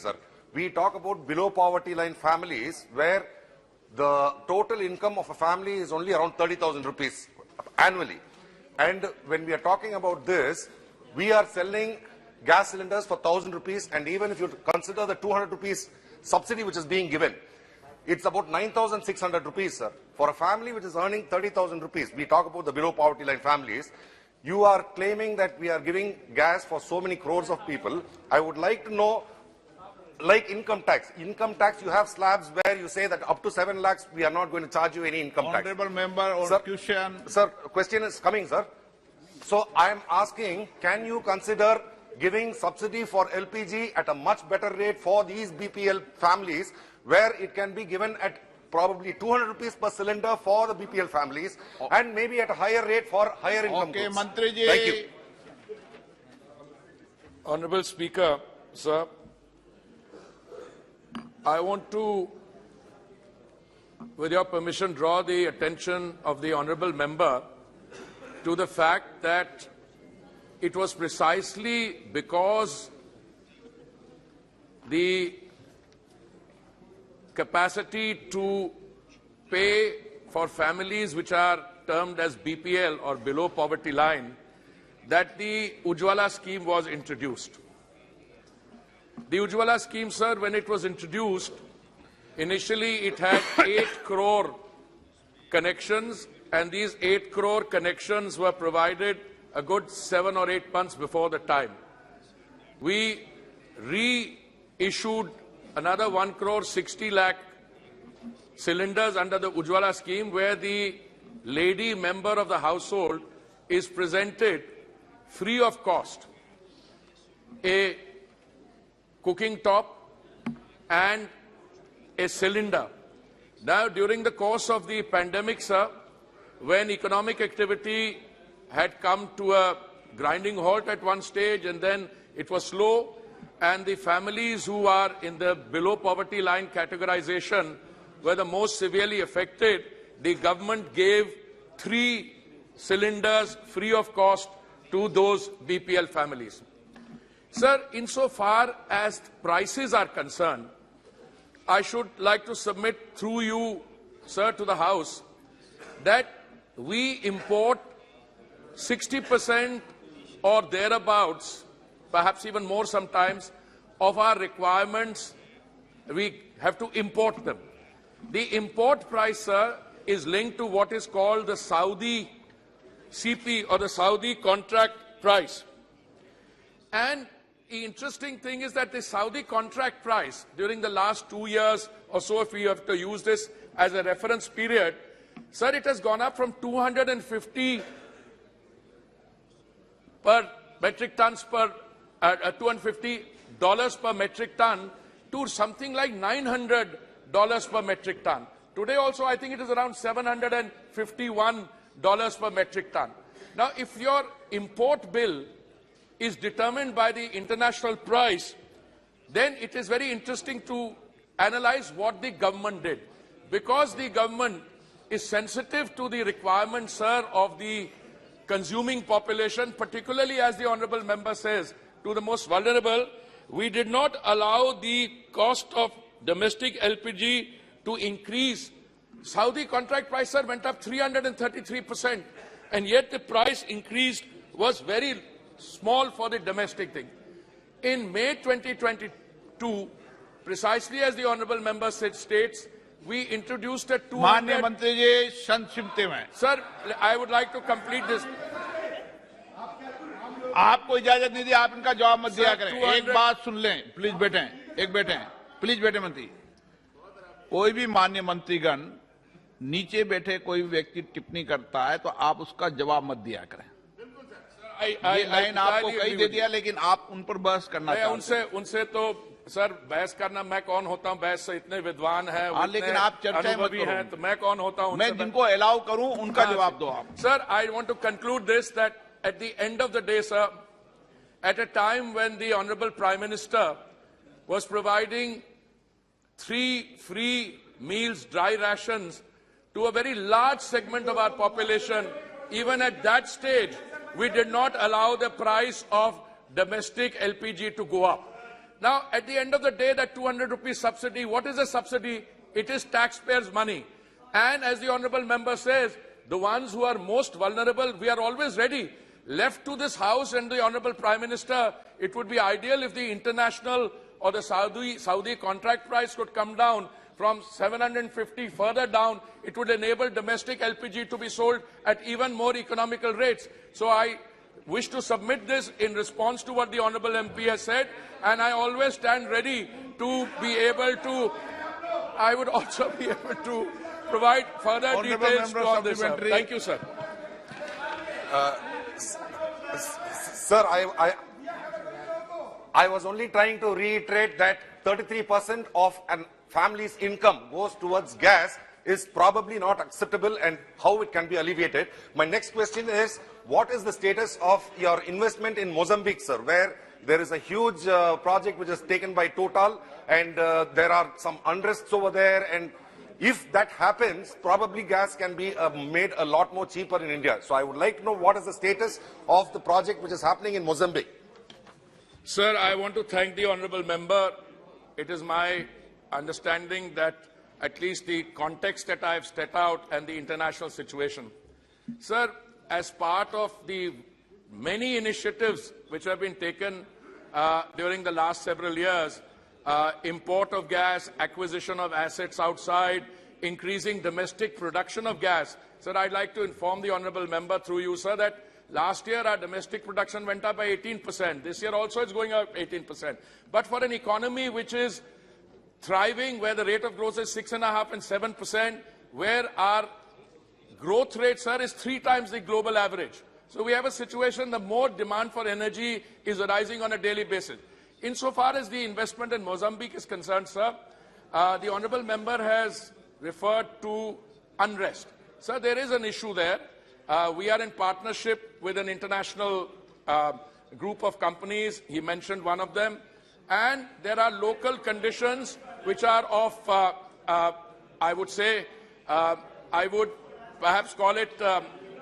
sir. We talk about below poverty line families where the total income of a family is only around 30,000 rupees annually. And when we are talking about this, we are selling gas cylinders for 1,000 rupees, and even if you consider the 200 rupees subsidy which is being given, it's about 9,600 rupees, sir. For a family which is earning 30,000 rupees, we talk about the below poverty line families, you are claiming that we are giving gas for so many crores of people. I would like to know, like income tax, you have slabs where you say that up to 7 lakhs, we are not going to charge you any income tax. Honorable member, on Sir, question. Sir, question is coming, sir. So I am asking, can you consider giving subsidy for LPG at a much better rate for these BPL families, where it can be given at probably 200 rupees per cylinder for the BPL families, and maybe at a higher rate for higher income groups? Mantri ji. Thank you. Honorable Speaker, sir, I want to, with your permission, draw the attention of the honorable member to the fact that it was precisely because the capacity to pay for families which are termed as BPL or below poverty line that the Ujjwala scheme was introduced. The Ujjwala scheme, sir, when it was introduced, initially it had 8 crore connections, and these 8 crore connections were provided a good 7 or 8 months before the time. We reissued another 1 crore 60 lakh cylinders under the Ujjwala scheme, where the lady member of the household is presented free of cost a cooking top and a cylinder. Now, during the course of the pandemic, sir, when economic activity had come to a grinding halt at one stage and then it was slow, and the families who are in the below poverty line categorization were the most severely affected, the government gave 3 cylinders free of cost to those BPL families. Sir, insofar as prices are concerned, I should like to submit through you, sir, to the House that we import 60% or thereabouts, perhaps even more sometimes, of our requirements. We have to import them. The import price, sir, is linked to what is called the Saudi CP or the Saudi contract price. And the interesting thing is that the Saudi contract price during the last 2 years or so, if we have to use this as a reference period, sir, it has gone up from 250 per metric tons per $250 per metric ton to something like $900 per metric ton. Today also I think it is around $751 per metric ton. Now, if your import bill is determined by the international price, then it is very interesting to analyze what the government did. Because the government is sensitive to the requirements, sir, of the consuming population, particularly, as the honourable member says, to the most vulnerable, we did not allow the cost of domestic LPG to increase. Saudi contract price, sir, went up 333%, and yet the price increase was very small for the domestic thing. In May 2022, precisely as the honourable member states, we introduced a 200... Sir, I would like to complete this. आपको इजाजत नहीं दी, आप इनका जवाब मत दिया करें। एक बात सुन लें, प्लीज बैठें, प्लीज बैठे मंत्री। कोई भी माननीय मंत्रीगण नीचे बैठे कोई व्यक्ति टिप्पणी करता है तो आप उसका जवाब मत दिया करें। ये लाइन आपको कही दे दिया, लेकिन आप उन पर बहस करना चाहते हैं। उनसे तो सर बहस करना, मैं कौन होता हूं, बहस से इतने विद्वान हैं, लेकिन आप चर्चा मत करो, तो मैं कौन होता हूं? मैं जिनको अलाउ करूं उनका जवाब दो आप। Sir, I want to conclude this, that at the end of the day, sir, at a time when the Honorable Prime Minister was providing 3 free meals, dry rations, to a very large segment of our population, even at that stage, we did not allow the price of domestic LPG to go up. Now, at the end of the day, that 200 rupees subsidy, what is a subsidy? It is taxpayers' money. And as the Honourable Member says, the ones who are most vulnerable, we are always ready. Left to this House and the Honourable Prime Minister, it would be ideal if the international or the Saudi contract price could come down from 750 further down. It would enable domestic LPG to be sold at even more economical rates. So I wish to submit this in response to what the Honourable MP has said, and I always stand ready to be able to, I would also be able to provide further details on this. Sir. Thank you, sir. Sir, I was only trying to reiterate that 33% of a family's income goes towards gas is probably not acceptable, and how it can be alleviated. My next question is, what is the status of your investment in Mozambique, sir, where there is a huge project which is taken by Total, and there are some unrests over there, and if that happens, probably gas can be made a lot more cheaper in India. So I would like to know what is the status of the project which is happening in Mozambique. Sir, I want to thank the Honourable Member. It is my understanding that at least the context that I have set out and the international situation. Sir, as part of the many initiatives which have been taken during the last several years, import of gas, acquisition of assets outside, increasing domestic production of gas. Sir, I'd like to inform the Honourable Member through you, sir, that last year our domestic production went up by 18%. This year also it's going up 18%. But for an economy which is thriving, where the rate of growth is 6.5% and 7%, where our growth rate, sir, is 3 times the global average. So we have a situation, the more demand for energy is arising on a daily basis. Insofar as the investment in Mozambique is concerned, sir, the Honourable Member has referred to unrest. Sir, there is an issue there. We are in partnership with an international group of companies. He mentioned one of them. And there are local conditions which are of, I would say, I would perhaps call it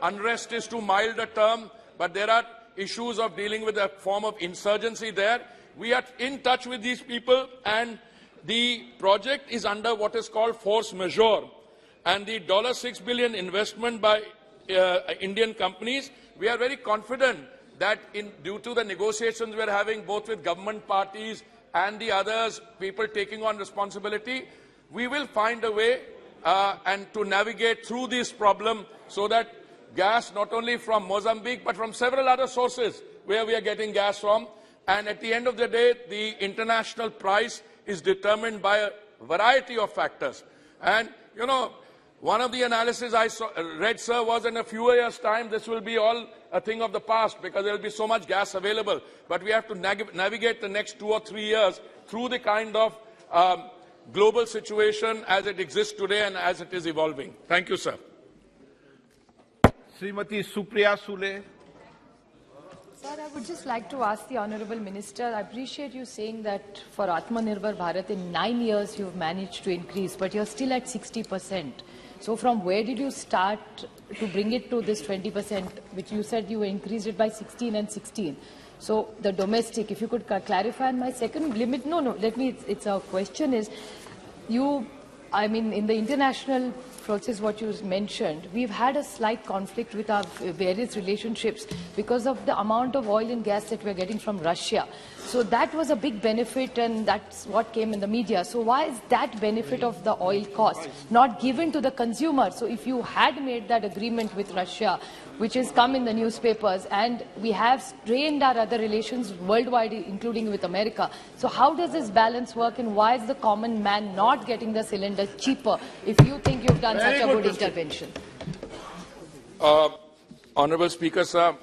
unrest is too mild a term, but there are issues of dealing with a form of insurgency there. We are in touch with these people, and the project is under what is called force majeure. And the $6 billion investment by Indian companies, we are very confident that due to the negotiations we are having both with government parties and the others, people taking on responsibility, we will find a way and to navigate through this problem so that gas not only from Mozambique but from several other sources where we are getting gas from, and at the end of the day the international price is determined by a variety of factors. And you know, one of the analysis I read, sir, was in a few years' time this will be all a thing of the past because there will be so much gas available. But we have to navigate the next 2 or 3 years through the kind of global situation as it exists today and as it is evolving. Thank you, sir. Srimati Supriya Sule. Sir, I would just like to ask the Honourable Minister, I appreciate you saying that for Atmanirbhar Bharat in 9 years you've managed to increase, but you're still at 60%. So from where did you start to bring it to this 20%, which you said you increased it by 16 and 16? So the domestic, if you could clarify. And my second limit, it's a question is, in the international process, what you mentioned, we've had a slight conflict with our various relationships because of the amount of oil and gas that we're getting from Russia. So that was a big benefit, and that's what came in the media. So why is that benefit of the oil cost not given to the consumer? So if you had made that agreement with Russia, which has come in the newspapers, and we have strained our other relations worldwide, including with America. So how does this balance work, and why is the common man not getting the cylinder cheaper if you think you've done such a good intervention? Honourable Speaker, sir,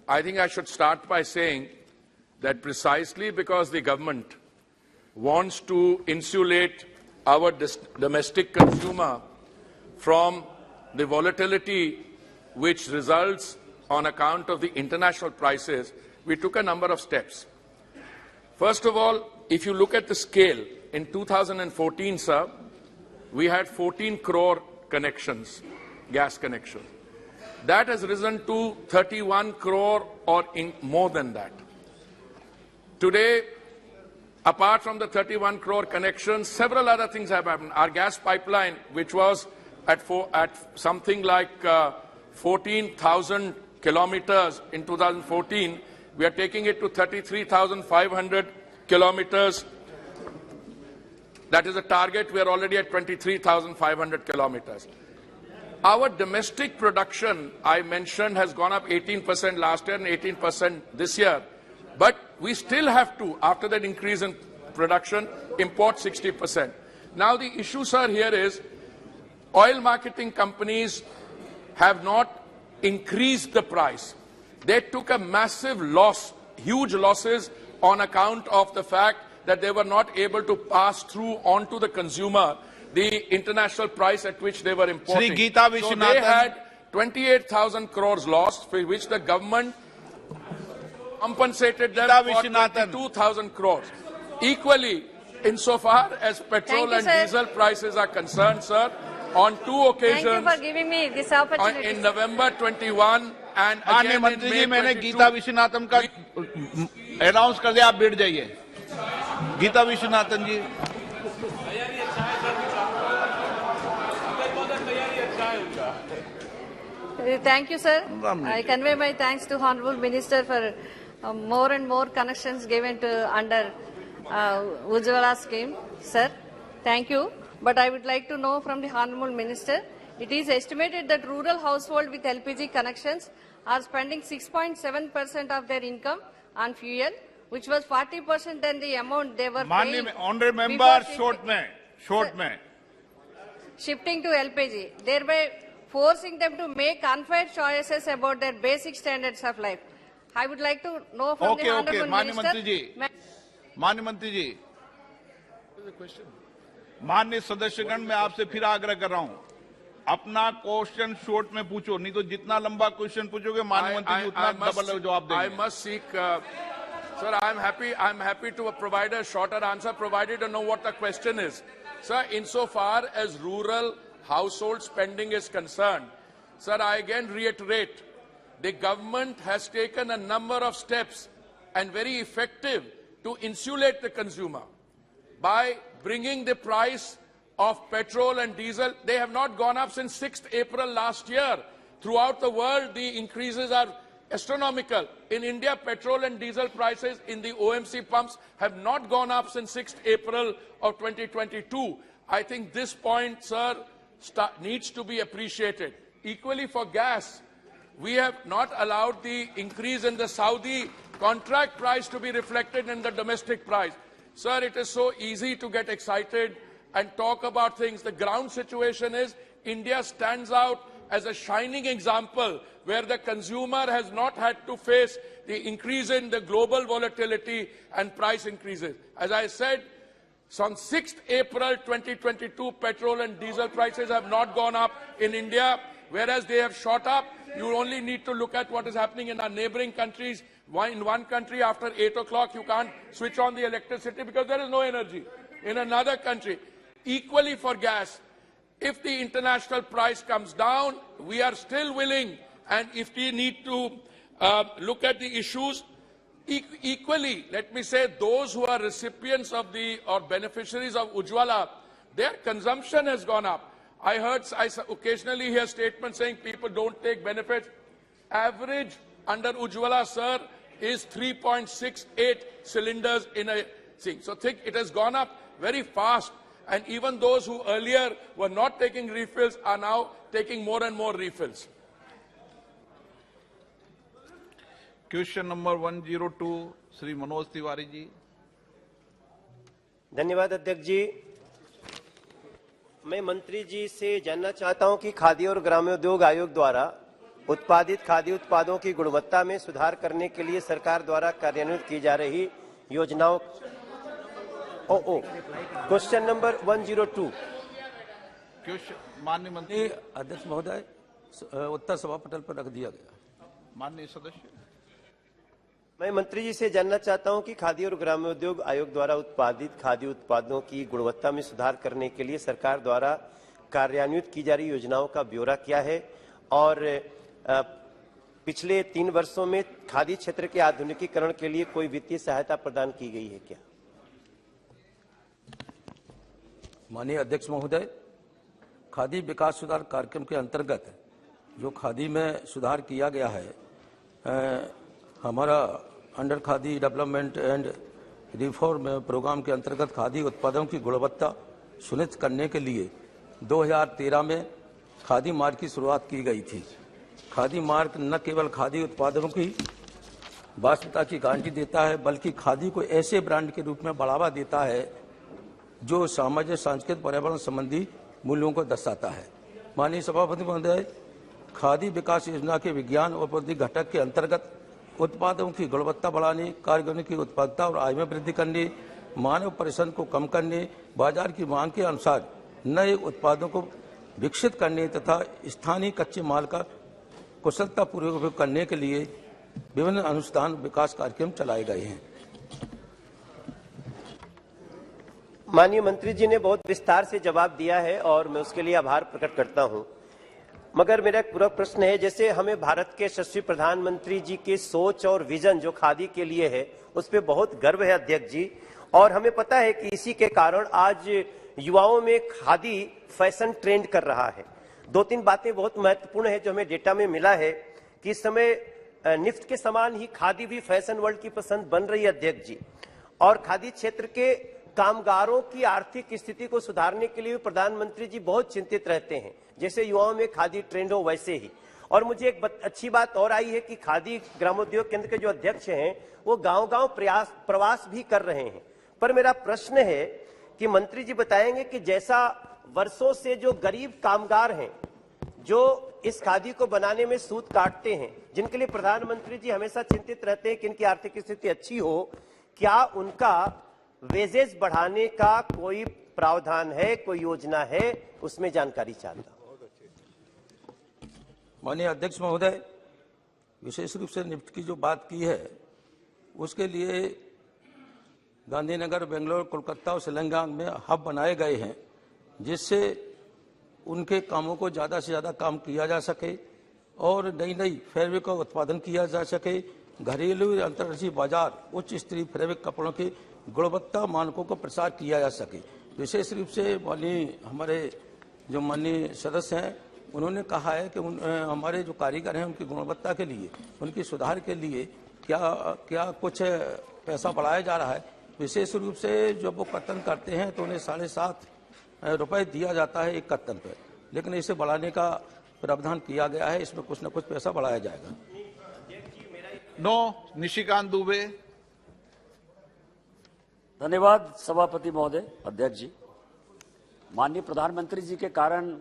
I think I should start by saying that precisely because the government wants to insulate our domestic consumer from the volatility which results on account of the international prices, we took a number of steps. First of all, if you look at the scale, in 2014, sir, we had 14 crore connections, gas connections. That has risen to 31 crore or more than that. Today, Apart from the 31 crore connections, several other things have happened. Our gas pipeline, which was at something like 14,000 kilometers in 2014, we are taking it to 33,500 kilometers. That is a target. We are already at 23,500 kilometers. Our domestic production, I mentioned, has gone up 18% last year and 18% this year. But we still have to, after that increase in production, import 60%. Now the issue, sir, here is oil marketing companies have not increased the price. They took a massive loss, huge losses on account of the fact that they were not able to pass through onto the consumer the international price at which they were importing. So they had 28,000 crores lost, for which the government compensated them for 22,000 crores. Equally, insofar as petrol and diesel prices are concerned, sir, on two occasions, thank you for giving me this opportunity. In November 21 and again मंत्री जी, in May मैंने 22, गीता विश्वनाथन का announce कर दिया, आप बैठ जाइए। गीता विश्वनाथन जी। Thank you, sir. I convey my thanks to Honorable Minister for more and more connections given to under Ujjwala scheme. Sir, thank you. But I would like to know from the Honorable Minister, it is estimated that rural households with LPG connections are spending 6.7% of their income on fuel, which was 40% than the amount they were paying. Honorable Member, short mein. Shifting to LPG, thereby forcing them to make unfair choices about their basic standards of life. I would like to know from the Honorable Minister. माननीय मंत्री जी, माननीय सदस्यगण, मैं आपसे फिर आग्रह कर रहा हूं, अपना क्वेश्चन शॉर्ट में पूछो, नहीं तो जितना लंबा क्वेश्चन पूछोगे माननीय मंत्री जी उतना डबल जवाब देंगे। I must seek, sir, I'm happy to provide a shorter answer, provided to know what the question is. Sir, insofar as rural household spending is concerned, sir, I again reiterate, the government has taken a number of steps and very effective to insulate the consumer by bringing the price of petrol and diesel. They have not gone up since 6th April last year. Throughout the world, the increases are astronomical. In India, petrol and diesel prices in the OMC pumps have not gone up since 6th April of 2022. I think this point, sir, needs to be appreciated. Equally for gas, we have not allowed the increase in the Saudi contract price to be reflected in the domestic price. Sir, it is so easy to get excited and talk about things. The ground situation is India stands out as a shining example where the consumer has not had to face the increase in the global volatility and price increases. As I said, on 6th April 2022, petrol and diesel prices have not gone up in India, whereas they have shot up. You only need to look at what is happening in our neighboring countries. In one country, after 8 o'clock, you can't switch on the electricity because there is no energy. In another country, equally for gas, if the international price comes down, we are still willing, and if we need to look at the issues, equally, let me say, those who are recipients of or beneficiaries of Ujjwala, their consumption has gone up. I occasionally hear statements saying people don't take benefits. Average under Ujjwala, sir, is 3.68 cylinders in a thing. So think it has gone up very fast. And even those who earlier were not taking refills are now taking more and more refills. Question number 102, Shri Manoj Tiwari ji. धन्यवाद अध्यक्ष जी। मैं मंत्री जी से जानना चाहता हूं कि खादी और ग्रामोद्योग आयोग द्वारा उत्पादित खाद्य उत्पादों की गुणवत्ता में सुधार करने के लिए सरकार द्वारा कार्यान्वित की जा रही योजनाओं। Question number 102। माननीय मंत्री। अध्यक्ष महोदय, उत्तर सभा पटल पर रख दिया गया। माननीय सदस्य, मैं मंत्री जी से जानना चाहता हूं कि खादी और ग्रामोद्योग आयोग द्वारा उत्पादित खाद्य उत्पादों की गुणवत्ता में सुधार करने के लिए सरकार द्वारा कार्यान्वित की जा रही योजनाओं का ब्यौरा क्या है और पिछले 3 वर्षों में खादी क्षेत्र के आधुनिकीकरण के लिए कोई वित्तीय सहायता प्रदान की गई है क्या? माननीय अध्यक्ष महोदय, खादी विकास सुधार कार्यक्रम के अंतर्गत जो खादी में सुधार किया गया है, हमारा under khadi development and reform programme के अंतर्गत खादी उत्पादों की गुणवत्ता सुनिश्चित करने के लिए 2013 में खादी मार्क की शुरुआत की गई थी। खादी मार्क न केवल खादी उत्पादों की वास्तविकता की गारंटी देता है, बल्कि खादी को ऐसे ब्रांड के रूप में बढ़ावा देता है जो सामाजिक, सांस्कृतिक, पर्यावरण संबंधी मूल्यों को दर्शाता है। माननीय सभापति महोदय, खादी विकास योजना के विज्ञान और प्रौद्योगिकी घटक के अंतर्गत उत्पादों की गुणवत्ता बढ़ाने, कारीगरों की उत्पादकता और आय में वृद्धि करने, मानव परिश्रम को कम करने, बाजार की मांग के अनुसार नए उत्पादों को विकसित करने तथा स्थानीय कच्चे माल का कुशलतापूर्वक उपयोग करने के लिए विभिन्न अनुसंधान विकास कार्यक्रम चलाए गए हैं। माननीय मंत्री जी ने बहुत विस्तार से जवाब दिया है और मैं उसके लिए आभार प्रकट करता हूं। मगर मेरा एक पूरा प्रश्न है, जैसे हमें भारत के यशस्वी प्रधानमंत्री जी की सोच और विजन जो खादी के लिए है उस पर बहुत गर्व है अध्यक्ष जी, और हमें पता है कि इसी के कारण आज युवाओं में खादी फैशन ट्रेंड कर रहा है। दो तीन बातें बहुत महत्वपूर्ण है जो हमें डेटा में मिला है कि इस समय निफ्ट के समान ही खादी भी फैशन वर्ल्ड की पसंद बन रही है अध्यक्ष जी, और खादी क्षेत्र के कामगारों की आर्थिक स्थिति को सुधारने के लिए प्रधानमंत्री जी बहुत चिंतित रहते हैं, जैसे युवाओं में खादी ट्रेंड हो वैसे ही। और मुझे एक अच्छी बात और आई है कि खादी ग्रामोद्योग केंद्र के जो अध्यक्ष हैं वो गांव-गांव प्रवास भी कर रहे हैं। पर मेरा प्रश्न है कि मंत्री जी बताएंगे कि जैसा वर्षों से जो गरीब कामगार हैं जो इस खादी को बनाने में सूत काटते हैं, जिनके लिए प्रधानमंत्री जी हमेशा चिंतित रहते हैं कि इनकी आर्थिक स्थिति अच्छी हो, क्या उनका वेजेस बढ़ाने का कोई प्रावधान है, कोई योजना है, उसमें जानकारी चाहता हूं। माननीय अध्यक्ष महोदय, विशेष रूप से निफ्ट की जो बात की है उसके लिए गांधीनगर, बेंगलोर, कोलकाता और शिलांग में हब बनाए गए हैं, जिससे उनके कामों को ज़्यादा से ज़्यादा काम किया जा सके और नई नई फैब्रिक का उत्पादन किया जा सके। घरेलू अंतर्राष्ट्रीय बाजार उच्च स्तरीय फैब्रिक कपड़ों के गुणवत्ता मानकों को प्रसार किया जा सके। विशेष रूप से हमारे जो माननीय सदस्य हैं उन्होंने कहा है कि हमारे जो कारीगर हैं उनकी गुणवत्ता के लिए, उनकी सुधार के लिए क्या कुछ पैसा बढ़ाया जा रहा है। विशेष रूप से जब वो कर्तन करते हैं तो उन्हें 7.5 रुपए दिया जाता है एक कर्तन पर, लेकिन इसे बढ़ाने का प्रावधान किया गया है, इसमें कुछ न कुछ पैसा बढ़ाया जाएगा। निशिकांत दुबे। धन्यवाद सभापति महोदय, अध्यक्ष जी। माननीय प्रधानमंत्री जी के कारण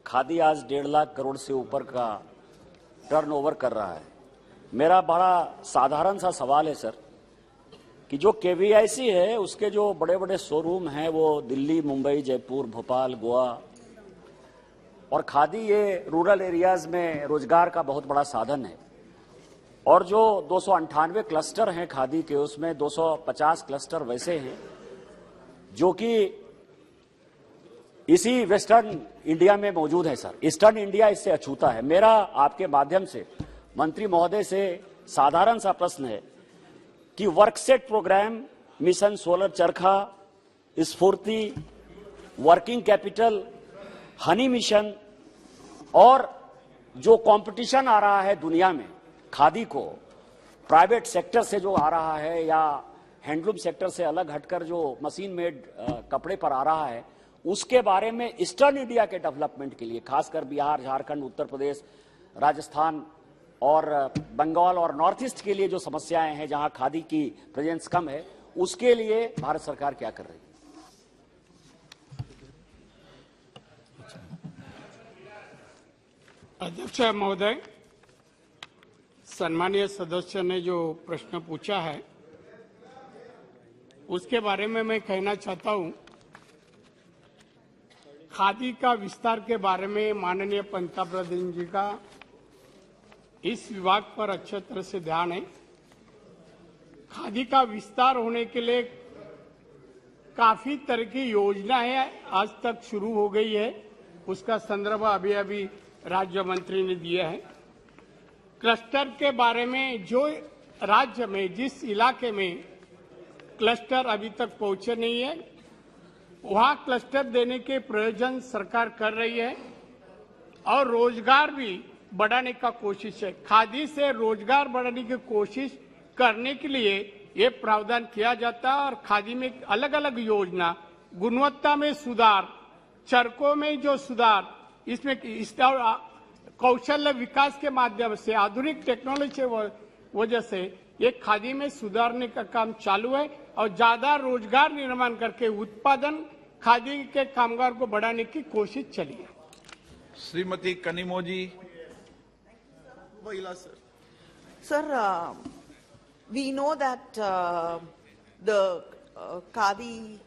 खादी आज 1.5 लाख करोड़ से ऊपर का टर्नओवर कर रहा है। मेरा बड़ा साधारण सा सवाल है सर कि जो केवीआईसी है उसके जो बड़े बड़े शोरूम हैं वो दिल्ली, मुंबई, जयपुर, भोपाल, गोवा, और खादी ये रूरल एरियाज में रोजगार का बहुत बड़ा साधन है। और जो 298 क्लस्टर हैं खादी के, उसमें 250 क्लस्टर वैसे हैं जो कि इसी वेस्टर्न इंडिया में मौजूद है सर। ईस्टर्न इंडिया इससे अछूता है। मेरा आपके माध्यम से मंत्री महोदय से साधारण सा प्रश्न है कि वर्कसेट प्रोग्राम, मिशन सोलर चरखा, स्फूर्ति, वर्किंग कैपिटल, हनी मिशन और जो कंपटीशन आ रहा है दुनिया में खादी को प्राइवेट सेक्टर से जो आ रहा है या हैंडलूम सेक्टर से अलग हटकर जो मशीन मेड कपड़े पर आ रहा है, उसके बारे में ईस्टर्न इंडिया के डेवलपमेंट के लिए, खासकर बिहार, झारखंड, उत्तर प्रदेश, राजस्थान और बंगाल और नॉर्थ ईस्ट के लिए जो समस्याएं हैं जहां खादी की प्रेजेंस कम है, उसके लिए भारत सरकार क्या कर रही है? अध्यक्ष महोदय, सम्मानीय सदस्य ने जो प्रश्न पूछा है उसके बारे में मैं कहना चाहता हूं। खादी का विस्तार के बारे में माननीय पंतप्रधान जी का इस विभाग पर अच्छे तरह से ध्यान है। खादी का विस्तार होने के लिए काफी तरह की योजना है, आज तक शुरू हो गई है, उसका संदर्भ अभी अभी राज्य मंत्री ने दिया है। क्लस्टर के बारे में जो राज्य में जिस इलाके में क्लस्टर अभी तक पहुंचे नहीं है, वहां क्लस्टर देने के प्रयोजन सरकार कर रही है और रोजगार भी बढ़ाने का कोशिश है। खादी से रोजगार बढ़ाने की कोशिश करने के लिए ये प्रावधान किया जाता है और खादी में अलग अलग योजना, गुणवत्ता में सुधार, चरकों में जो सुधार, इसमें कौशल्य विकास के माध्यम से, आधुनिक टेक्नोलॉजी की वजह से ये खादी में सुधारने का काम चालू है और ज्यादा रोजगार निर्माण करके उत्पादन खादी के कामगार को बढ़ाने की कोशिश चली है। Shrimati Kanimozhi. Sir, we know that the Khadi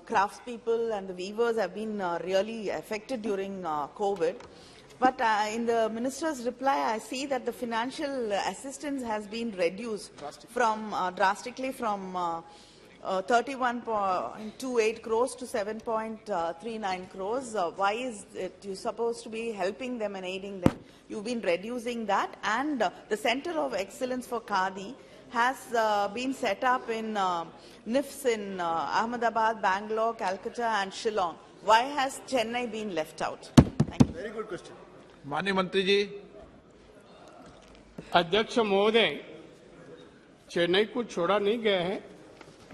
craftspeople and the weavers have been really affected during COVID. But in the minister's reply, I see that the financial assistance has been reduced drastically from 31.28 crores to 7.39 crores. Why is it you supposed to be helping them and aiding them? You've been reducing that, and the Center of Excellence for Khadi has been set up in NIFs in Ahmedabad, Bangalore, Calcutta and Shillong. Why has Chennai been left out? Thank you. Very good question. माननीय मंत्री जी। अध्यक्ष महोदय, चेन्नई को छोड़ा नहीं गया है।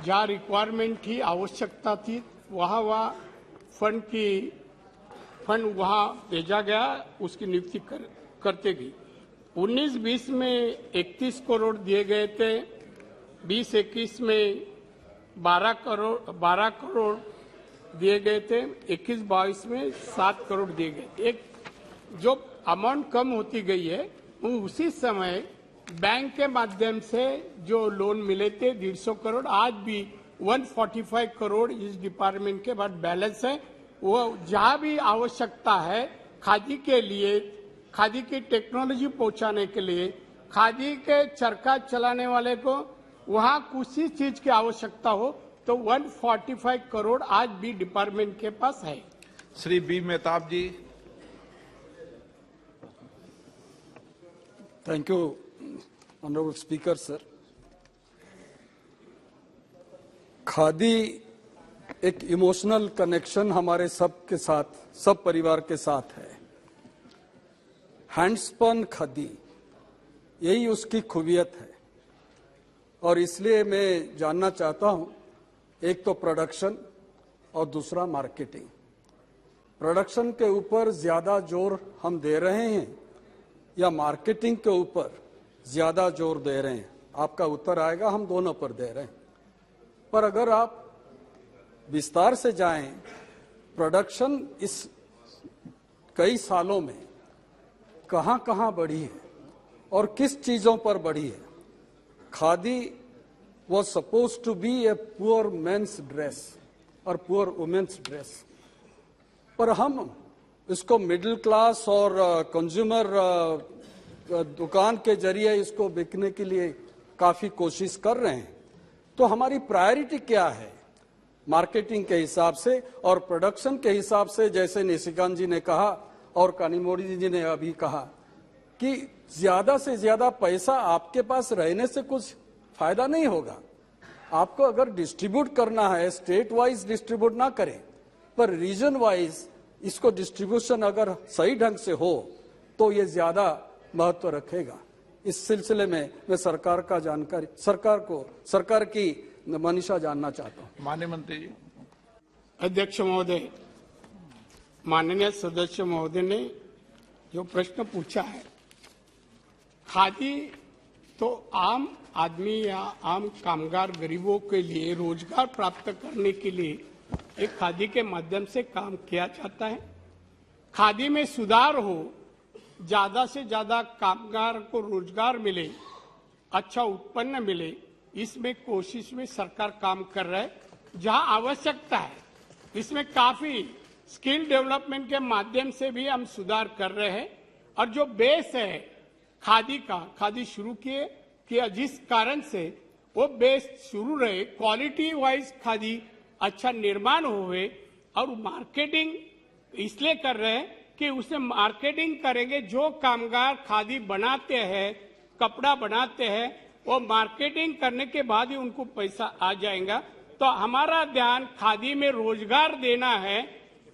जहाँ रिक्वायरमेंट थी, आवश्यकता थी, वहाँ फंड वहाँ भेजा गया, उसकी नियुक्ति करते गई। 19-20 में 31 करोड़ दिए गए थे, 20-21 में 12 करोड़ दिए गए थे, 21-22 में 7 करोड़ दिए गए। एक जो अमाउंट कम होती गई है, उसी समय बैंक के माध्यम से जो लोन मिले थे 150 करोड़, आज भी 145 करोड़ इस डिपार्टमेंट के बाद बैलेंस है। वो जहाँ भी आवश्यकता है खादी के लिए, खादी की टेक्नोलॉजी पहुंचाने के लिए, खादी के चरखा चलाने वाले को वहाँ कुछ ही चीज की आवश्यकता हो तो 145 करोड़ आज भी डिपार्टमेंट के पास है। Shri B Mehtab ji. Thank you, Honorable Speaker, sir. Khadi एक इमोशनल कनेक्शन हमारे सबके साथ, सब परिवार के साथ है। हैंडस्पन खादी, यही उसकी खूबियत है। और इसलिए मैं जानना चाहता हूं, एक तो प्रोडक्शन और दूसरा मार्केटिंग। प्रोडक्शन के ऊपर ज्यादा जोर हम दे रहे हैं या मार्केटिंग के ऊपर ज्यादा जोर दे रहे हैं? आपका उत्तर आएगा, हम दोनों पर दे रहे हैं। पर अगर आप विस्तार से जाएं, प्रोडक्शन इस कई सालों में कहां बढ़ी है और किस चीजों पर बढ़ी है? Khadi was supposed to be a poor men's dress और poor women's dress, पर हम इसको मिडिल क्लास और कंज्यूमर दुकान के जरिए इसको बिकने के लिए काफी कोशिश कर रहे हैं। तो हमारी प्रायोरिटी क्या है मार्केटिंग के हिसाब से और प्रोडक्शन के हिसाब से? जैसे निशिकांत जी ने कहा और कानीमोड़ी जी ने अभी कहा कि ज्यादा से ज्यादा पैसा आपके पास रहने से कुछ फायदा नहीं होगा। आपको अगर डिस्ट्रीब्यूट करना है, स्टेट वाइज डिस्ट्रीब्यूट ना करें, पर रीजन वाइज इसको डिस्ट्रीब्यूशन अगर सही ढंग से हो तो ये ज्यादा महत्व रखेगा। इस सिलसिले में मैं सरकार की मनीषा जानना चाहता हूं। माननीय मंत्री जी। अध्यक्ष महोदय, माननीय सदस्य महोदय ने जो प्रश्न पूछा है, खादी तो आम आदमी या आम कामगार गरीबों के लिए रोजगार प्राप्त करने के लिए एक खादी के माध्यम से काम किया जाता है। खादी में सुधार हो, ज्यादा से ज्यादा कामगार को रोजगार मिले, अच्छा उत्पन्न मिले, इसमें कोशिश में सरकार काम कर रहा है। जहां आवश्यकता है इसमें काफी स्किल डेवलपमेंट के माध्यम से भी हम सुधार कर रहे हैं। और जो बेस है खादी का, खादी शुरू किया जिस कारण से वो बेस शुरू रहे, क्वालिटी वाइज खादी अच्छा निर्माण हुए और मार्केटिंग इसलिए कर रहे हैं कि उसे मार्केटिंग करेंगे। जो कामगार खादी बनाते हैं, कपड़ा बनाते हैं, वो मार्केटिंग करने के बाद ही उनको पैसा आ जाएगा। तो हमारा ध्यान खादी में रोजगार देना है,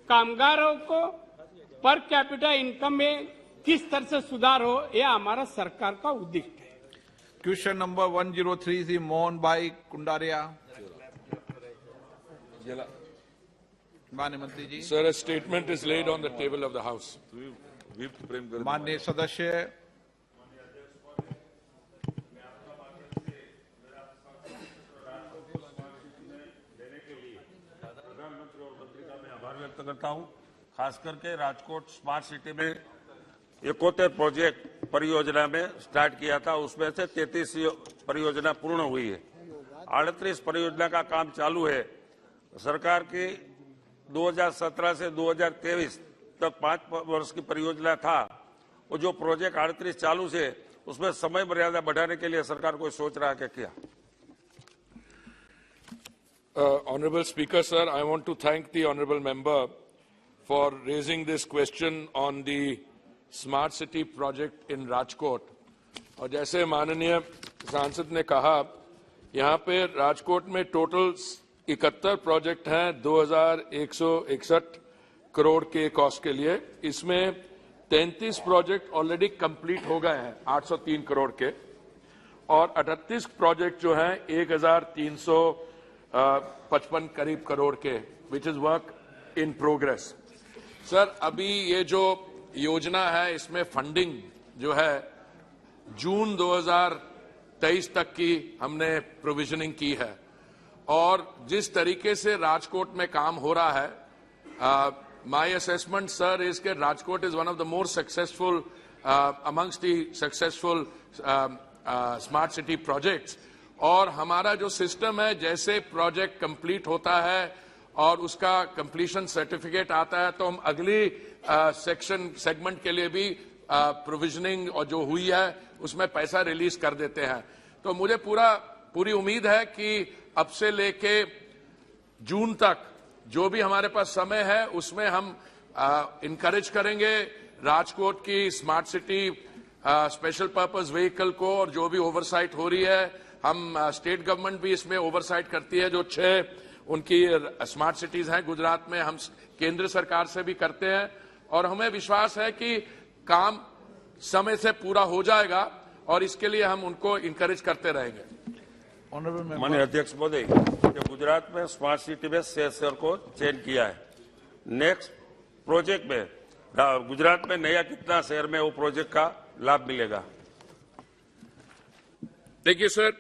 कामगारों को पर कैपिटा इनकम में किस तरह से सुधार हो, यह हमारा सरकार का उद्देश्य है। क्वेश्चन नंबर 103 is मोहन भाई कुंडारिया। माननीय मंत्री जी। Sir, a statement is laid on the table of the House. माननीय सदस्य। आभार व्यक्त करता हूं। खास करके राजकोट स्मार्ट सिटी में 71 प्रोजेक्ट परियोजना में स्टार्ट किया था, उसमें से 33 परियोजना पूर्ण हुई है। 38 परियोजना का काम चालू है। सरकार की 2017 से 2023 तक 5 वर्ष की परियोजना था। वो जो प्रोजेक्ट 38 चालू से उसमें समय मर्यादा बढ़ाने के लिए सरकार कोई सोच रहा है क्या? Honorable Speaker, sir, I want to thank the honorable member for raising this question on the smart city project in Rajkot. और जैसे माननीय सांसद ने कहा, यहाँ पे राजकोट में टोटल 71 प्रोजेक्ट हैं 2161 करोड़ के कॉस्ट के लिए। इसमें 33 प्रोजेक्ट ऑलरेडी कंप्लीट हो गए हैं 803 करोड़ के, और 38 प्रोजेक्ट जो हैं 1355 करीब करोड़ के, which is work in progress. Sir, अभी ये जो योजना है इसमें फंडिंग जो है जून 2023 तक की हमने प्रोविजनिंग की है, और जिस तरीके से राजकोट में काम हो रहा है, माय असेसमेंट सर इज के Rajkot is one of the more successful amongst the successful smart city projects. और हमारा जो सिस्टम है, जैसे प्रोजेक्ट कंप्लीट होता है और उसका कंप्लीशन सर्टिफिकेट आता है, तो हम अगली सेगमेंट के लिए भी प्रोविजनिंग और जो हुई है उसमें पैसा रिलीज कर देते हैं। तो मुझे पूरी उम्मीद है कि अब से लेके जून तक जो भी हमारे पास समय है उसमें हम इनकरेज करेंगे राजकोट की smart city special purpose vehicle को, और जो भी ओवरसाइट हो रही है हम स्टेट गवर्नमेंट भी इसमें ओवरसाइट करती है। जो 6 उनकी स्मार्ट सिटीज हैं गुजरात में, हम केंद्र सरकार से भी करते हैं, और हमें विश्वास है कि काम समय से पूरा हो जाएगा, और इसके लिए हम उनको इनकरेज करते रहेंगे। माननीय अध्यक्ष महोदय, गुजरात में स्मार्ट सिटी में 6 शहर को चयन किया है। नेक्स्ट प्रोजेक्ट में गुजरात में नया कितना शहर में वो प्रोजेक्ट का लाभ मिलेगा? देखिए सर,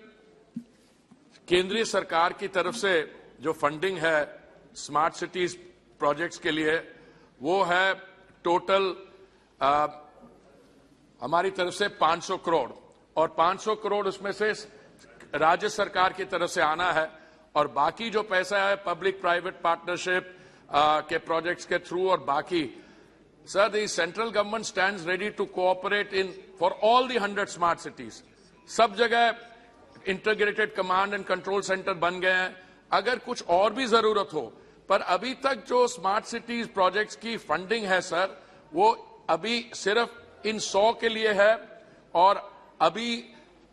केंद्रीय सरकार की तरफ से जो फंडिंग है स्मार्ट सिटीज प्रोजेक्ट्स के लिए, वो है टोटल हमारी तरफ से 500 करोड़, और 500 करोड़ उसमें से राज्य सरकार की तरफ से आना है, और बाकी जो पैसा है पब्लिक प्राइवेट पार्टनरशिप के प्रोजेक्ट्स के थ्रू, और बाकी sir the central government stands ready to cooperate in for all the 100 smart cities. सब जगह integrated command and control centre बन गए हैं। अगर कुछ और भी जरूरत हो, पर अभी तक जो स्मार्ट सिटीज प्रोजेक्ट्स की फंडिंग है सर, वो अभी सिर्फ इन 100 के लिए है, और अभी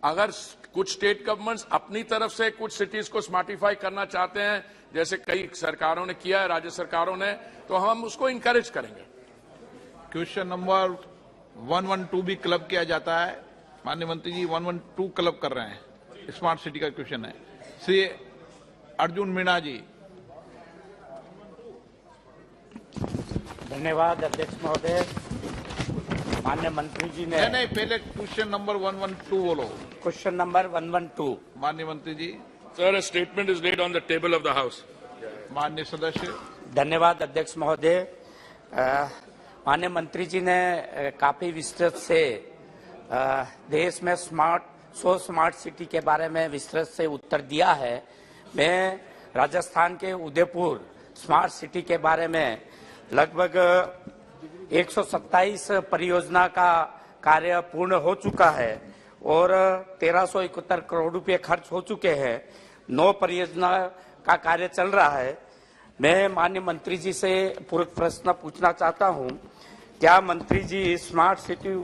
अगर कुछ स्टेट गवर्नमेंट्स अपनी तरफ से कुछ सिटीज को स्मार्टिफाई करना चाहते हैं, जैसे कई सरकारों ने किया है, राज्य सरकारों ने, तो हम उसको इंकरेज करेंगे। क्वेश्चन नंबर 112 भी क्लब किया जाता है। माननीय मंत्री जी 112 क्लब कर रहे हैं, स्मार्ट सिटी का क्वेश्चन है। श्री अर्जुन मीणा जी। धन्यवाद अध्यक्ष महोदय। माननीय मंत्री जी ने नहीं, पहले क्वेश्चन नंबर 112 बोलो। Question number 112। माननीय मंत्री जी। Sir, a statement is laid on the table of the house. माननीय सदस्य। धन्यवाद अध्यक्ष महोदय। माननीय मंत्री जी ने काफी विस्तृत से देश में 100 स्मार्ट सिटी के बारे में विस्तृत से उत्तर दिया है। मैं राजस्थान के उदयपुर स्मार्ट सिटी के बारे में लगभग 127 परियोजना का कार्य पूर्ण हो चुका है, और 1371 करोड़ रुपए खर्च हो चुके हैं। 9 परियोजना का कार्य चल रहा है। मैं माननीय मंत्री जी से पूरक प्रश्न पूछना चाहता हूं, क्या मंत्री जी स्मार्ट सिटी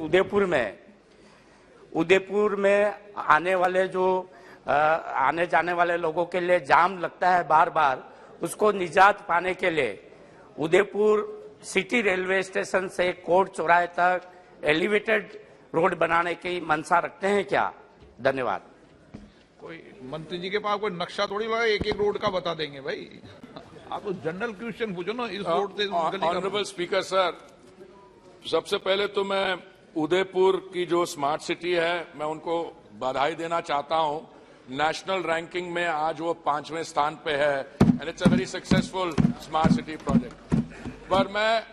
उदयपुर में आने वाले जो आने जाने वाले लोगों के लिए जाम लगता है बार बार, उसको निजात पाने के लिए उदयपुर सिटी रेलवे स्टेशन से कोट चौराहे तक एलिवेटेड रोड बनाने की मंशा रखते हैं क्या? धन्यवाद। कोई मंत्री जी के पास कोई नक्शा थोड़ी लगा, एक एक रोड का बता देंगे भाई। आप तो जनरल क्वेश्चन पूछो ना, इस रोड से ऑनरेबल स्पीकर सर, सबसे पहले तो मैं उदयपुर की जो स्मार्ट सिटी है मैं उनको बधाई देना चाहता हूं। नेशनल रैंकिंग में आज वो 5वें स्थान पे है and it's a very successful smart city project. पर मैं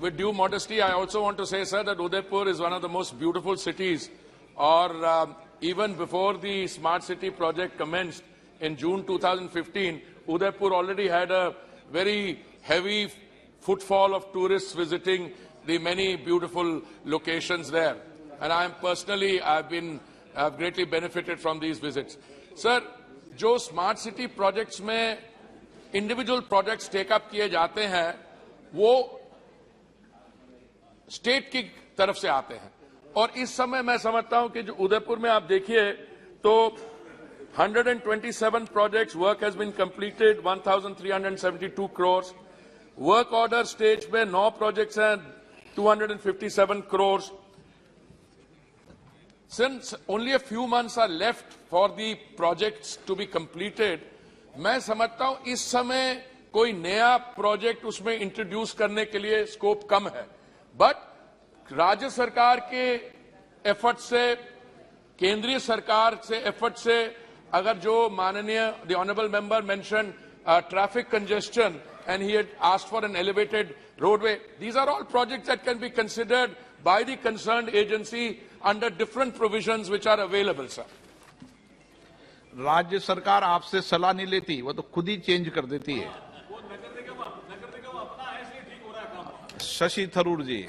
with due modesty I also want to say sir that Udaipur is one of the most beautiful cities, or even before the smart city project commenced in June 2015, Udaipur already had a very heavy footfall of tourists visiting the many beautiful locations there, and I am personally I've greatly benefited from these visits. Sir, जो smart city projects में individual projects take up किए जाते हैं वो state की तरफ से आते हैं, और इस समय मैं समझता हूं कि जो उदयपुर में आप देखिए तो 127 projects work has been completed, 1372 crores, work order stage में 9 प्रोजेक्ट्स हैं, 257 crores. Since only a few months are left for the projects to be completed, मैं समझता हूं इस समय कोई नया प्रोजेक्ट उसमें इंट्रोड्यूस करने के लिए स्कोप कम है, बट राज्य सरकार के एफर्ट से, केंद्रीय सरकार से एफर्ट से, अगर जो माननीय the honourable member mention traffic congestion and he had asked for an elevated roadway, these are all projects that can be considered by the concerned agency under different provisions which are available, sir. राज्य सरकार आपसे सलाह नहीं लेती, वो तो खुद ही change कर देती है। शशि थरूर जी।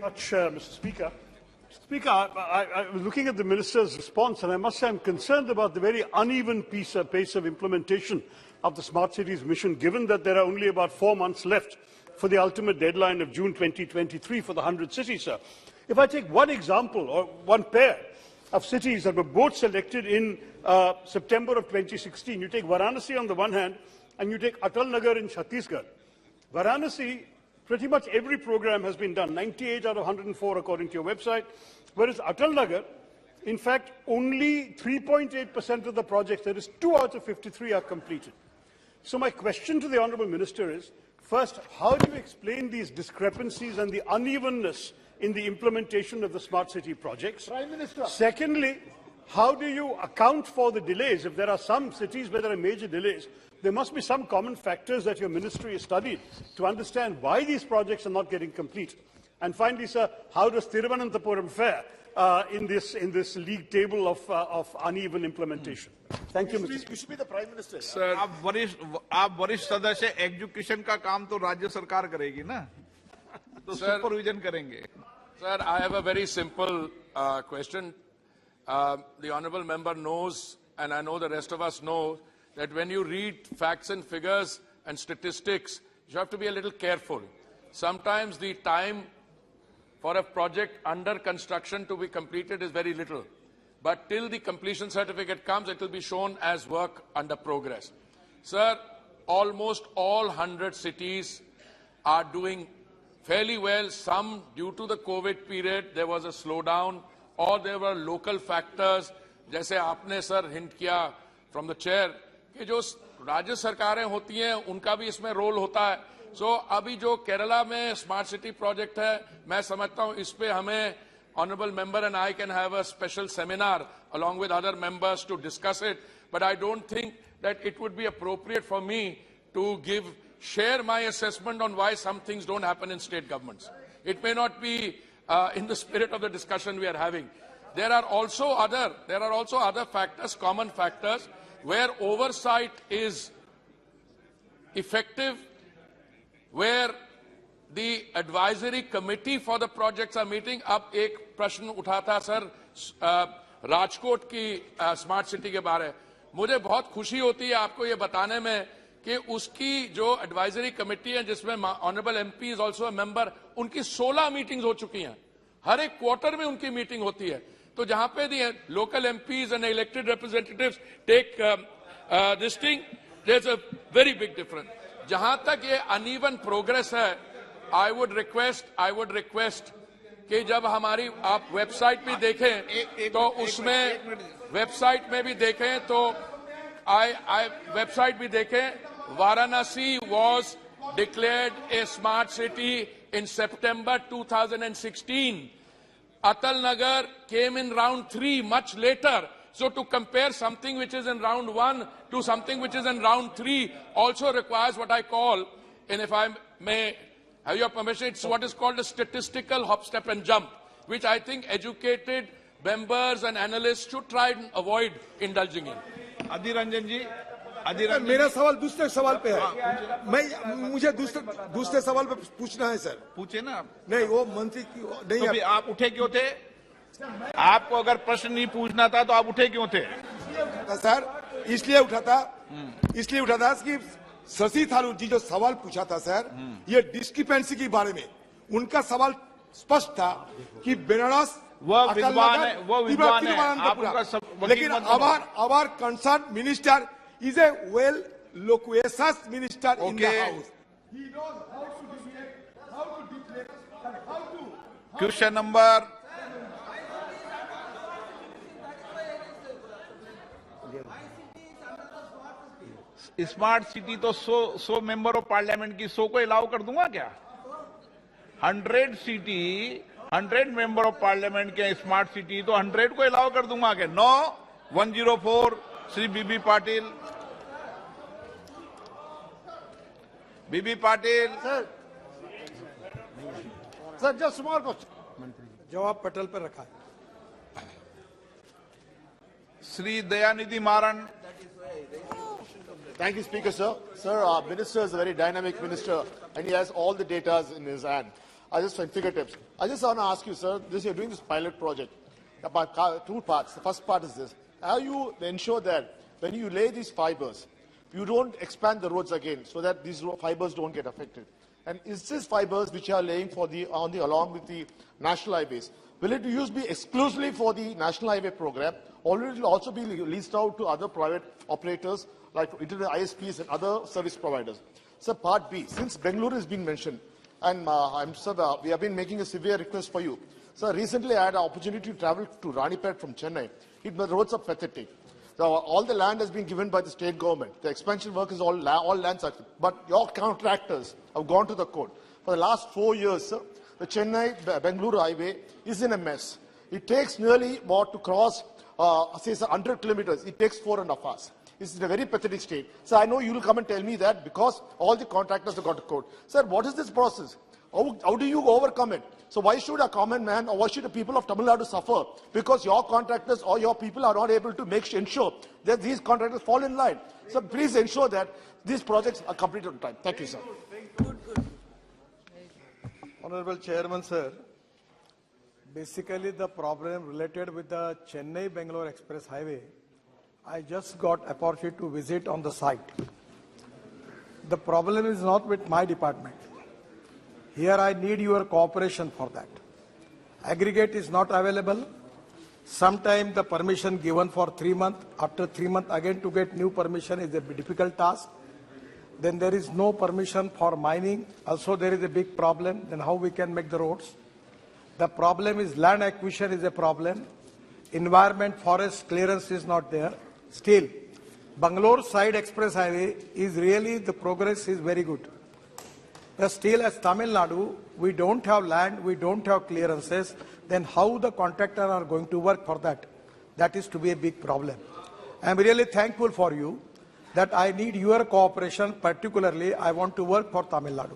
Much, Mr. Speaker. Speaker, I was looking at the Minister's response, and I must say I'm concerned about the very uneven pace of implementation of the Smart Cities mission, given that there are only about 4 months left for the ultimate deadline of June 2023 for the 100 cities, sir. If I take one example, or one pair of cities that were both selected in September of 2016, you take Varanasi on the one hand, and you take Atal Nagar in Chhattisgarh. Varanasi, pretty much every program has been done, 98 out of 104 according to your website, whereas Atal Nagar, in fact, only 3.8% of the projects, that is 2 out of 53, are completed. So my question to the Honourable Minister is, first, how do you explain these discrepancies and the unevenness in the implementation of the smart city projects? Prime Minister. Secondly, how do you account for the delays? If there are some cities where there are major delays, there must be some common factors that your ministry has studied to understand why these projects are not getting complete. And finally, sir, how does Thiruvananthapuram fare in this league table of uneven implementation? Thank you, Mr. Speaker. You should be the Prime Minister. Sir, आप वरिष्ठ सदस्य, education का काम तो राज्य सरकार करेगी ना, तो सुपरविजन करेंगे। Sir, I have a very simple question. The honourable member knows, and I know the rest of us know, that when you read facts and figures and statistics, you have to be a little careful. Sometimes the time for a project under construction to be completed is very little, but till the completion certificate comes, it will be shown as work under progress. Sir, almost all 100 cities are doing fairly well. Some, due to the COVID period, there was a slowdown, or there were local factors, जैसे आपने sir hint किया from the chair, कि जो राज्य सरकारें होती हैं उनका भी इसमें रोल होता है। सो अभी जो केरला में स्मार्ट सिटी प्रोजेक्ट है, मैं समझता हूं इस पे हमें honourable member and I can have a special seminar along with other members to discuss it, but I don't think that it would be appropriate for me to share my assessment on why some things don't happen in state governments. It may not be in the spirit of the discussion we are having. There are also other factors, common factors, where oversight is effective, where the advisory committee for the projects are meeting. अब एक प्रश्न उठा था sir Rajkot की smart city के बारे, मुझे बहुत खुशी होती है आपको ये बताने में कि उसकी जो एडवाइजरी कमेटी है, जिसमें honourable MP is also a member, उनकी 16 मीटिंग्स हो चुकी हैं। हर एक क्वार्टर में उनकी मीटिंग होती है। तो जहां पे the local MPs and elected representatives take this thing, there's a very big difference. जहां तक ये uneven progress है, I would request कि जब हमारी आप वेबसाइट भी देखें तो उसमें वेबसाइट में भी देखें तो वेबसाइट भी देखें, Varanasi was declared a smart city in September 2016. Atal Nagar came in round 3 much later. So to compare something which is in round 1 to something which is in round 3 also requires what I call, and if I may have your permission, it's what is called a statistical hop, step and jump, which I think educated members and analysts should try and avoid indulging in. Adhir Ranjan जी, मेरा सवाल दूसरे सवाल पे है। मुझे दूसरे सवाल पे पूछना है सर। पूछे ना। नहीं, वो मंत्री की नहीं। तो आप उठे क्यों थे? आपको अगर प्रश्न नहीं पूछना था तो आप उठे क्यों थे? सर इसलिए उठा था कि शशि थरूर जी जो सवाल पूछा था सर, ये डिस्क्रिपेंसी के बारे में उनका सवाल स्पष्ट था कि बेनारस वो विद्वान है, लेकिन our concerned minister is a well loquacious minister in the house. He knows how to deflect, and how to. Question number. Smart city तो 100 मेंबर ऑफ पार्लियामेंट की 100 को अलाउ कर दूंगा क्या? 100 सिटी 100 मेंबर ऑफ पार्लियामेंट के smart city तो 100 को allow कर दूंगा क्या? No 104 Shri B B Patil. B B Patil sir just small question, जवाब पटल पर रखा है। Shri Dayanidhi Maran. Thank you, Speaker, sir. Sir, Minister is a very dynamic minister, and he has all the data in his hand. I just find fingertips. I just want to ask you, sir, you're doing this pilot project about 2 parts. The first part is this: how you ensure that when you lay these fibers, you don't expand the roads again, so that these fibers don't get affected? And is this fibers which are laying for along with the national highways, will it be exclusively for the national highway program, or will it also be leased out to other private operators like internet ISPs and other service providers? So part B, since Bengaluru has been mentioned, and we have been making a severe request for you. So recently I had an opportunity to travel to Ranipet from Chennai. The roads are pathetic. So all the land has been given by the state government. The expansion work is all lands, but your contractors have gone to the court. For the last 4 years, sir, the Chennai-Bengaluru highway is in a mess. It takes nearly to cross, say 100 kilometers. It takes 4.5 hours. It's in a very pathetic state. So I know you will come and tell me that because all the contractors have got to court. Sir, what is this process? How do you overcome it? So why should a common man or why should the people of Tamil Nadu suffer? Because your contractors or your people are not able to ensure that these contractors fall in line. So please ensure that these projects are completed on time. Thank you, sir. Honorable Chairman, sir, basically the problem related with the Chennai-Bangalore Express Highway, I just got opportunity to visit on the site. The problem is not with my department. Here I need your cooperation for that. Aggregate is not available. Sometimes the permission given for 3 months, after 3 months again to get new permission is a difficult task. Then there is no permission for mining. Also there is a big problem. Then how we can make the roads? The problem is land acquisition is a problem. Environment, forest clearance is not there. Still, Bangalore side express highway is really, the progress is very good. But still as Tamil Nadu, we don't have land, we don't have clearances, then how the contractor are going to work for that? That is to be a big problem. I am really thankful for you that I need your cooperation, particularly I want to work for Tamil Nadu.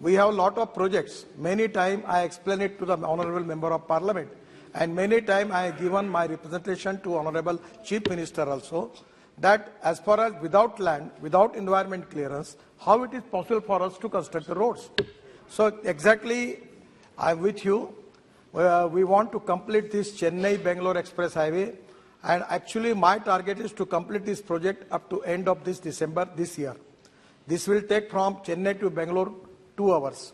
We have a lot of projects. Many times I explain it to the Honorable Member of Parliament. And many times I have given my representation to Honorable Chief Minister also, that as far as without land, without environment clearance, how it is possible for us to construct the roads. So exactly, I am with you. We want to complete this Chennai-Bangalore Express Highway. And actually my target is to complete this project up to end of this December this year. This will take from Chennai to Bangalore 2 hours.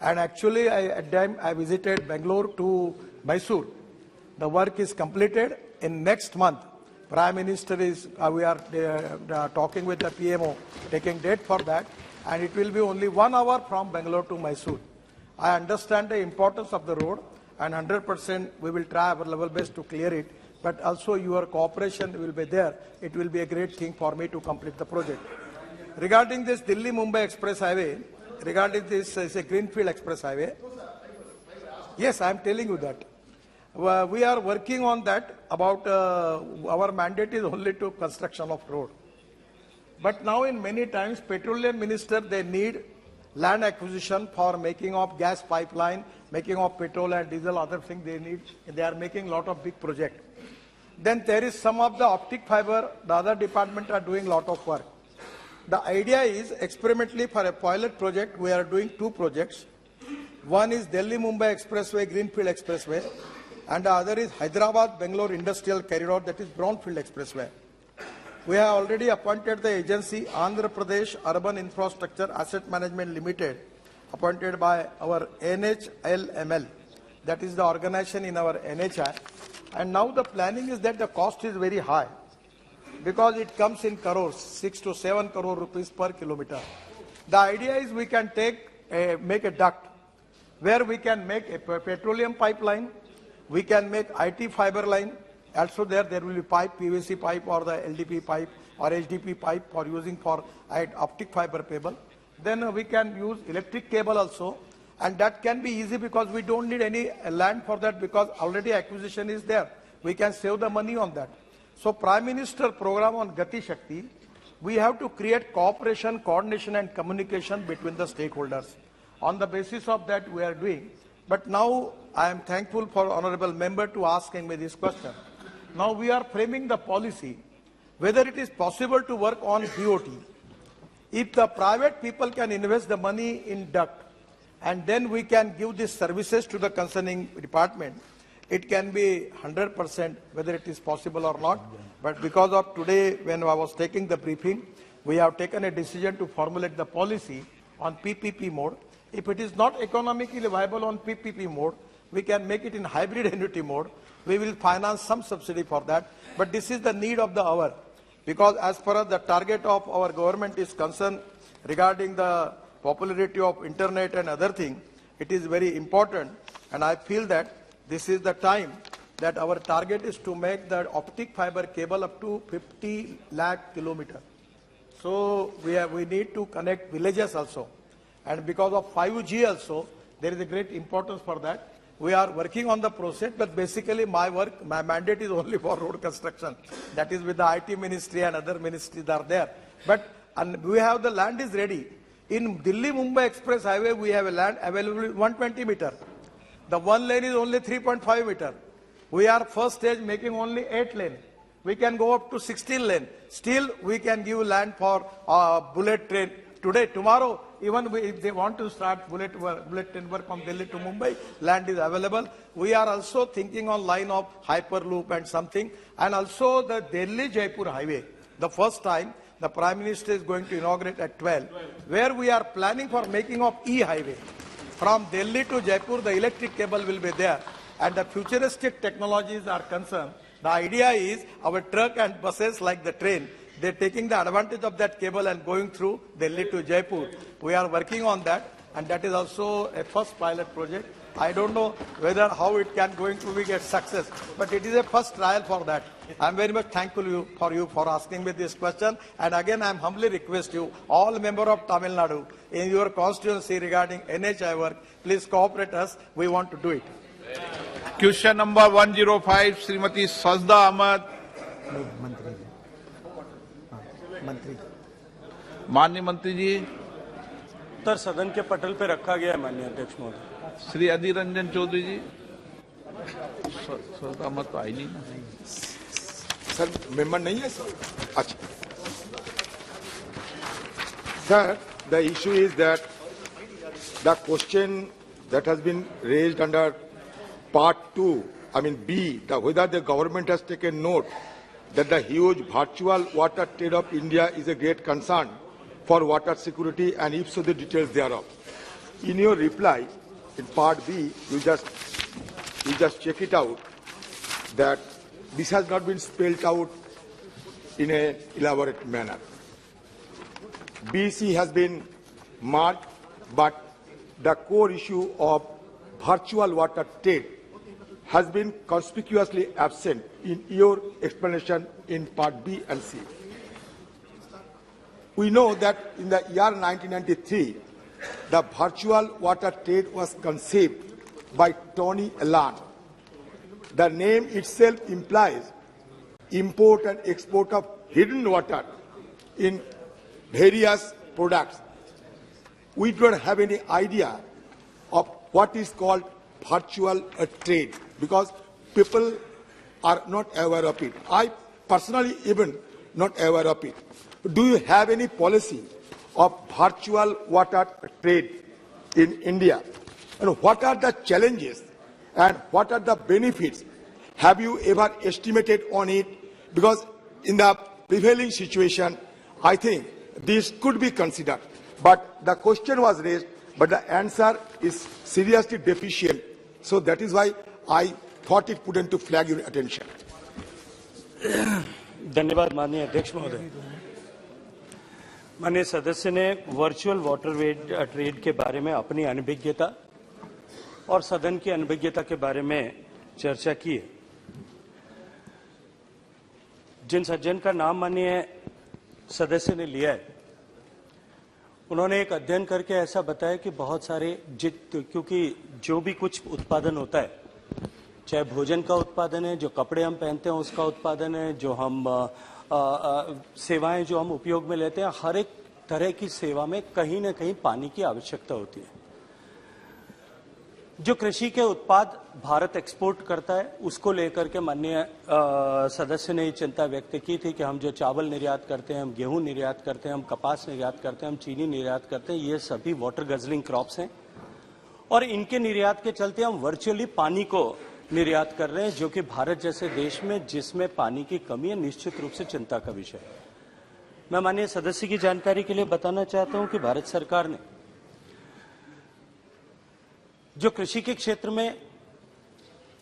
And actually at time I visited Bangalore to Mysore. The work is completed. In next month, Prime Minister is, we are talking with the PMO, taking date for that, and it will be only 1 hour from Bangalore to Mysore. I understand the importance of the road, and 100% we will try our level best to clear it, but also your cooperation will be there. It will be a great thing for me to complete the project. Regarding this Delhi-Mumbai Express Highway, regarding this is a Greenfield Express Highway, yes, I am telling you that. We are working on that. About our mandate is only to construction of road. But now in many times, petroleum minister, they need land acquisition for making of gas pipeline, making of petrol and diesel, other things they need. They are making a lot of big projects. Then there is some of the optic fiber, the other department are doing a lot of work. The idea is, experimentally for a pilot project, we are doing 2 projects. One is Delhi-Mumbai Expressway, Greenfield Expressway, and the other is Hyderabad-Bangalore Industrial Corridor, that is Brownfield Expressway. We have already appointed the agency Andhra Pradesh Urban Infrastructure Asset Management Limited, appointed by our NHLML, that is the organization in our NHI. And now the planning is that the cost is very high, because it comes in crores, 6 to 7 crore rupees per kilometer. The idea is we can make a duct where we can make a petroleum pipeline, we can make IT fiber line. Also there will be pipe, PVC pipe or the LDP pipe or HDP pipe for using for optic fiber cable. Then we can use electric cable also, and that can be easy because we don't need any land for that, because already acquisition is there. We can save the money on that. So Prime Minister program on Gati Shakti, we have to create cooperation, coordination and communication between the stakeholders. On the basis of that we are doing. But now I am thankful for Honorable Member to asking me this question. Now we are framing the policy, whether it is possible to work on BOT. If the private people can invest the money in duct, and then we can give these services to the concerning department, it can be 100% whether it is possible or not. But because of today, when I was taking the briefing, we have taken a decision to formulate the policy on PPP mode. If it is not economically viable on PPP mode, we can make it in hybrid annuity mode. We will finance some subsidy for that. But this is the need of the hour, because as far as the target of our government is concerned regarding the popularity of internet and other things, it is very important. And I feel that this is the time that our target is to make the optic fiber cable up to 50 lakh kilometers. So we need to connect villages also. And because of 5G also, there is a great importance for that. We are working on the process, but basically my mandate is only for road construction. That is with the IT ministry and other ministries are there. But we have the land is ready. In Delhi-Mumbai Express Highway, we have a land available 120 meter. The one lane is only 3.5 meter. We are first stage making only 8 lane. We can go up to 16 lane. Still, we can give land for bullet train. Today, tomorrow, even if they want to start bullet train work from Delhi to Mumbai, land is available. We are also thinking on line of Hyperloop and something. And also the Delhi-Jaipur highway. The first time, the Prime Minister is going to inaugurate at 12, where we are planning for making of e-highway. From Delhi to Jaipur, the electric cable will be there. And the futuristic technologies are concerned. The idea is our truck and buses like the train, they're taking the advantage of that cable and going through Delhi to Jaipur. We are working on that, and that is also a first pilot project. I don't know whether how it can going to be a success, but it is a first trial for that. I am very much thankful for you for asking me this question. And again, I am humbly request you, all members of Tamil Nadu, in your constituency regarding NHI work, please cooperate us. We want to do it. Question number 105, Srimati Sajda Ahmad. माननीय मंत्री जी, उत्तर सदन के पटल पे रखा गया है माननीय अध्यक्ष महोदय। श्री अधीर रंजन चौधरी जी, सर मत तो आई नहीं ना सर, मेंबर नहीं है सर। अच्छा sir, the issue is that the question that has been raised under part 2, I mean B, whether the government has taken note that the huge virtual water trade of India is a great concern for water security, and if so, the details thereof. In your reply, in part B, you just check it out. that this has not been spelled out in an elaborate manner. BC has been marked, but the core issue of virtual water trade has been conspicuously absent in your explanation in Part B and C. We know that in the year 1993, the virtual water trade was conceived by Tony Allen. The name itself implies import and export of hidden water in various products. We don't have any idea of what is called virtual trade because people are not aware of it. I personally even not aware of it. Do you have any policy of virtual water trade in India? And what are the challenges and what are the benefits? Have you ever estimated on it? Because in the prevailing situation, I think this could be considered. But the question was raised, but the answer is seriously deficient. So that is why I thought it prudent to flag your attention. धन्यवाद माननीय अध्यक्ष महोदय। माननीय सदस्य ने virtual water trade के बारे में अपनी अनभिज्ञता और सदन की अनभिज्ञता के बारे में चर्चा की है। जिन सज्जन का नाम माननीय सदस्य ने लिया है, उन्होंने एक अध्ययन करके ऐसा बताया कि बहुत सारे क्योंकि जो भी कुछ उत्पादन होता है, चाहे भोजन का उत्पादन है, जो कपड़े हम पहनते हैं उसका उत्पादन है, जो हम सेवाएं जो हम उपयोग में लेते हैं, हर एक तरह की सेवा में कहीं न कहीं पानी की आवश्यकता होती है। जो कृषि के उत्पाद भारत एक्सपोर्ट करता है, उसको लेकर के माननीय सदस्य ने चिंता व्यक्त की थी कि हम जो चावल निर्यात करते हैं, हम गेहूं निर्यात करते हैं, हम कपास निर्यात करते हैं, हम चीनी निर्यात करते हैं, ये सभी वाटर गजलिंग क्रॉप्स हैं और इनके निर्यात के चलते हम वर्चुअली पानी को निर्यात कर रहे हैं, जो कि भारत जैसे देश में जिसमें पानी की कमी है, निश्चित रूप से चिंता का विषय है। मैं माननीय सदस्य की जानकारी के लिए बताना चाहता हूं कि भारत सरकार ने जो कृषि के क्षेत्र में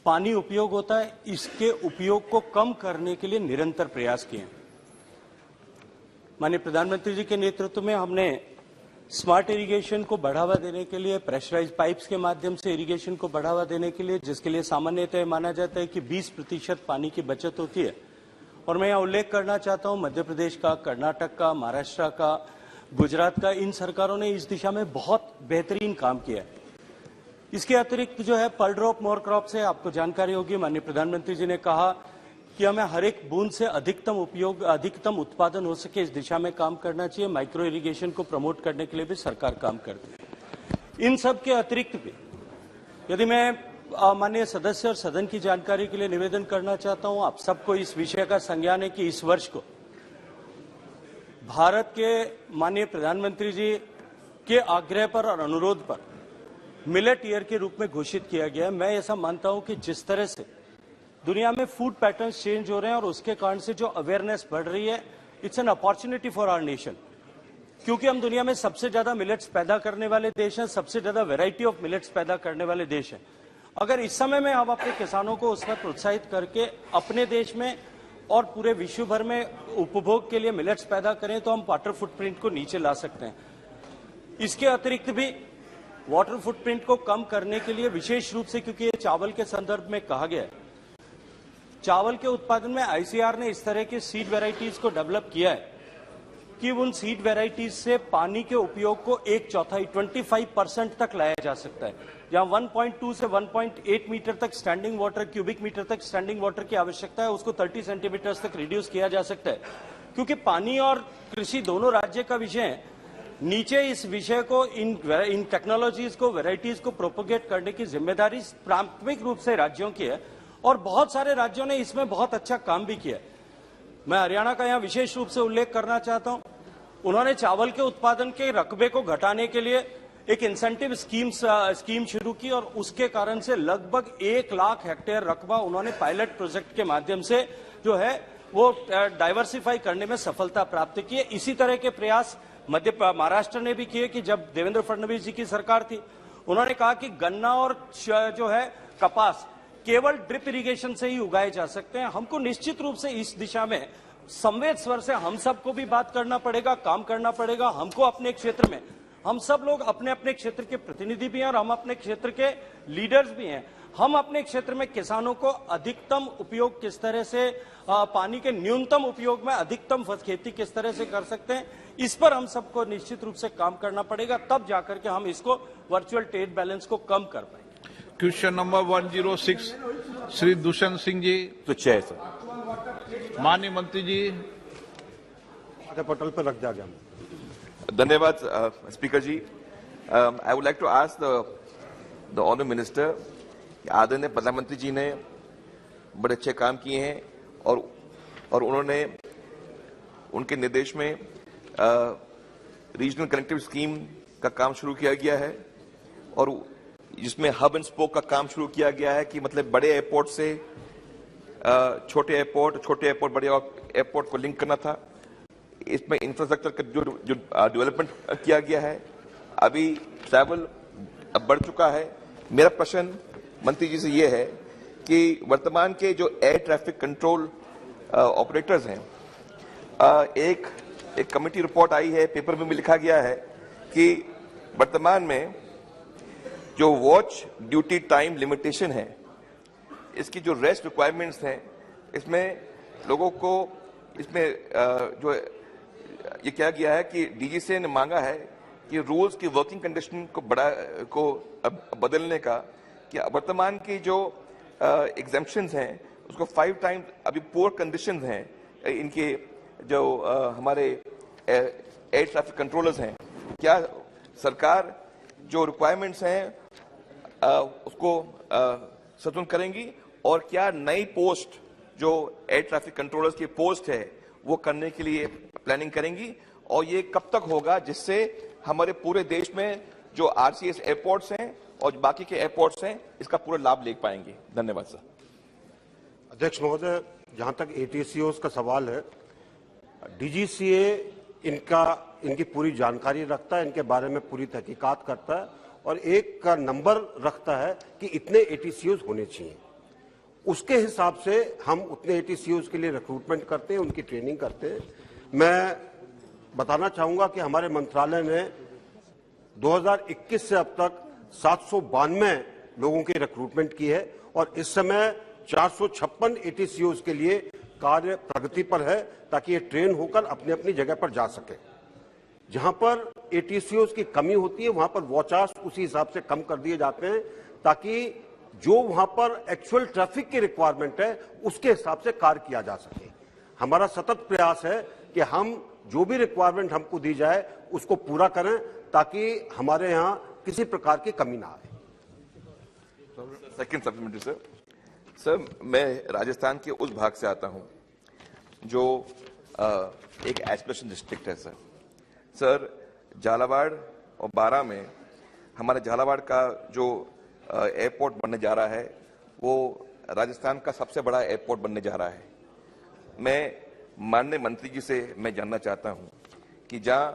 पानी उपयोग होता है, इसके उपयोग को कम करने के लिए निरंतर प्रयास किए हैं। माननीय प्रधानमंत्री जी के नेतृत्व में हमने स्मार्ट इरिगेशन को बढ़ावा देने के लिए, प्रेशराइज पाइप्स के माध्यम से इरिगेशन को बढ़ावा देने के लिए, जिसके लिए सामान्यतः माना जाता है कि 20% पानी की बचत होती है। और मैं यहाँ उल्लेख करना चाहता हूँ मध्य प्रदेश का, कर्नाटक का, महाराष्ट्र का, गुजरात का, इन सरकारों ने इस दिशा में बहुत बेहतरीन काम किया है। इसके अतिरिक्त जो है पर ड्रॉप मोर क्रॉप से आपको जानकारी होगी, माननीय प्रधानमंत्री जी ने कहा कि हमें हर एक बूंद से अधिकतम उत्पादन हो सके, इस दिशा में काम करना चाहिए। माइक्रो इरिगेशन को प्रमोट करने के लिए भी सरकार काम करती है। इन सब के अतिरिक्त भी यदि मैं माननीय सदस्य और सदन की जानकारी के लिए निवेदन करना चाहता हूं, आप सबको इस विषय का संज्ञान है कि इस वर्ष को भारत के माननीय प्रधानमंत्री जी के आग्रह पर और अनुरोध पर मिलेट ईयर के रूप में घोषित किया गया है। मैं ऐसा मानता हूं कि जिस तरह से दुनिया में फूड पैटर्न्स चेंज हो रहे हैं और उसके कारण से जो अवेयरनेस बढ़ रही है, it's an opportunity for our nation, क्योंकि हम दुनिया में सबसे ज्यादा मिलेट्स पैदा करने वाले देश हैं, सबसे ज्यादा वैरायटी ऑफ मिलेट्स पैदा करने वाले देश हैं। अगर इस समय में हम अपने किसानों को उसमें प्रोत्साहित करके अपने देश में और पूरे विश्व भर में उपभोग के लिए मिलेट्स पैदा करें तो हम वाटर फुटप्रिंट को नीचे ला सकते हैं। इसके अतिरिक्त भी वाटर फुटप्रिंट को कम करने के लिए विशेष रूप से, क्योंकि ये चावल के संदर्भ में कहा गया है, चावल के उत्पादन में आईसीआर ने इस तरह की सीड वेराइटीज को डेवलप किया है कि उन सीड वेराइटीज से पानी के उपयोग को 1/4 25% तक लाया जा सकता है। जहां 1.2 से 1.8 मीटर तक स्टैंडिंग वाटर, क्यूबिक मीटर तक स्टैंडिंग वाटर की आवश्यकता है, उसको 30 सेंटीमीटर तक रिड्यूस किया जा सकता है। क्योंकि पानी और कृषि दोनों राज्य का विषय है, नीचे इस विषय को, इन टेक्नोलॉजीज को, वेराइटीज को प्रोपोगेट करने की जिम्मेदारी प्राथमिक रूप से राज्यों की है और बहुत सारे राज्यों ने इसमें बहुत अच्छा काम भी किया। मैं हरियाणा का यहाँ विशेष रूप से उल्लेख करना चाहता हूँ। उन्होंने चावल के उत्पादन के रकबे को घटाने के लिए एक इंसेंटिव स्कीम शुरू की और उसके कारण से लगभग 1 लाख हेक्टेयर रकबा उन्होंने पायलट प्रोजेक्ट के माध्यम से जो है वो डाइवर्सिफाई करने में सफलता प्राप्त की है। इसी तरह के प्रयास महाराष्ट्र ने भी किए कि जब देवेंद्र फडणवीस जी की सरकार थी, उन्होंने कहा कि गन्ना और जो है कपास केवल ड्रिप इरिगेशन से ही उगाए जा सकते हैं। हमको निश्चित रूप से इस दिशा में संवेद स्वर से हम सबको भी बात करना पड़ेगा, काम करना पड़ेगा। हमको अपने क्षेत्र में, हम सब लोग अपने अपने क्षेत्र के प्रतिनिधि भी हैं और हम अपने क्षेत्र के लीडर्स भी हैं। हम अपने क्षेत्र में किसानों को अधिकतम उपयोग किस तरह से, पानी के न्यूनतम उपयोग में अधिकतम खेती किस तरह से कर सकते हैं, इस पर हम सबको निश्चित रूप से काम करना पड़ेगा, तब जाकर के हम इसको वर्चुअल ट्रेड बैलेंस को कम कर पाएंगे। Question number 106 Shri Dushyant Singh ji. तो चेयर सर। माननीय मंत्री जी। पटल पर रख दिया गया। धन्यवाद speaker ji. I would like to ask the honour minister, आदरणीय प्रधानमंत्री जी ने बड़े अच्छे काम किए हैं और उन्होंने उनके निर्देश में रीजनल कनेक्टिव स्कीम का काम शुरू किया गया है और जिसमें हब एंड स्पोक का काम शुरू किया गया है कि मतलब बड़े एयरपोर्ट से छोटे एयरपोर्ट बड़े एयरपोर्ट को लिंक करना था। इसमें इंफ्रास्ट्रक्चर का जो डेवलपमेंट किया गया है, अभी ट्रैवल अब बढ़ चुका है। मेरा प्रश्न मंत्री जी से ये है कि वर्तमान के जो एयर ट्रैफिक कंट्रोल ऑपरेटर्स हैं, एक कमेटी रिपोर्ट आई है, पेपर में भी लिखा गया है कि वर्तमान में जो वॉच ड्यूटी टाइम लिमिटेशन है, इसकी जो रेस्ट रिक्वायरमेंट्स हैं, इसमें लोगों को इसमें जो ये क्या गया है कि डीजीसीए ने मांगा है कि रूल्स की वर्किंग कंडीशन को बदलने का, कि वर्तमान की जो एग्जेम्पशंस हैं उसको 5 टाइम्स अभी पुअर कंडीशंस हैं इनके जो हमारे एयर ट्रैफिक कंट्रोलर्स हैं। क्या सरकार जो रिक्वायरमेंट्स हैं उसको सतुन करेंगी और क्या नई पोस्ट जो एयर ट्रैफिक कंट्रोलर्स की पोस्ट है वो करने के लिए प्लानिंग करेंगी और ये कब तक होगा जिससे हमारे पूरे देश में जो आरसीएस एयरपोर्ट्स हैं और बाकी के एयरपोर्ट्स हैं इसका पूरा लाभ ले पाएंगे? धन्यवाद सर। अध्यक्ष महोदय, जहां तक एटीसीओज का सवाल है, डीजीसीए इनकी पूरी जानकारी रखता है, इनके बारे में पूरी तहकीकात करता है और एक का नंबर रखता है कि इतने एटीसीओज होने चाहिए। उसके हिसाब से हम उतने एटीसीओज के लिए रिक्रूटमेंट करते हैं, उनकी ट्रेनिंग करते हैं। मैं बताना चाहूंगा कि हमारे मंत्रालय ने 2021 से अब तक 792 लोगों की रिक्रूटमेंट की है और इस समय 456 एटीसीओज के लिए कार्य प्रगति पर है ताकि ये ट्रेन होकर अपनी अपनी जगह पर जा सके। जहां पर एटीसीओज की कमी होती है वहां पर वॉचार्स उसी हिसाब से कम कर दिए जाते हैं ताकि जो वहां पर एक्चुअल ट्रैफिक की रिक्वायरमेंट है उसके हिसाब से कार्य किया जा सके। हमारा सतत प्रयास है कि हम जो भी रिक्वायरमेंट हमको दी जाए उसको पूरा करें ताकि हमारे यहां किसी प्रकार की कमी ना आए। सेकंड सप्लीमेंट्री सर, मैं राजस्थान के उस भाग से आता हूं जो एक एस्पिरेशन डिस्ट्रिक्ट है सर। झालावाड़ और बारां में हमारे झालावाड़ का जो एयरपोर्ट बनने जा रहा है वो राजस्थान का सबसे बड़ा एयरपोर्ट बनने जा रहा है। मैं माननीय मंत्री जी से मैं जानना चाहता हूं कि जहां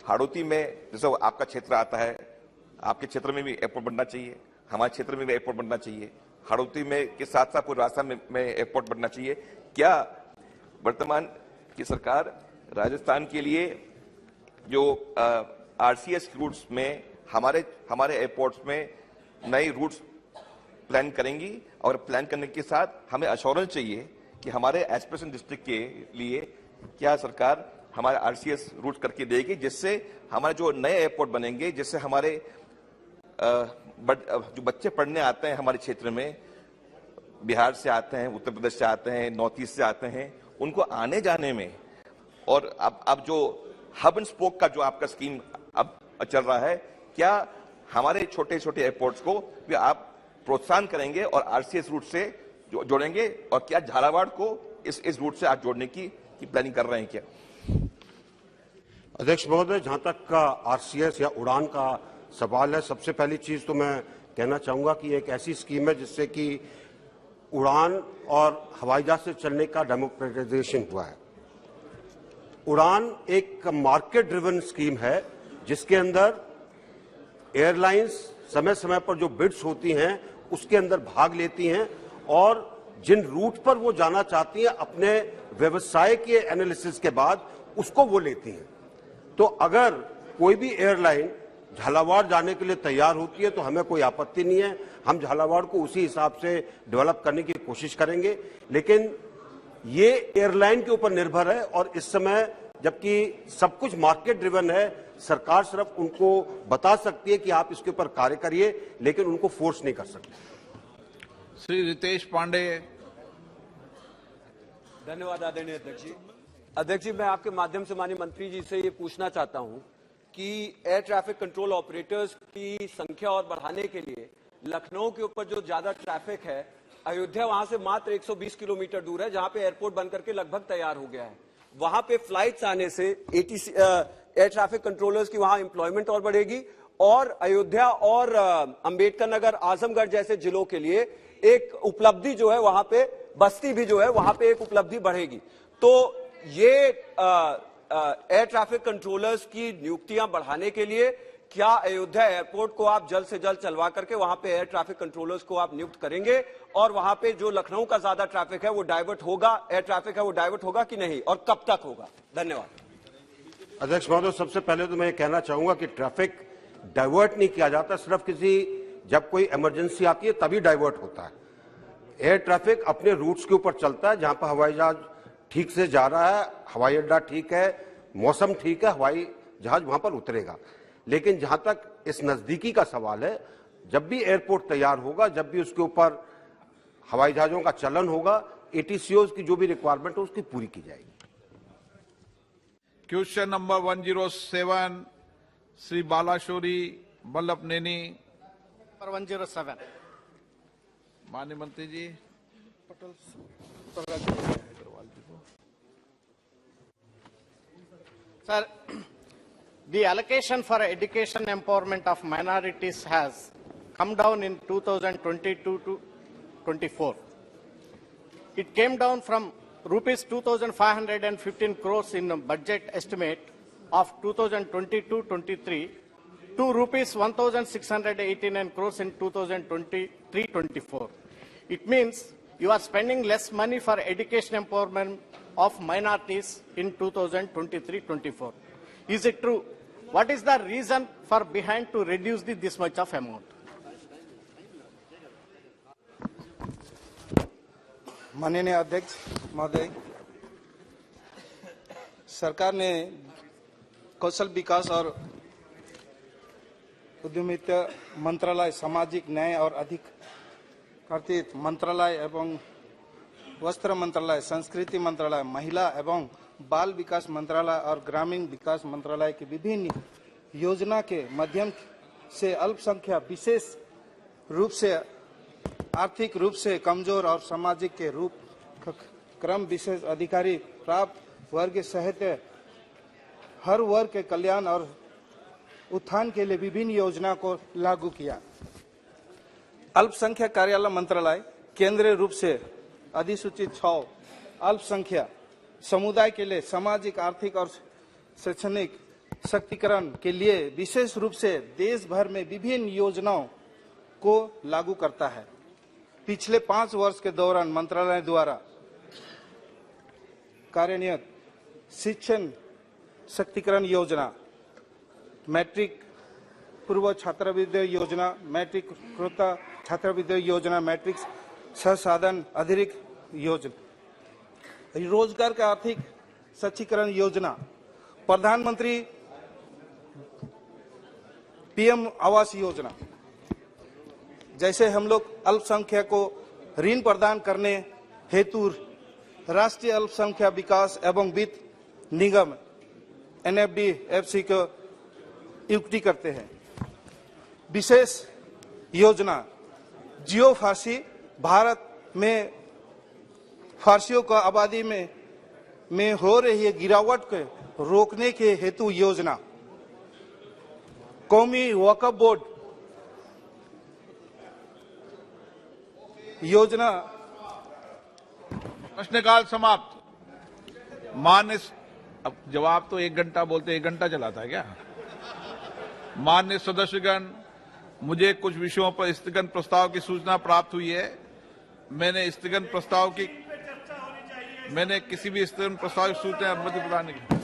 हाड़ौती में जैसे आपका क्षेत्र आता है, आपके क्षेत्र में भी एयरपोर्ट बनना चाहिए, हमारे क्षेत्र में भी एयरपोर्ट बनना चाहिए, हाड़ौती में के साथ साथ पूरे राजस्थान में एयरपोर्ट बनना चाहिए। क्या वर्तमान की सरकार राजस्थान के लिए जो आरसीएस रूट्स में हमारे एयरपोर्ट्स में नए रूट्स प्लान करेंगी और प्लान करने के साथ हमें अश्योरेंस चाहिए कि हमारे एस्पिरेशन डिस्ट्रिक्ट के लिए क्या सरकार हमारे आरसीएस रूट्स करके देगी जिससे हमारे जो नए एयरपोर्ट बनेंगे, जिससे हमारे जो बच्चे पढ़ने आते हैं हमारे क्षेत्र में, बिहार से आते हैं, उत्तर प्रदेश से आते हैं, नॉर्थ ईस्ट से आते हैं, उनको आने जाने में और अब जो हब एंड स्पोक का जो आपका स्कीम अब चल रहा है, क्या हमारे छोटे छोटे एयरपोर्ट्स को भी आप प्रोत्साहन करेंगे और आरसीएस रूट से जोड़ेंगे और क्या झालावाड़ को इस रूट से आप जोड़ने की प्लानिंग कर रहे हैं क्या? अध्यक्ष महोदय, जहां तक का आरसीएस या उड़ान का सवाल है, सबसे पहली चीज तो मैं कहना चाहूंगा कि एक ऐसी स्कीम है जिससे कि उड़ान और हवाई जहाज से चलने का डेमोक्रेटाइजेशन हुआ है। उड़ान एक मार्केट ड्रिवन स्कीम है जिसके अंदर एयरलाइंस समय समय पर जो बिड्स होती हैं उसके अंदर भाग लेती हैं और जिन रूट पर वो जाना चाहती हैं अपने व्यवसाय के एनालिसिस के बाद उसको वो लेती हैं। तो अगर कोई भी एयरलाइन झालावाड़ जाने के लिए तैयार होती है तो हमें कोई आपत्ति नहीं है, हम झालावाड़ को उसी हिसाब से डेवलप करने की कोशिश करेंगे। लेकिन ये एयरलाइन के ऊपर निर्भर है और इस समय जबकि सब कुछ मार्केट ड्रिवन है, सरकार सिर्फ उनको बता सकती है कि आप इसके ऊपर कार्य करिए, लेकिन उनको फोर्स नहीं कर सकती। श्री रितेश पांडे। धन्यवाद आदरणीय अध्यक्ष जी। अध्यक्ष जी, मैं आपके माध्यम से माननीय मंत्री जी से ये पूछना चाहता हूं कि एयर ट्रैफिक कंट्रोल ऑपरेटर्स की संख्या और बढ़ाने के लिए लखनऊ के ऊपर जो ज्यादा ट्रैफिक है, अयोध्या वहां से मात्र 120 किलोमीटर दूर है, जहां पे एयरपोर्ट बनकर के लगभग तैयार हो गया है। वहां पे फ्लाइट्स आने से एयर ट्रैफिक कंट्रोलर्स की वहां एम्प्लॉयमेंट और बढ़ेगी और अयोध्या और अंबेडकर नगर, आजमगढ़ जैसे जिलों के लिए एक उपलब्धि जो है वहां पे, बस्ती भी जो है वहां पे एक उपलब्धि बढ़ेगी। तो ये एयर ट्रैफिक कंट्रोलर्स की नियुक्तियां बढ़ाने के लिए क्या अयोध्या एयरपोर्ट को आप जल्द से जल्द चलवा करके वहां पे एयर ट्रैफिक कंट्रोलर्स को आप नियुक्त करेंगे और वहां पे जो लखनऊ का ज्यादा ट्रैफिक है वो डाइवर्ट होगा, एयर ट्रैफिक है वो डाइवर्ट होगा कि नहीं और कब तक होगा? धन्यवाद। अध्यक्ष महोदय, सबसे पहले तो मैं कहना चाहूंगा कि ट्रैफिक डाइवर्ट नहीं किया जाता, सिर्फ जब कोई इमरजेंसी आती है तभी डाइवर्ट होता है। एयर ट्रैफिक अपने रूट्स के ऊपर चलता है, जहां पर हवाई जहाज ठीक से जा रहा है, हवाई अड्डा ठीक है, मौसम ठीक है, हवाई जहाज वहां पर उतरेगा। लेकिन जहां तक इस नजदीकी का सवाल है, जब भी एयरपोर्ट तैयार होगा, जब भी उसके ऊपर हवाई जहाजों का चलन होगा, एटीसीओज की जो भी रिक्वायरमेंट है उसकी पूरी की जाएगी। Question number 107 Shri Balashowry Vallabhaneni. 107 माननीय मंत्री जी। Sir, the allocation for education empowerment of minorities has come down in 2022 to 24. It came down from rupees 2,515 crores in a budget estimate of 2022-23 to rupees 1,689 crores in 2023-24. It means you are spending less money for education empowerment of minorities in 2023-24. Is it true? What is the reason for behind to reduce this much of amount? माननीय अध्यक्ष महोदय, सरकार ने कौशल विकास और उद्यमिता मंत्रालय, सामाजिक न्याय और अधिकारिता मंत्रालय एवं वस्त्र मंत्रालय, संस्कृति मंत्रालय, महिला एवं बाल विकास मंत्रालय और ग्रामीण विकास मंत्रालय की विभिन्न योजना के माध्यम से अल्पसंख्यक, विशेष रूप से आर्थिक रूप से कमजोर और सामाजिक के रूप क्रम विशेष अधिकारी प्राप्त वर्ग सहित हर वर्ग के कल्याण और उत्थान के लिए विभिन्न योजना को लागू किया। अल्पसंख्यक कार्यालय मंत्रालय केंद्रीय रूप से अधिसूचित 6 अल्पसंख्यक समुदाय के लिए सामाजिक, आर्थिक और शैक्षणिक सशक्तिकरण के लिए विशेष रूप से देश भर में विभिन्न योजनाओं को लागू करता है। पिछले 5 वर्ष के दौरान मंत्रालय द्वारा कार्यान्वित शिक्षण सशक्तिकरण योजना, मैट्रिक पूर्व छात्रवृत्ति योजना, मैट्रिक उत्तरोत्तर छात्रवृत्ति योजना, मैट्रिक संसाधन अतिरिक्त योजना, रोजगार का आर्थिक सशक्तिकरण योजना, प्रधानमंत्री पीएम आवास योजना, जैसे हम लोग अल्पसंख्यक को ऋण प्रदान करने हेतु राष्ट्रीय अल्पसंख्यक विकास एवं वित्त निगम NFDFC को नियुक्ति करते हैं। विशेष योजना जियो फारसी, भारत में फारसियों का आबादी में हो रही गिरावट को रोकने के हेतु योजना, कौमी वक्फ बोर्ड योजना। प्रश्नकाल समाप्त। मान्य, अब जवाब तो 1 घंटा बोलते 1 घंटा चलाता है क्या? मान्य सदस्यगण, मुझे कुछ विषयों पर स्थगन प्रस्ताव की सूचना प्राप्त हुई है। मैंने किसी भी स्थगन प्रस्ताव की सूचना अनुमति प्रदान नहीं की।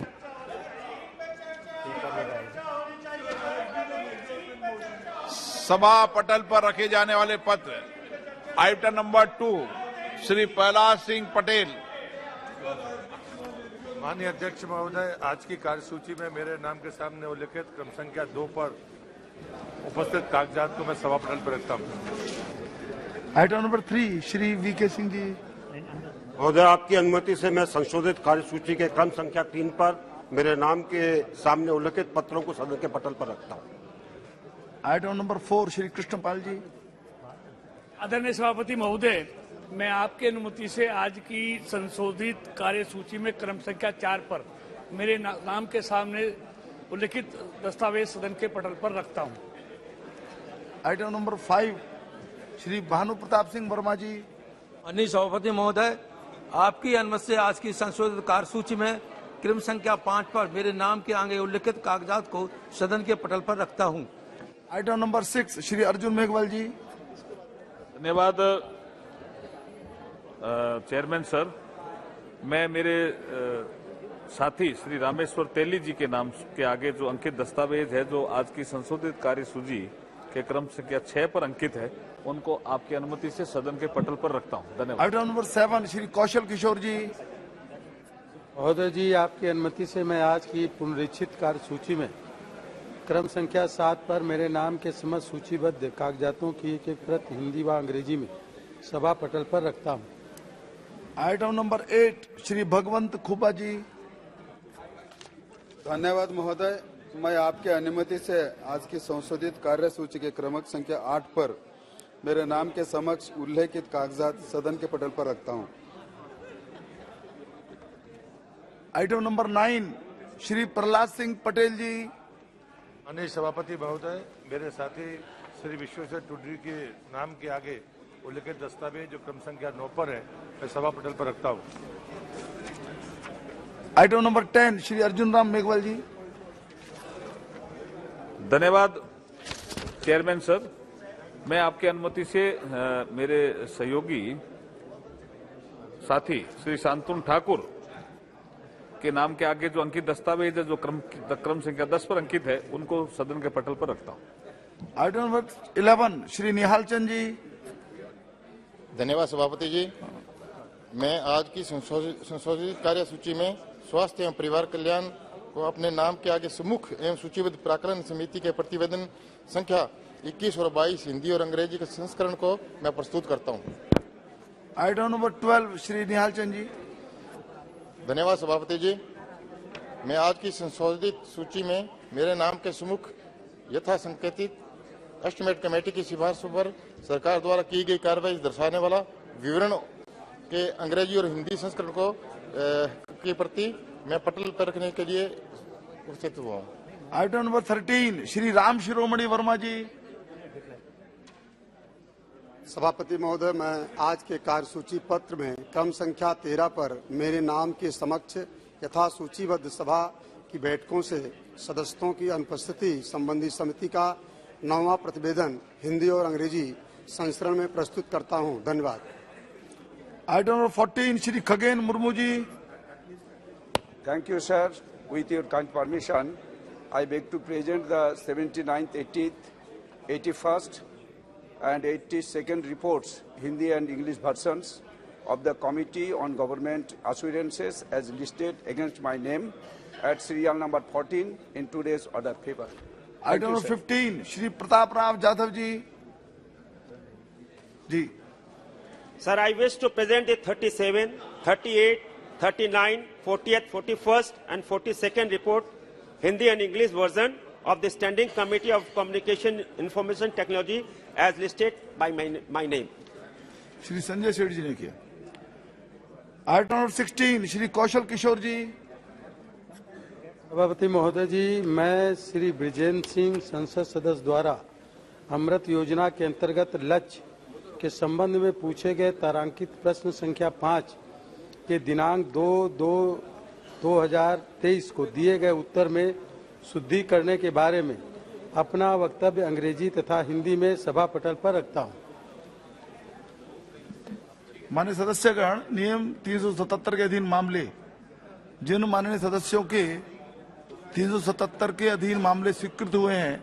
सभा पटल पर रखे जाने वाले पत्र आइटम नंबर 2 श्री प्रहलाद सिंह पटेल। माननीय अध्यक्ष महोदय, आज की कार्यसूची में मेरे नाम के सामने उल्लिखित क्रम संख्या 2 पर उपस्थित कागजात को मैं सभा पटल पर रखता हूँ। Item number 3 Shri V K Singh ji. महोदय, आपकी अनुमति से मैं संशोधित कार्यसूची के क्रम संख्या 3 पर मेरे नाम के सामने उल्लिखित पत्रों को सदन के पटल पर रखता हूँ। आइटम नंबर 4 श्री कृष्णपाल जी। आदरणीय सभापति महोदय, मैं आपकी अनुमति से आज की संशोधित कार्यसूची में क्रम संख्या 4 पर मेरे नाम के सामने उल्लिखित दस्तावेज सदन के पटल पर रखता हूं। आइटम नंबर 5 श्री भानु प्रताप सिंह वर्मा जी। माननीय सभापति महोदय, आपकी अनुमति से आज की संशोधित कार्यसूची में क्रम संख्या 5 पर मेरे नाम के आगे उल्लिखित कागजात को सदन के पटल पर रखता हूं। आइटम नंबर 6 श्री अर्जुन मेघवाल जी। धन्यवाद चेयरमैन सर। मैं मेरे साथी श्री रामेश्वर तेली जी के नाम के आगे जो अंकित दस्तावेज है, जो आज की संशोधित कार्यसूची के क्रम संख्या 6 पर अंकित है, उनको आपकी अनुमति से सदन के पटल पर रखता हूं। धन्यवाद। आइटम नंबर 7 श्री कौशल किशोर जी। महोदय जी, आपकी अनुमति से मैं आज की पुनरीक्षित कार्यसूची में क्रम संख्या 7 पर मेरे नाम के समस्त सूचीबद्ध कागजातों की एक प्रत हिंदी व अंग्रेजी में सभा पटल पर रखता हूं। आइटम नंबर 8 श्री भगवंत खुबा जी। धन्यवाद महोदय, मैं आपके अनुमति से आज की संशोधित कार्यसूची के क्रमांक संख्या 8 पर मेरे नाम के समक्ष उल्लेखित कागजात सदन के पटल पर रखता हूं। आइटम नंबर 9 श्री प्रहलाद सिंह पटेल जी। माननीय सभापति महोदय, मेरे साथी श्री विश्वेश्वर टुडरी के नाम के आगे उल्लिखित दस्तावेज जो क्रम संख्या 9 पर है, मैं सभा पटल पर रखता हूं। आइटम नंबर 10 श्री अर्जुन राम मेघवाल जी। धन्यवाद चेयरमैन सर। मैं आपकी अनुमति से मेरे सहयोगी साथी श्री शांतनु ठाकुर के नाम के आगे जो अंकित दस्तावेज है, जो क्रम संख्या 10 पर अंकित है, उनको सदन के पटल पर रखता हूं। Item number 11 Shri Nihal Chand ji. धन्यवाद सभापति जी। मैं आज की संशोधित कार्यसूची में स्वास्थ्य एवं परिवार कल्याण को अपने नाम के आगे सुमुख एवं सूचीबद्ध प्राकलन समिति के प्रतिवेदन संख्या 21 और 22 हिंदी और अंग्रेजी के संस्करण को मैं प्रस्तुत करता हूं। Item number 12 Shri Nihal Chand ji. धन्यवाद सभापति जी। मैं आज की संशोधित सूची में मेरे नाम के सुमुख यथा संकेतित एस्टिमेट कमेटी की सिफारिशों पर सरकार द्वारा की गई कार्रवाई दर्शाने वाला विवरण के अंग्रेजी और हिंदी संस्करण को की प्रति मैं पटल पर रखने के लिए उपस्थित हुआ हूँ। आइटम नंबर 13 श्री राम शिरोमणि वर्मा जी। सभापति महोदय, मैं आज के कार्यसूची पत्र में क्रम संख्या 13 पर मेरे नाम के समक्ष यथा सूचीबद्ध सभा की बैठकों से सदस्यों की अनुपस्थिति संबंधी समिति का 9वां प्रतिवेदन हिंदी और अंग्रेजी संस्करण में प्रस्तुत करता हूं। धन्यवाद। Item number 14 Shri Khagen Murmu ji. Thank you, sir. With your kind permission, I beg to present the 79th, 80th, 81st and 82nd reports, Hindi and English versions of the Committee on Government Assurances as listed against my name at serial number 14 in today's order paper. Item number 15 Shri Pratap Rao Jadhav ji. जी Sir, I wish to present the 37, 38, 39, 40th, 41st and 42nd report, Hindi and English version of the Standing Committee of Communication Information Technology as listed by my name. Shri Sanjay Seth जी ने किया। Item number 16 Shri Kaushal Kishore जी। सभापति महोदय जी, मैं श्री ब्रिजेंद्र सिंह संसद सदस्य द्वारा अमृत योजना के अंतर्गत लक्ष्य के संबंध में पूछे गए तारांकित प्रश्न संख्या 5 के दिनांक 2/2/2023 को दिए गए उत्तर में शुद्धि करने के बारे में अपना वक्तव्य अंग्रेजी तथा हिंदी में सभा पटल पर रखता हूं। माननीय सदस्यगण, नियम 377 के अधीन मामले, जिन माननीय सदस्यों के 377 के अधीन मामले स्वीकृत हुए हैं,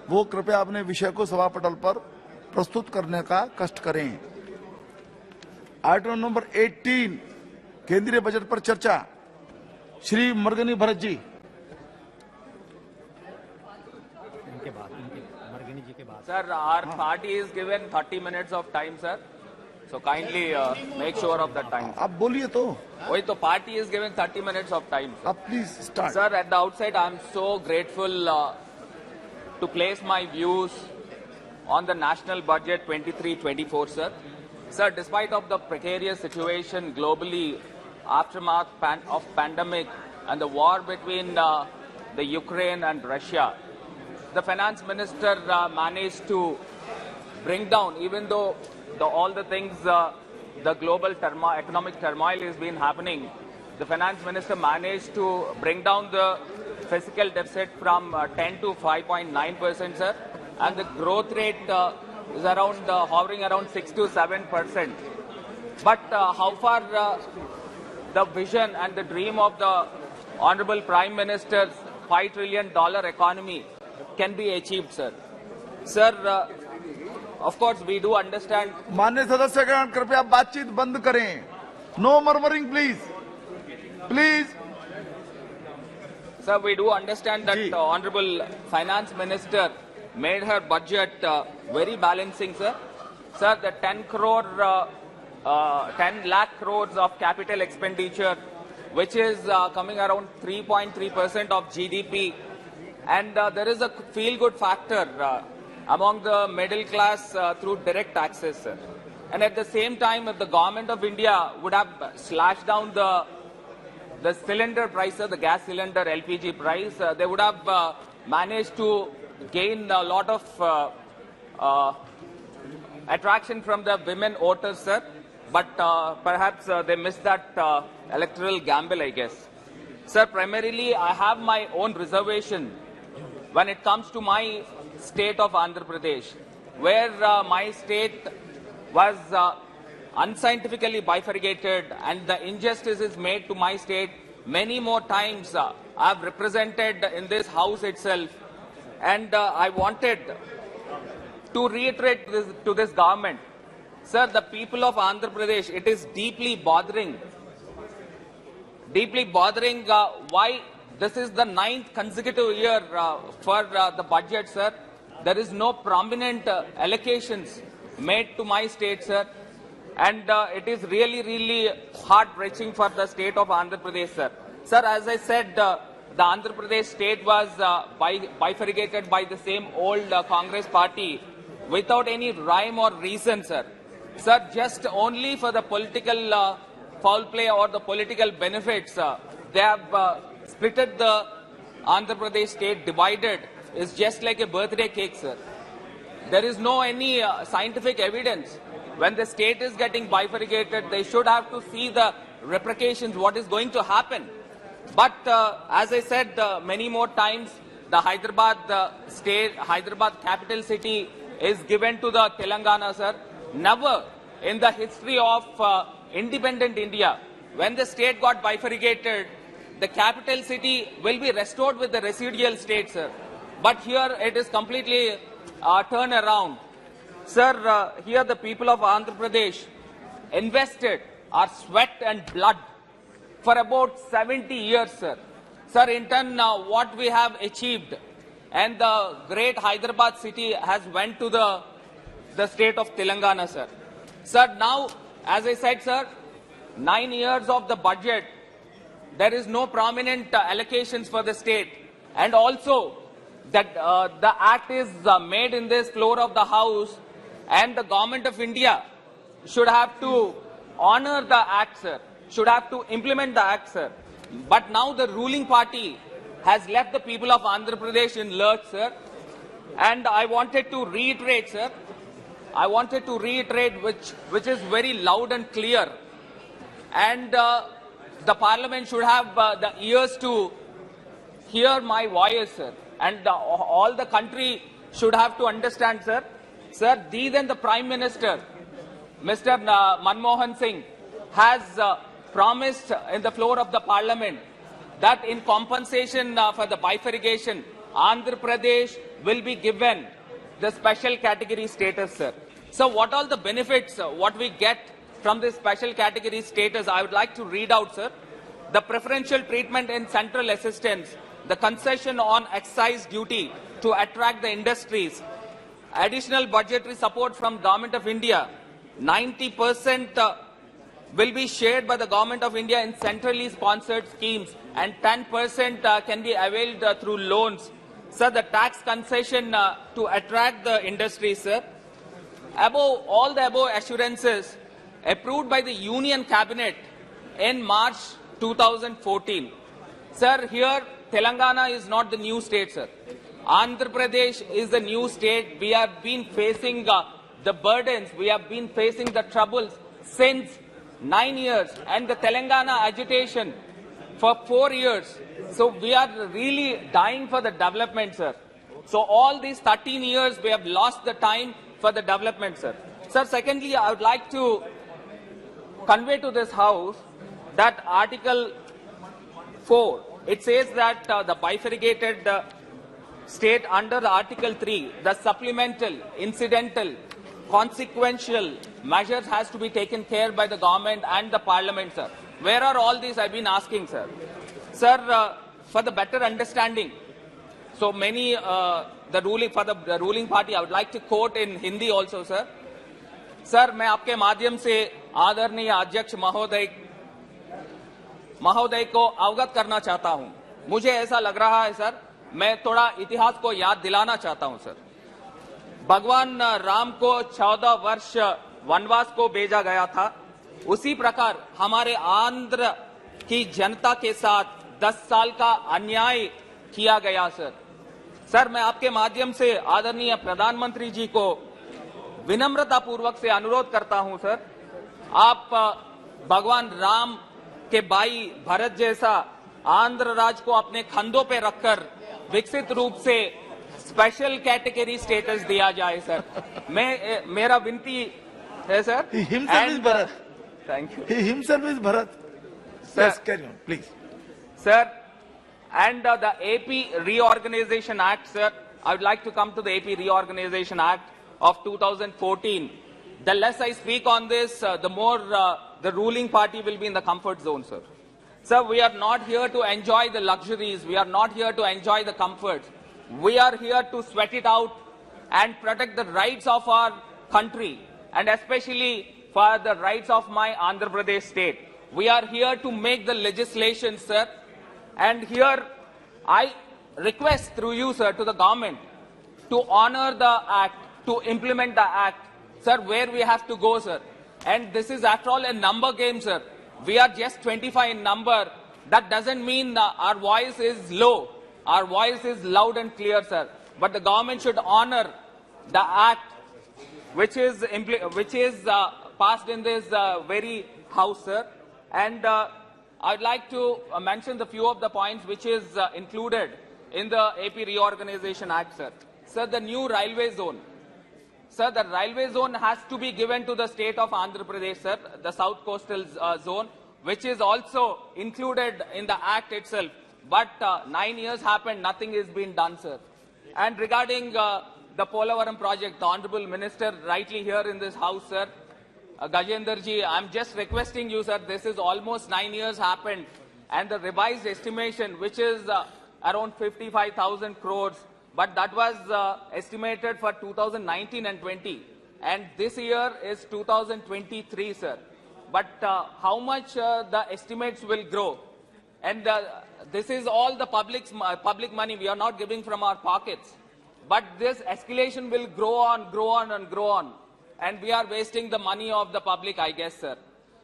वो कृपया अपने विषय को सभा पटल पर प्रस्तुत करने का कष्ट करें। आइटम नंबर 18, केंद्रीय बजट पर चर्चा। Shri मर्गनी Bharat ji. Sir, our party is given 30 minutes of time, sir. So kindly make sure of that time. आप बोलिए तो। वही तो, party is given 30 minutes of time. आप please start. Sir, at the outset, I'm so grateful to place my views on the national budget 23-24, sir. Sir, despite of the precarious situation globally, aftermath of pandemic and the war between the Ukraine and Russia, the finance minister managed to bring down, even though all the things, the global economic turmoil has been happening, the finance minister managed to bring down the fiscal deficit from 10 to 5.9%, sir, and the growth rate is around hovering around 6 to 7%. But how far the vision and the dream of the Honorable Prime Minister's $5 trillion economy can be achieved, sir? Sir, of course, we do understand. माननीय सदस्यगण, कृपया बातचीत बंद करें। No murmuring, please. Please. Sir, we do understand that the Honorable Finance Minister made her budget very balancing, sir. Sir, the 10 lakh crores of capital expenditure, which is coming around 3.3% of GDP. And there is a feel-good factor among the middle class through direct taxes, sir. And at the same time, if the government of India would have slashed down the cylinder price, the gas cylinder LPG price, they would have managed to gain a lot of attraction from the women voters, sir. But perhaps they missed that electoral gamble, I guess. Sir, primarily, I have my own reservation when it comes to my state of Andhra Pradesh, where my state was unscientifically bifurcated and the injustice is made to my state many more times. I have represented in this house itself, and I wanted to reiterate this to this government. Sir, the people of Andhra Pradesh, it is deeply bothering why this is the 9th consecutive year for the budget, sir. There is no prominent allocations made to my state, sir. And it is really heart-wrenching for the state of Andhra Pradesh, sir. Sir, as I said, the Andhra Pradesh state was bifurcated by the same old Congress party without any rhyme or reason, sir. Sir, just only for the political foul play or the political benefits, they have splitted the Andhra Pradesh state, divided. It's just like a birthday cake, sir. There is no any scientific evidence. When the state is getting bifurcated, they should have to see the repercussions, what is going to happen. But as I said many more times, the Hyderabad capital city is given to the Telangana, sir. Never in the history of independent India, when the state got bifurcated, the capital city will be restored with the residual state, sir. But here it is completely turned around. Sir, here the people of Andhra Pradesh invested our sweat and blood for about 70 years, sir. Sir, in turn, what we have achieved, and the great Hyderabad city has went to the state of Telangana, sir. Sir, now, as I said, sir, 9 years of the budget, there is no prominent allocations for the state. And also, that the act is made in this floor of the House, and the government of India should have to honor the act, sir, should have to implement the act, sir. But now the ruling party has left the people of Andhra Pradesh in lurch, sir. And I wanted to reiterate, sir, which is very loud and clear. And the parliament should have the ears to hear my voice, sir. and all the country should have to understand, sir. Sir, these and the Prime Minister, Mr. Manmohan Singh, has promised in the floor of the Parliament that in compensation for the bifurcation, Andhra Pradesh will be given the special category status, sir. So what all the benefits, what we get from this special category status, I would like to read out, sir. The preferential treatment in central assistance, the concession on excise duty to attract the industries, additional budgetary support from Government of India, 90% will be shared by the Government of India in centrally sponsored schemes, and 10% can be availed through loans. Sir, the tax concession to attract the industry, sir. Above all the above assurances approved by the Union Cabinet in March 2014. Sir, here Telangana is not the new state, sir. Andhra Pradesh is the new state. We have been facing the burdens, we have been facing the troubles since 9 years, and the Telangana agitation for 4 years. So we are really dying for the development, sir. So all these 13 years we have lost the time for the development, sir. Sir, secondly, I would like to convey to this House that Article 4, it says that the bifurcated state under the Article 3, the supplemental, incidental, consequential measures has to be taken care by the government and the Parliament, sir. Where are all these? I've been asking, sir. Sir, for the better understanding, so many the ruling party, I would like to quote in Hindi also, sir. Sir, मैं आपके माध्यम से आदरणीय अध्यक्ष महोदय को अवगत करना चाहता हूं। मुझे ऐसा लग रहा है सर, मैं थोड़ा इतिहास को याद दिलाना चाहता हूं सर। भगवान राम को 14 वर्ष वनवास को भेजा गया था, उसी प्रकार हमारे आंध्र की जनता के साथ 10 साल का अन्याय किया गया सर। सर, मैं आपके माध्यम से आदरणीय प्रधानमंत्री जी को विनम्रता पूर्वक से अनुरोध करता हूं सर, आप भगवान राम के भाई भरत जैसा आंध्र राज्य को अपने कंधों पे रखकर विकसित रूप से स्पेशल कैटेगरी स्टेटस दिया जाए सर। मेरा विनती है sir. He himself is Bharat. Thank you. He himself is Bharat. Yes, carry on, please. Sir, and the AP Reorganization Act, sir, I would like to come to the AP Reorganization Act of 2014. The less I speak on this, the more the ruling party will be in the comfort zone, sir. Sir, we are not here to enjoy the luxuries. We are not here to enjoy the comforts. We are here to sweat it out and protect the rights of our country, and especially for the rights of my Andhra Pradesh state. We are here to make the legislation, sir. And here I request through you, sir, to the government to honor the act, to implement the act, sir, where we have to go, sir. And this is, after all, a number game, sir. We are just 25 in number. That doesn't mean our voice is low. Our voice is loud and clear, sir. But the government should honor the act which is passed in this very house, sir. And I'd like to mention the few of the points which is included in the AP Reorganization Act, sir. Sir, the new railway zone. Sir, the railway zone has to be given to the state of Andhra Pradesh, sir, the South Coastal Zone, which is also included in the Act itself. But 9 years happened, nothing is being done, sir. And regarding the Polavaram project, the Honorable Minister rightly here in this house, sir, Gajendra ji, I'm just requesting you, sir, this is almost 9 years happened, and the revised estimation, which is around 55,000 crores, but that was estimated for 2019 and 20. And this year is 2023, sir. But how much the estimates will grow? And this is all the public money. We are not giving from our pockets. But this escalation will grow on, grow on, and grow on. And we are wasting the money of the public, I guess, sir.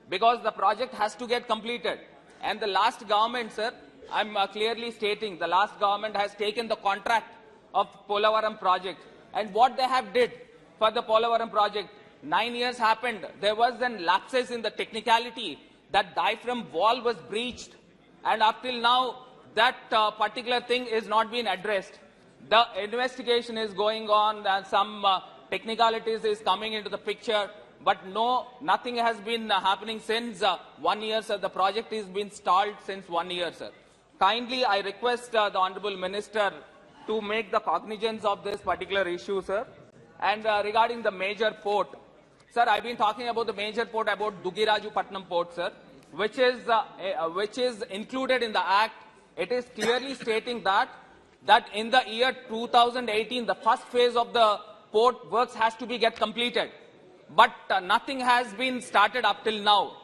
Because the project has to get completed. And the last government, sir, I'm clearly stating, the last government has taken the contract of Polavaram project. And what they have did for the Polavaram project, 9 years happened. There was then lapses in the technicality. That diaphragm wall was breached. And up till now, that particular thing is not being addressed. The investigation is going on and some technicalities is coming into the picture, but nothing has been happening since 1 year, sir. The project has been stalled since 1 year, sir. Kindly, I request the Honorable Minister to make the cognizance of this particular issue, sir. And regarding the major port, sir, I've been talking about the major port, about Dugiraju Patnam port, sir, which is included in the Act. It is clearly stating that in the year 2018, the first phase of the port works has to be completed. But nothing has been started up till now.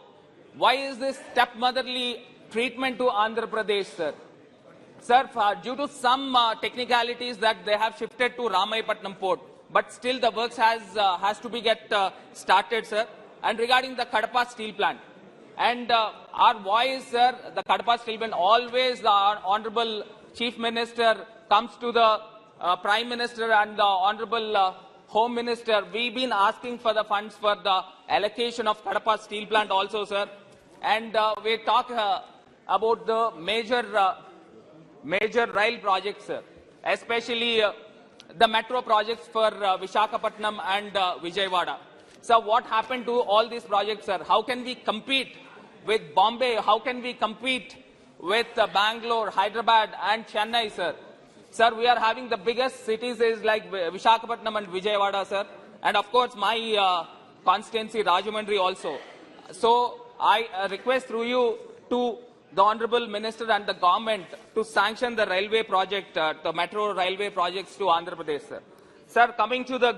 Why is this stepmotherly treatment to Andhra Pradesh, sir? Sir, due to some technicalities that they have shifted to Ramayapatnam port, but still the works has to be started, sir. And regarding the Kadapa steel plant, and our voice, sir, the Kadapa steel plant, always the Honorable Chief Minister comes to the Prime Minister and the Honorable Home Minister. We've been asking for the funds for the allocation of Kadapa steel plant also, sir. And we talk about the major rail projects, sir, especially the metro projects for Visakhapatnam and Vijayawada. So what happened to all these projects, sir? How can we compete with Bombay? How can we compete with Bangalore, Hyderabad and Chennai, sir? Sir, we are having the biggest cities is like Visakhapatnam and Vijayawada, sir. And of course, my constituency, Rajahmundry also. So I request through you to the Honorable Minister and the government to sanction the railway project, the metro railway projects to Andhra Pradesh, sir. Sir, coming to the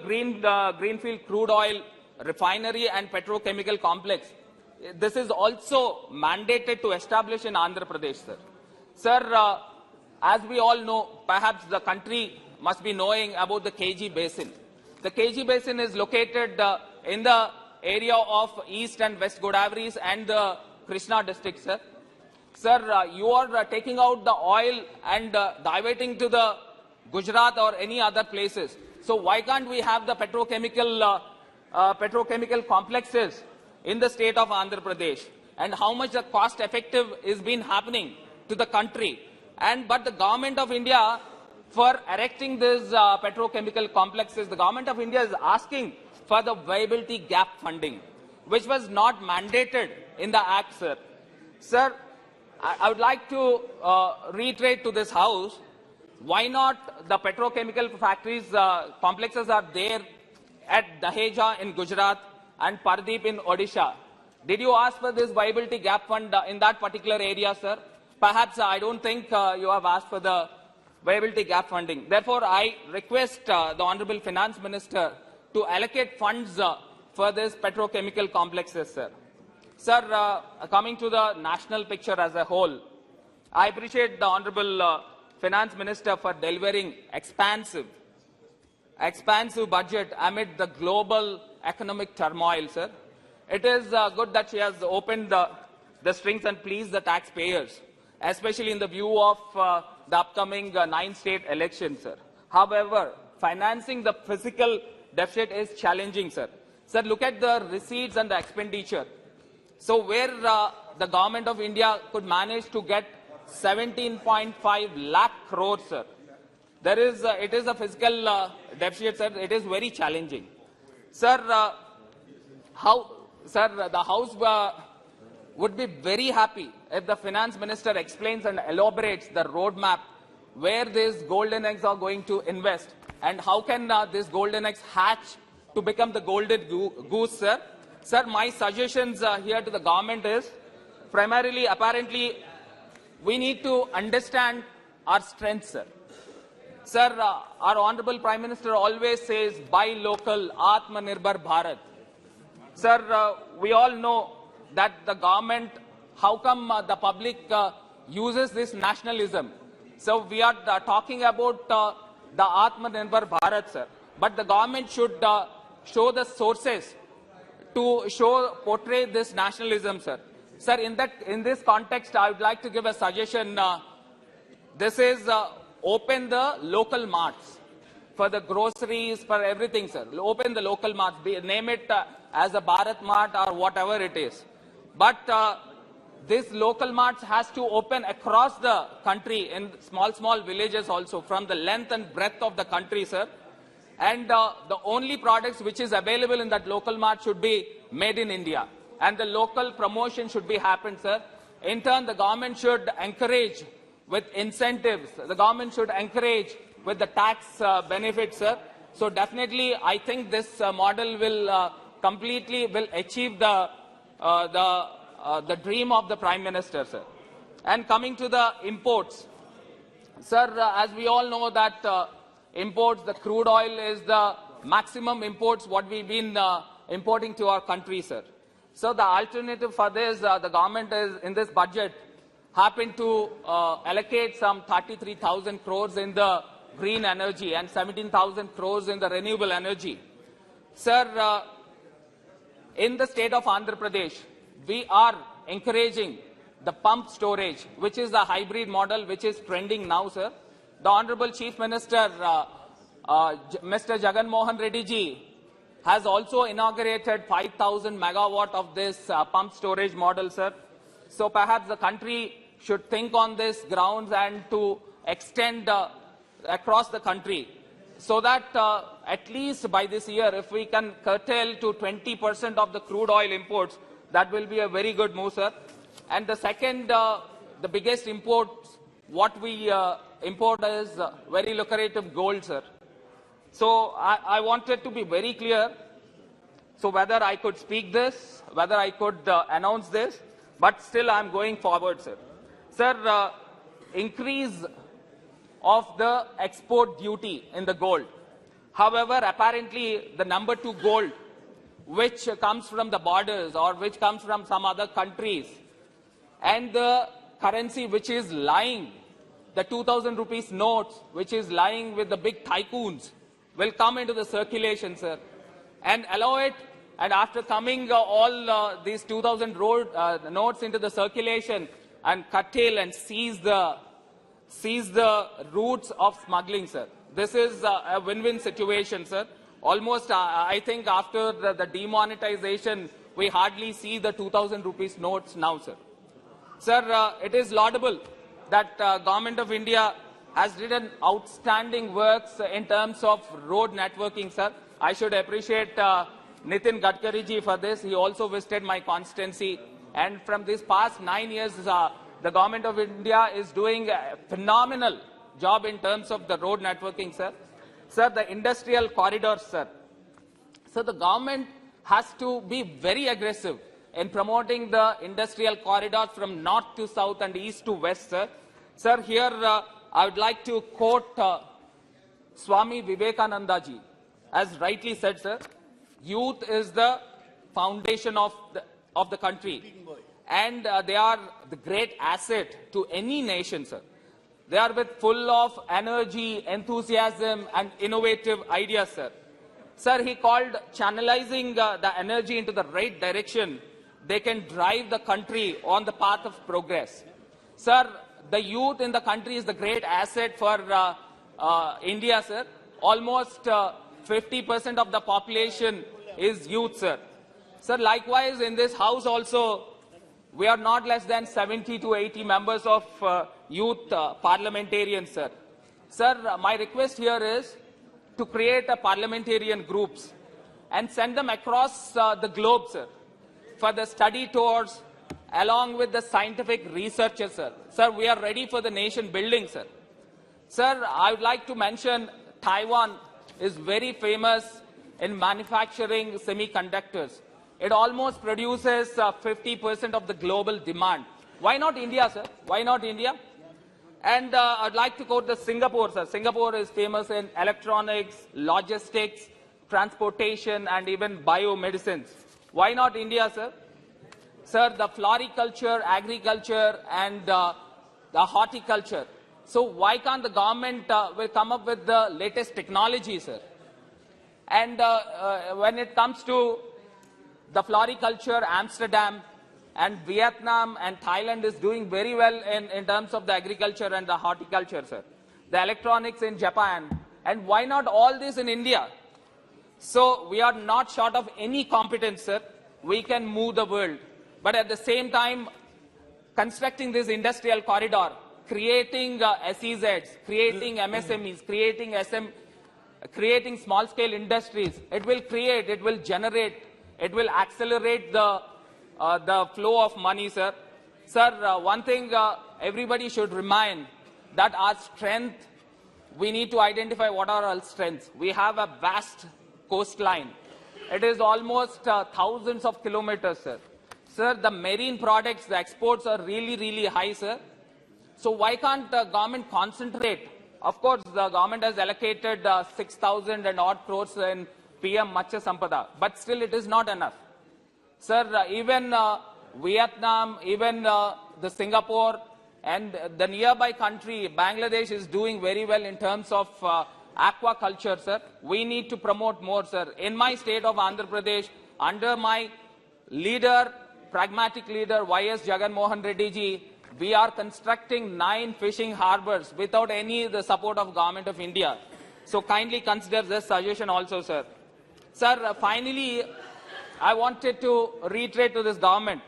Greenfield crude oil refinery and petrochemical complex, this is also mandated to establish in Andhra Pradesh, sir. Sir, as we all know, perhaps the country must be knowing about the KG Basin. The KG Basin is located in the area of East and West Godavari's and the Krishna district, sir. Sir, you are taking out the oil and diverting to the Gujarat or any other places. So why can't we have the petrochemical complexes in the state of Andhra Pradesh? And how much the cost effective is been happening to the country? But the government of India, for erecting these petrochemical complexes, the government of India is asking for the viability gap funding, which was not mandated in the Act, sir. Sir, I would like to reiterate to this House, why not the petrochemical factories, complexes are there at Daheja in Gujarat and Pardeep in Odisha. Did you ask for this viability gap fund in that particular area, sir? Perhaps I don't think you have asked for the viability gap funding. Therefore, I request the Honorable Finance Minister to allocate funds for these petrochemical complexes, sir. Sir, coming to the national picture as a whole, I appreciate the Honorable Finance Minister for delivering expansive budget amid the global economic turmoil, sir. It is good that she has opened the strings and pleased the taxpayers, especially in the view of the upcoming 9-state elections, sir. However, financing the fiscal deficit is challenging, sir. Sir, look at the receipts and the expenditure. So where the government of India could manage to get 17.5 lakh crores, sir. It is a fiscal deficit, sir. It is very challenging. Sir, the House would be very happy if the Finance Minister explains and elaborates the roadmap where these golden eggs are going to invest and how can these golden eggs hatch to become the golden goose, sir. Sir, my suggestions here to the government is, primarily, apparently, we need to understand our strengths, sir. Sir, our Honorable Prime Minister always says, buy local, Atmanirbhar Bharat. Sir, we all know that the government, how come the public uses this nationalism? So we are talking about the Atmanirbhar Bharat, sir. But the government should show the sources to portray this nationalism, sir. Sir, in this context, I would like to give a suggestion. This is open the local marts for the groceries, for everything, sir. Open the local marts, name it as a Bharat Mart or whatever it is. But this local marts has to open across the country in small villages also, from the length and breadth of the country, sir. And the only products which is available in that local mart should be made in India. And the local promotion should be happened, sir. In turn, the government should encourage with incentives. The government should encourage with the tax benefits, sir. So definitely, I think this model will completely achieve the dream of the Prime Minister, sir. And coming to the imports, sir, as we all know that imports, the crude oil is the maximum imports what we've been importing to our country, sir. So the alternative for this, the government is in this budget happened to allocate some 33,000 crores in the green energy and 17,000 crores in the renewable energy. Sir, in the state of Andhra Pradesh, we are encouraging the pump storage, which is the hybrid model which is trending now, sir. The Honorable Chief Minister, Mr. Jagan Mohan Reddy ji, has also inaugurated 5,000 megawatt of this pump storage model, sir. So perhaps the country should think on this grounds and to extend across the country, so that at least by this year, if we can curtail to 20% of the crude oil imports, that will be a very good move, sir. And the second, the biggest imports, what we import is very lucrative gold, sir. So I wanted to be very clear, so whether I could speak this, whether I could announce this, but still I'm going forward, sir. Sir, increase of the export duty in the gold. However, apparently the number 2 gold, which comes from the borders or which comes from some other countries, and the currency which is lying, the 2,000 rupees notes, which is lying with the big tycoons, will come into the circulation, sir, and allow it. And after coming all these 2,000 notes into the circulation and curtail and seize the routes of smuggling, sir. This is a win-win situation, sir. Almost, I think after the demonetization, we hardly see the 2,000 rupees notes now, sir. Sir, it is laudable that Government of India has done outstanding works in terms of road networking, sir. I should appreciate Nitin Gadkari ji for this. He also visited my constituency. And from these past 9 years, the Government of India is doing a phenomenal job in terms of the road networking, sir. Sir, the industrial corridors, sir. So the government has to be very aggressive in promoting the industrial corridors from north to south and east to west, sir. Sir, here I would like to quote Swami Vivekananda ji. As rightly said, sir, youth is the foundation of the country. And they are the great asset to any nation, sir. They are full of energy, enthusiasm, and innovative ideas, sir. Sir, he called channelizing the energy into the right direction. They can drive the country on the path of progress. Sir, the youth in the country is the great asset for India, sir. Almost 50% of the population is youth, sir. Sir, likewise, in this house also, we are not less than 70 to 80 members of youth parliamentarians, sir. Sir, my request here is to create a parliamentarian groups and send them across the globe, sir, for the study tours along with the scientific researchers, sir. Sir, we are ready for the nation building, sir. Sir, I would like to mention Taiwan is very famous in manufacturing semiconductors. It almost produces 50% of the global demand. Why not India, sir? Why not India? And I'd like to quote the Singapore, sir. Singapore is famous in electronics, logistics, transportation, and even biomedicines. Why not India, sir? Sir, the floriculture, agriculture, and the horticulture. So why can't the government will come up with the latest technology, sir? And when it comes to the floriculture, Amsterdam and Vietnam and Thailand is doing very well in terms of the agriculture and the horticulture, sir. The electronics in Japan. And why not all this in India? So we are not short of any competence, sir. We can move the world. But at the same time, constructing this industrial corridor, creating SEZs, creating MSMEs, creating small-scale industries. It will create, it will generate, it will accelerate the flow of money, sir. Sir, one thing everybody should remind, that our strength, we need to identify what are our strengths. We have a vast coastline. It is almost thousands of kilometers, sir. Sir, the marine products, the exports are really, really high, sir. So why can't the government concentrate? Of course, the government has allocated 6,000 and odd crores in PM Matsya Sampada, but still it is not enough. Sir, even Vietnam, even the Singapore and the nearby country, Bangladesh, is doing very well in terms of aquaculture, sir. We need to promote more, sir. In my state of Andhra Pradesh, under my leader, pragmatic leader, Y.S. Jagan Mohan Reddy ji, we are constructing 9 fishing harbors without the support of Government of India. So kindly consider this suggestion also, sir. Sir, finally, I wanted to reiterate to this government.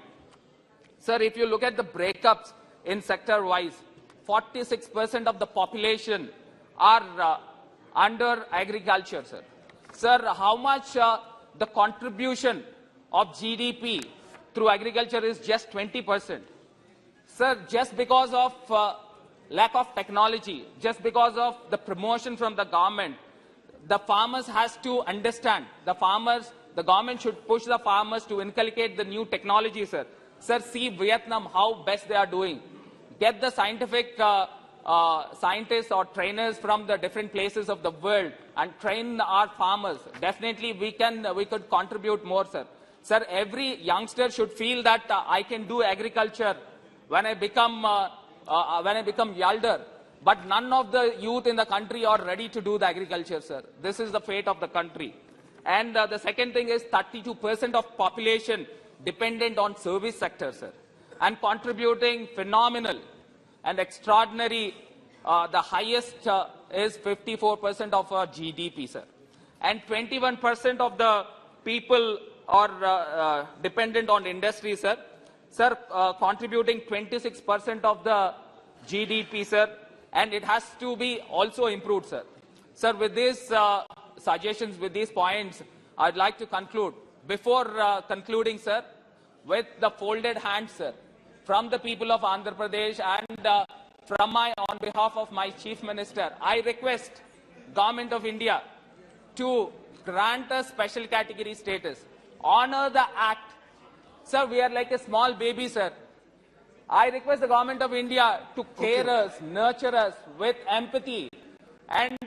Sir, if you look at the breakups in sector-wise, 46% of the population are under agriculture, sir. Sir, how much the contribution of GDP through agriculture is just 20%. Sir, just because of lack of technology, just because of the promotion from the government, the farmers has to understand. The government should push the farmers to inculcate the new technology, sir. Sir, see Vietnam, how best they are doing. Get the scientific scientists or trainers from the different places of the world and train our farmers. Definitely we could contribute more, sir. Sir, every youngster should feel that I can do agriculture when I become elder. But none of the youth in the country are ready to do the agriculture, sir. This is the fate of the country. And the second thing is 32% of population dependent on service sector, sir, and contributing phenomenal and extraordinary. The highest is 54% of our GDP, sir. And 21% of the people are dependent on industry, sir. Sir, contributing 26% of the GDP, sir. And it has to be also improved, sir. Sir, with these suggestions, with these points, I'd like to conclude. Before concluding, sir, with the folded hands, sir, from the people of Andhra Pradesh and on behalf of my Chief Minister, I request Government of India to grant us special category status, honor the act. Sir, we are like a small baby, sir. I request the Government of India to care us, nurture us with empathy, and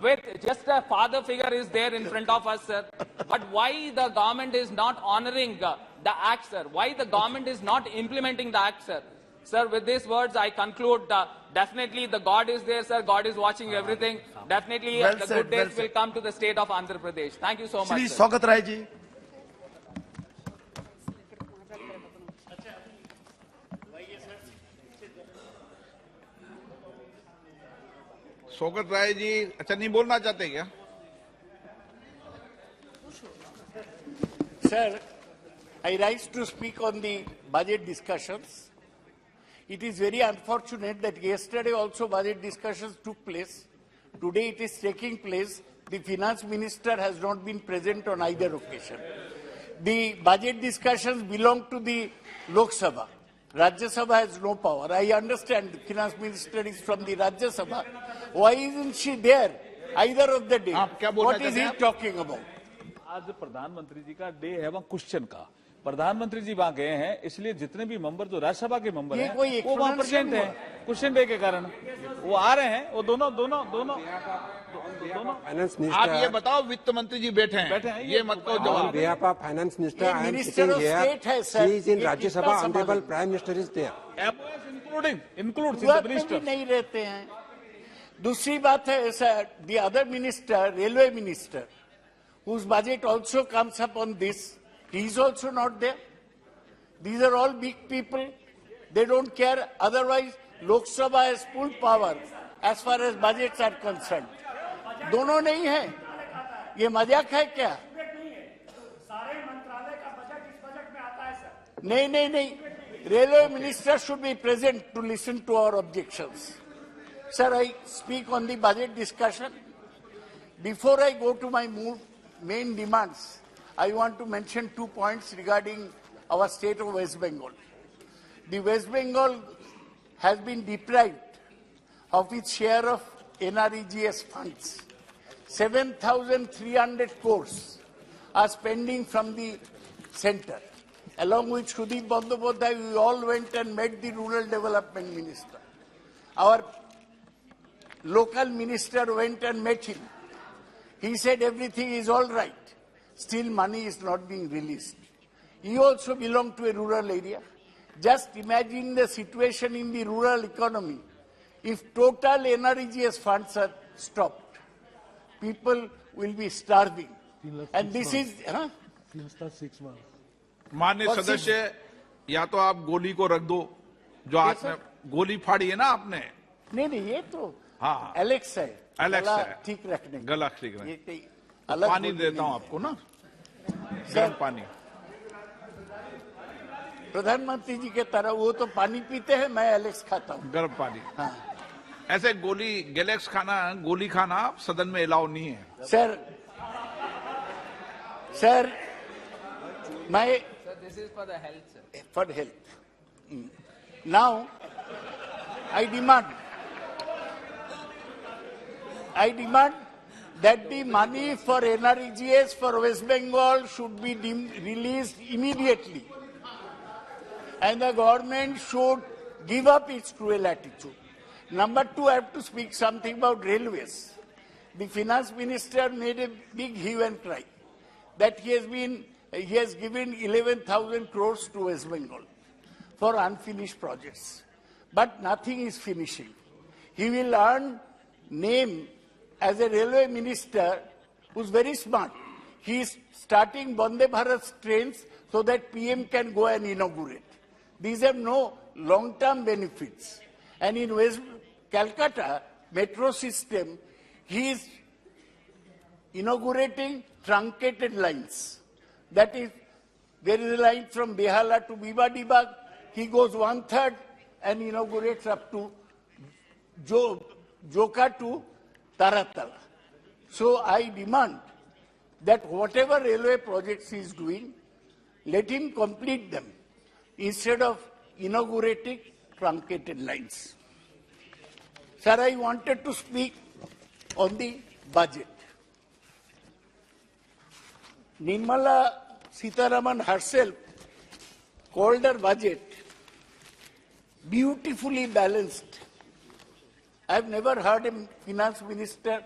with just a father figure is there in front of us, sir. But why the government is not honoring the act, sir? Why the government is not implementing the act, sir? Sir, with these words, I conclude. Definitely, the God is there, sir. God is watching everything. Definitely, the good days will come to the state of Andhra Pradesh. Thank you so much, Shri sir. Saugat Rai ji. Sougat Rai ji, अच्छा नहीं बोलना चाहते क्या? Sir, I rise to speak on the budget discussions. It is very unfortunate that yesterday also budget discussions took place. Today it is taking place. The finance minister has not been present on either occasion. The budget discussions belong to the Lok Sabha. Rajya Sabha has no power. I understand the finance minister is from the Rajya Sabha. Why isn't she there either of the day? What is he talking about? आज प्रधानमंत्री जी का day है वहाँ question का प्रधानमंत्री जी वहाँ गए हैं इसलिए जितने भी मेंबर जो राज्यसभा के मेंबर हैं वो वहाँ प्रेजेंट हैं क्वेश्चन डे के कारण वो आ रहे हैं वो दोनों फाइनेंस मिनिस्टर आप ये बताओ वित्त मंत्री जी बैठे हैं ये मत कहो जवाब behalf of finance minister I am sitting here she is in Rajya Sabha honourable prime minister is there include minister नहीं रहते हैं. दूसरी बात है sir, the other minister, railway minister, whose budget also comes up on this, he is also not there. These are all big people. They don't care. Otherwise, Lok Sabha has full power as far as budgets are concerned. दोनों नहीं है. ये मजाक है क्या? सारे मंत्रालय का बजट इस बजट में आता है सर. नहीं. Railway Minister should be present to listen to our objections. Sir, I speak on the budget discussion. Before I go to my main demands, I want to mention 2 points regarding our state of West Bengal. The West Bengal has been deprived of its share of NREGS funds. 7,300 crores are spending from the center. Along with Sudip Bandyopadhyay, we all went and met the rural development minister. Our local minister went and met him. He said everything is all right. Still money is not being released. He also belonged to a rural area. Just imagine the situation in the rural economy. If total NREGS funds are stopped, people will be starving. And this is... 6 months. माननीय सदस्य, या तो आप गोली को रख दो, जो हाथ में गोली फाड़ी है ना आपने। नहीं ये तो हाँ एलेक्स है, ठीक रखने, गला ठीक रखने। पानी देता हूँ आपको ना, गर्म पानी। प्रधानमंत्री जी के तरह वो तो पानी पीते हैं, मैं एलेक्स खाता हूँ, गर्म पानी। हाँ। ऐसे गैलेक्स खाना, गोली खाना सदन में अलाउ नहीं है। सर मैं this is for the health, sir. For health. Now, I demand that the money for NREGS for West Bengal should be released immediately. And the government should give up its cruel attitude. Number 2, I have to speak something about railways. The finance minister made a big hue and cry that he has given 11,000 crores to West Bengal for unfinished projects. But nothing is finishing. He will earn name as a railway minister who's very smart. He is starting Vande Bharat trains so that PM can go and inaugurate. These have no long-term benefits. And in West Calcutta metro system, he is inaugurating truncated lines. That is, there is a line from Behala to Bibadibag. He goes 1/3 and inaugurates up to Joka to Taratala. So I demand that whatever railway projects he is doing, let him complete them instead of inaugurating truncated lines. Sir, I wanted to speak on the budget. Nirmala Sitharaman herself called her budget beautifully balanced. I have never heard a finance minister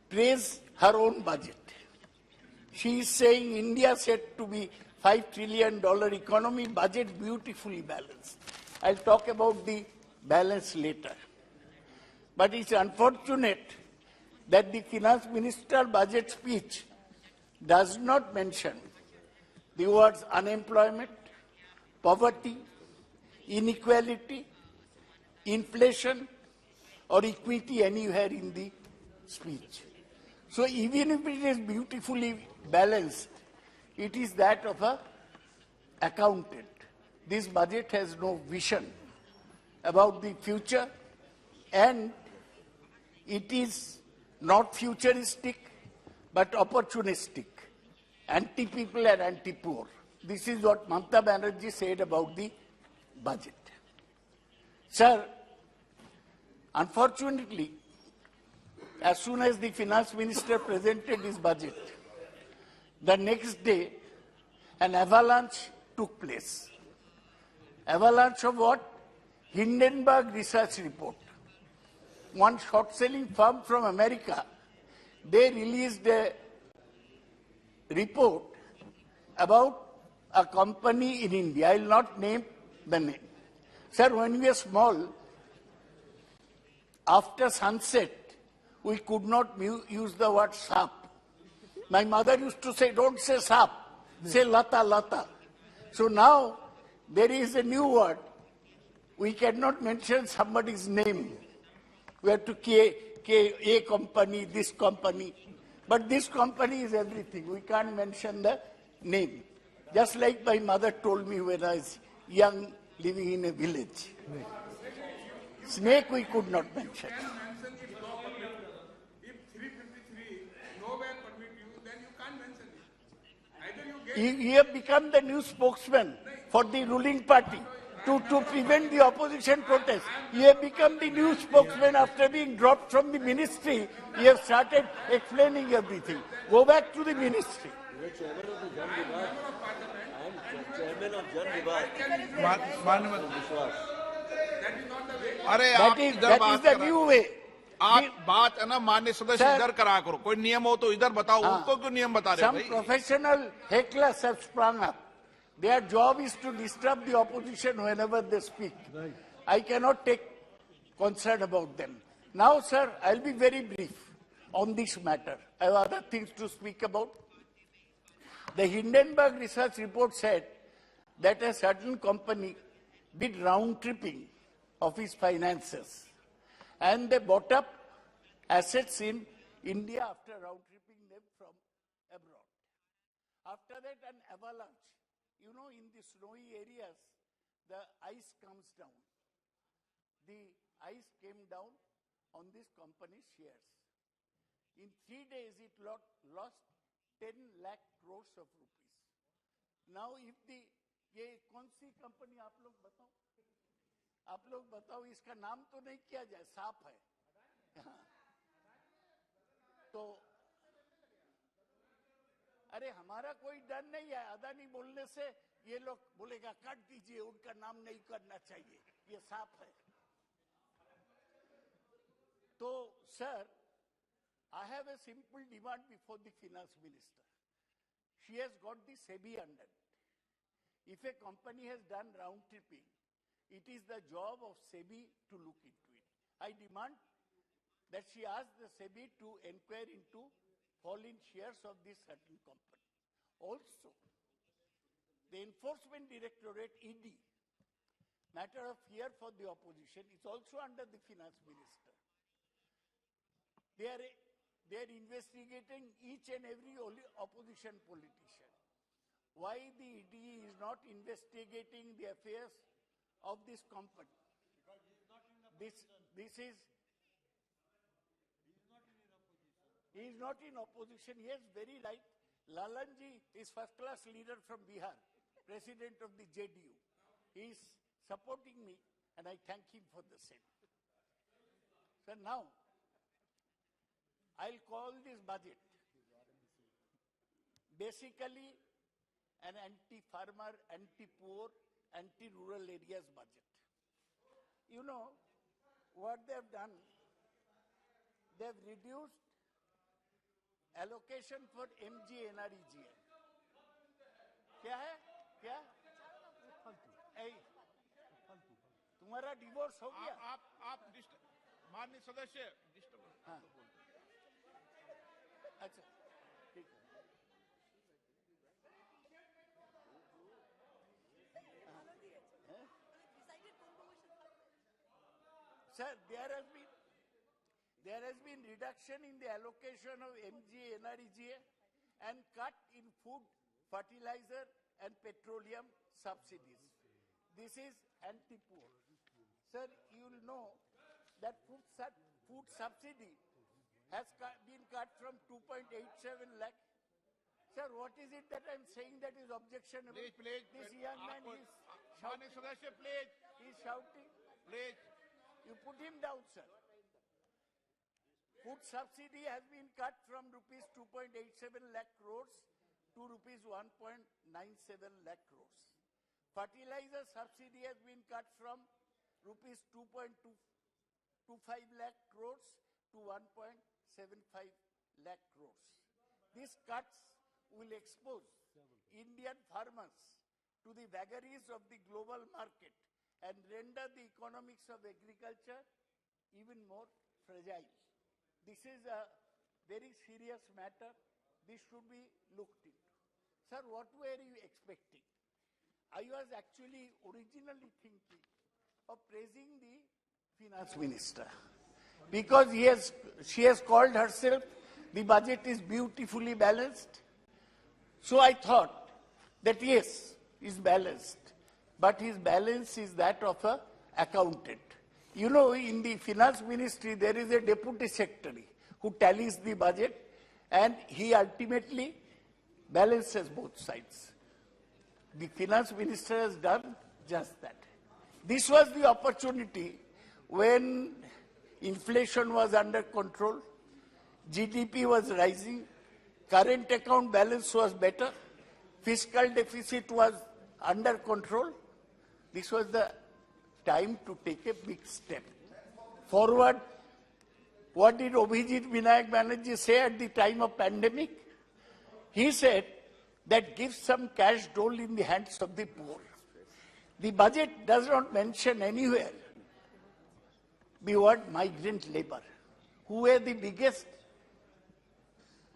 praise her own budget. She is saying India said to be $5 trillion economy, budget beautifully balanced. I'll talk about the balance later. But it's unfortunate that the finance minister budget speech does not mention the words unemployment, poverty, inequality, inflation, or equity anywhere in the speech. So even if it is beautifully balanced, it is that of an accountant. This budget has no vision about the future, and it is not futuristic but opportunistic, anti-people and anti-poor. This is what Mamata Banerjee said about the budget. Sir, unfortunately, as soon as the finance minister presented his budget, the next day an avalanche took place. Avalanche of what? Hindenburg research report. One short-selling firm from America, they released a report about a company in India. I will not name the name. Sir, when we were small, after sunset, we could not use the word sap. My mother used to say, don't say sap, say lata, lata. So now there is a new word. We cannot mention somebody's name. We have to a company, this company. But this company is everything. We can't mention the name. Just like my mother told me when I was young living in a village. Snake we could not mention. You have become the new spokesman for the ruling party to prevent the opposition protest. You have become the new spokesman after being dropped from the ministry. You have started explaining everything. Go back to the ministry. अरे आप इधर बात the new way. आप बात है ना माननीय सदस्य इधर करा करो कोई नियम हो तो इधर बताओ उनको क्यों नियम बता रहे हो भाई Some professional hecklers have sprung up. Their job is to disturb the opposition whenever they speak. I cannot take concern about them. Now, sir, I'll be very brief on this matter. I have other things to speak about. The Hindenburg research report said that a certain company did round-tripping of its finances, and they bought up assets in India after round-tripping them from abroad. After that, an avalanche. You know, in the snowy areas, the ice comes down. The ice came down on this company's shares. In 3 days, it lost 10 lakh crores of rupees. Now, if ये कौन सी company आप लोग बताओ इसका नाम तो नहीं किया जाए साफ है तो अरे हमारा कोई डर नहीं है अदानी बोलने से ये लोग बोलेगा काट दीजिए उनका नाम नहीं करना चाहिए ये साफ है तो sir I have a simple demand before the finance minister. She has got the SEBI under it. If a company has done round tripping, it is the job of SEBI to look into it. I demand that she ask the SEBI to inquire into fallen shares of this certain company. Also, the Enforcement Directorate, ED, matter of fear for the opposition, is also under the finance minister. They are investigating each and every opposition politician. Why the ED is not investigating the affairs of this company? He is not in opposition. Yes, very right. Lalanji is first-class leader from Bihar, president of the JDU. He is supporting me, and I thank him for the same. So now, I'll call this budget basically an anti-farmer, anti-poor, anti-rural areas budget. You know what they have done? They have reduced allocation for MG NREGA. क्या है? क्या? तुम्हारा divorce हो गया? आप माननीय सदस्य हाँ. अच्छा ठीक है Sir, there has been reduction in the allocation of MG NREGA and cut in food, fertilizer and petroleum subsidies. This is anti-poor. Sir, you will know that food subsidy has been cut from 2.87 lakh. Sir, what is it that I'm saying that is objectionable? Please. This young man is shouting. He's shouting. Please. You put him down, sir. Food subsidy has been cut from rupees 2.87 lakh crores to rupees 1.97 lakh crores. Fertilizer subsidy has been cut from rupees 2.25 lakh crores to 1.75 lakh crores. These cuts will expose Indian farmers to the vagaries of the global market and render the economics of agriculture even more fragile. This is a very serious matter. This should be looked into. Sir, what were you expecting? I was actually originally thinking of praising the finance minister because she has called herself the budget is beautifully balanced. So I thought that yes, it's balanced. but his balance is that of a accountant. You know, in the finance ministry, there is a deputy secretary who tallies the budget, and he ultimately balances both sides. The finance minister has done just that. This was the opportunity when inflation was under control, GDP was rising, current account balance was better, fiscal deficit was under control. This was the time to take a big step forward. What did Abhijit Vinayak Banerjee say at the time of pandemic? He said that give some cash dole in the hands of the poor. The budget does not mention anywhere the word migrant labor, who were the biggest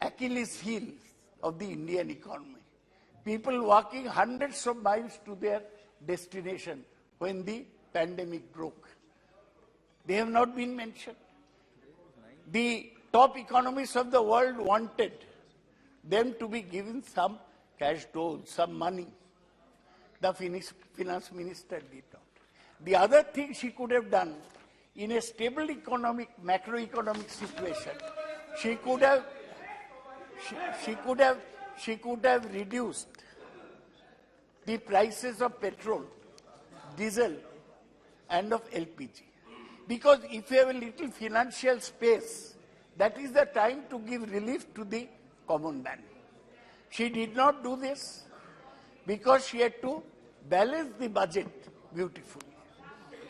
Achilles heel of the Indian economy. People walking hundreds of miles to their destination when the pandemic broke. They have not been mentioned. The top economists of the world wanted them to be given some cash dole, some money. The finance minister did not. The other thing she could have done in a stable macroeconomic situation, she could have reduced the prices of petrol, diesel, and of LPG. Because if you have a little financial space, that is the time to give relief to the common man. She did not do this because she had to balance the budget beautifully.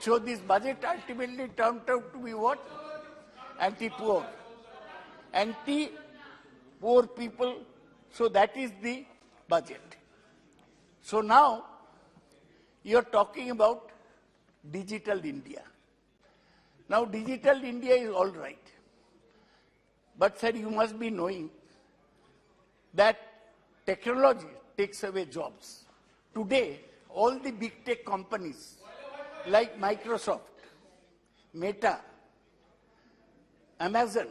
So this budget ultimately turned out to be what? Anti-poor. Anti-poor people. So that is the budget. So now you are talking about digital India. Now digital India is all right. But sir, you must be knowing that technology takes away jobs. Today, all the big tech companies like Microsoft, Meta, Amazon,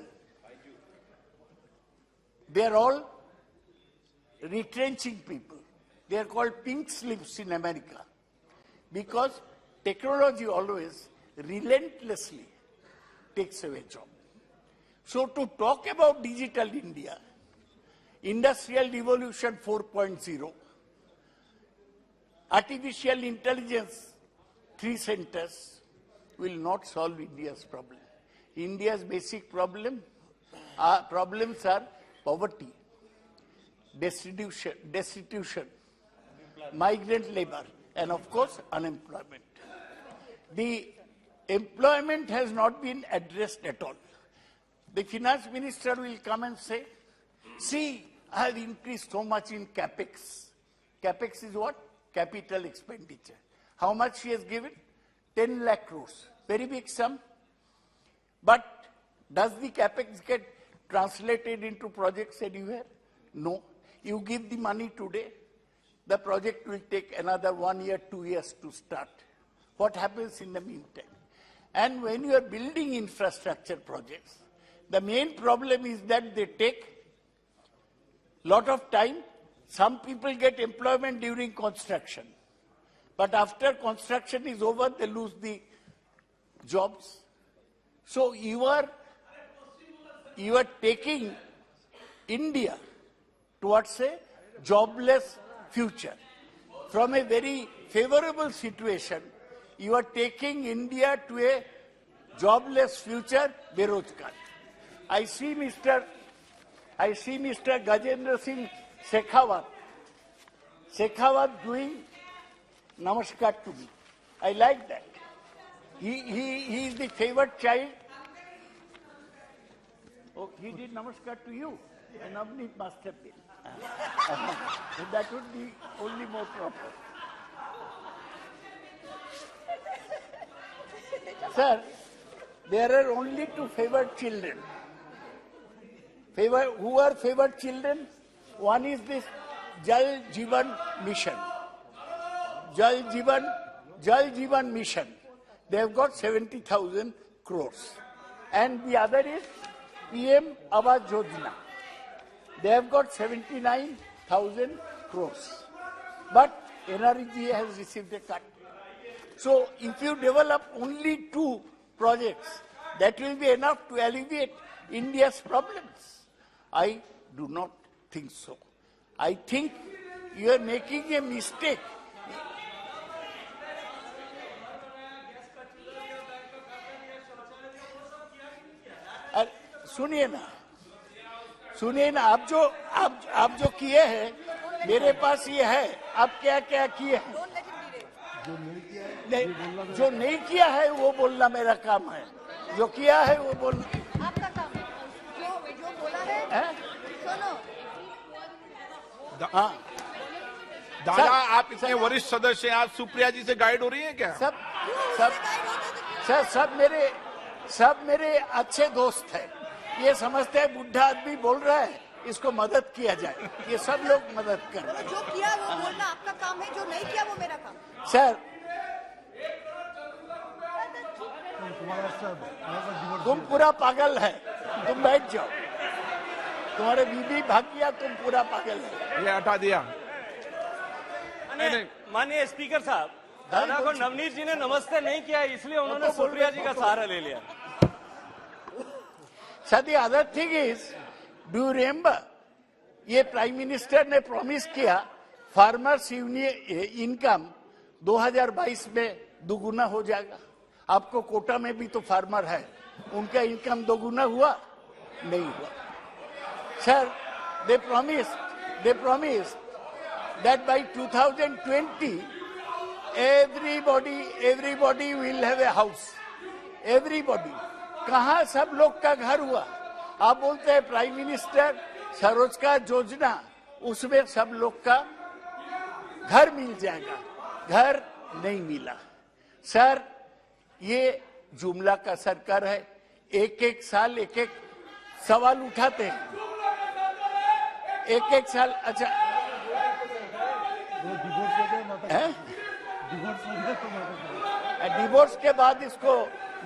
they are all retrenching people. They are called pink slips in America because technology always relentlessly takes away jobs. So to talk about digital India, Industrial Revolution 4.0, artificial intelligence, 3 centers will not solve India's problem. India's basic problems are poverty, destitution, migrant labor, and of course unemployment. The employment has not been addressed at all. The finance minister will come and say, see, I have increased so much in capex. Capex is what? Capital expenditure. How much she has given? 10 lakh crores. Very big sum. But does the capex get translated into projects anywhere? No. You give the money today, the project will take another 1 year, 2 years to start. What happens in the meantime? And when you are building infrastructure projects, the main problem is that they take lot of time. Some people get employment during construction. But after construction is over, they lose the jobs. So you are taking India towards a jobless future. From a very favorable situation, you are taking India to a jobless future, Berojgar. I see Mr. Gajendra Singh Shekhawat doing namaskar to me. I like that. He is the favored child. Oh, he did namaskar to you. And Navneet must have been. That would be only more proper. Sir, there are only 2 favored children. Who are favored children? One is this Jal Jeevan Mission. Jal Jeevan Mission. They have got 70,000 crores. And the other is PM Awas Yojana. They have got 79,000 crores. But NREG has received a cut. So if you develop only 2 projects, that will be enough to alleviate India's problems. I do not think so. I think you are making a mistake. सुनिए ना, आप जो किए हैं, मेरे पास ये है, आप क्या क्या किए हैं, जो नहीं किया है वो बोलना मेरा काम है, जो किया है वो बोलना आपका काम है, जो बोला है सुनो। हाँ दादा, आप इतने वरिष्ठ सदस्य हैं, आप सुप्रिया जी से गाइड हो रही हैं क्या? सब मेरे अच्छे दोस्त हैं। ये समझते हैं बुढ़ा आदमी बोल रहा है, इसको मदद किया जाए, ये सब लोग मदद कर रहे हैं। जो किया वो बोलना आपका काम है, जो नहीं किया वो मेरा काम। सर, तुम पूरा पागल है, तुम बैठ जाओ, तुम्हारे बीबी भाग गया, तुम पूरा पागल है। ये हटा दिया। माननीय स्पीकर साहब, दादा को नवनीत जी ने नमस्ते नहीं किया, इसलिए उन्होंने सुप्रिया जी का सहारा ले लिया। Sir, the other thing is, do you remember, ये प्राइम मिनिस्टर ने प्रॉमिस किया फार्मर्स इनकम 2022 में दोगुना हो जाएगा। आपको कोटा में भी तो फार्मर है, उनका इनकम दोगुना हुआ? नहीं हुआ। Sir, they promised that by 2020 everybody will have a house. Everybody. कहाँ सब लोग का घर हुआ? आप बोलते हैं प्राइम मिनिस्टर स्वरोजगार योजना, उसमें सब लोग का घर मिल जाएगा, घर नहीं मिला। सर, ये जुमला का सरकार है, एक साल एक सवाल उठाते हैं, एक साल। अच्छा, डिवोर्स के बाद इसको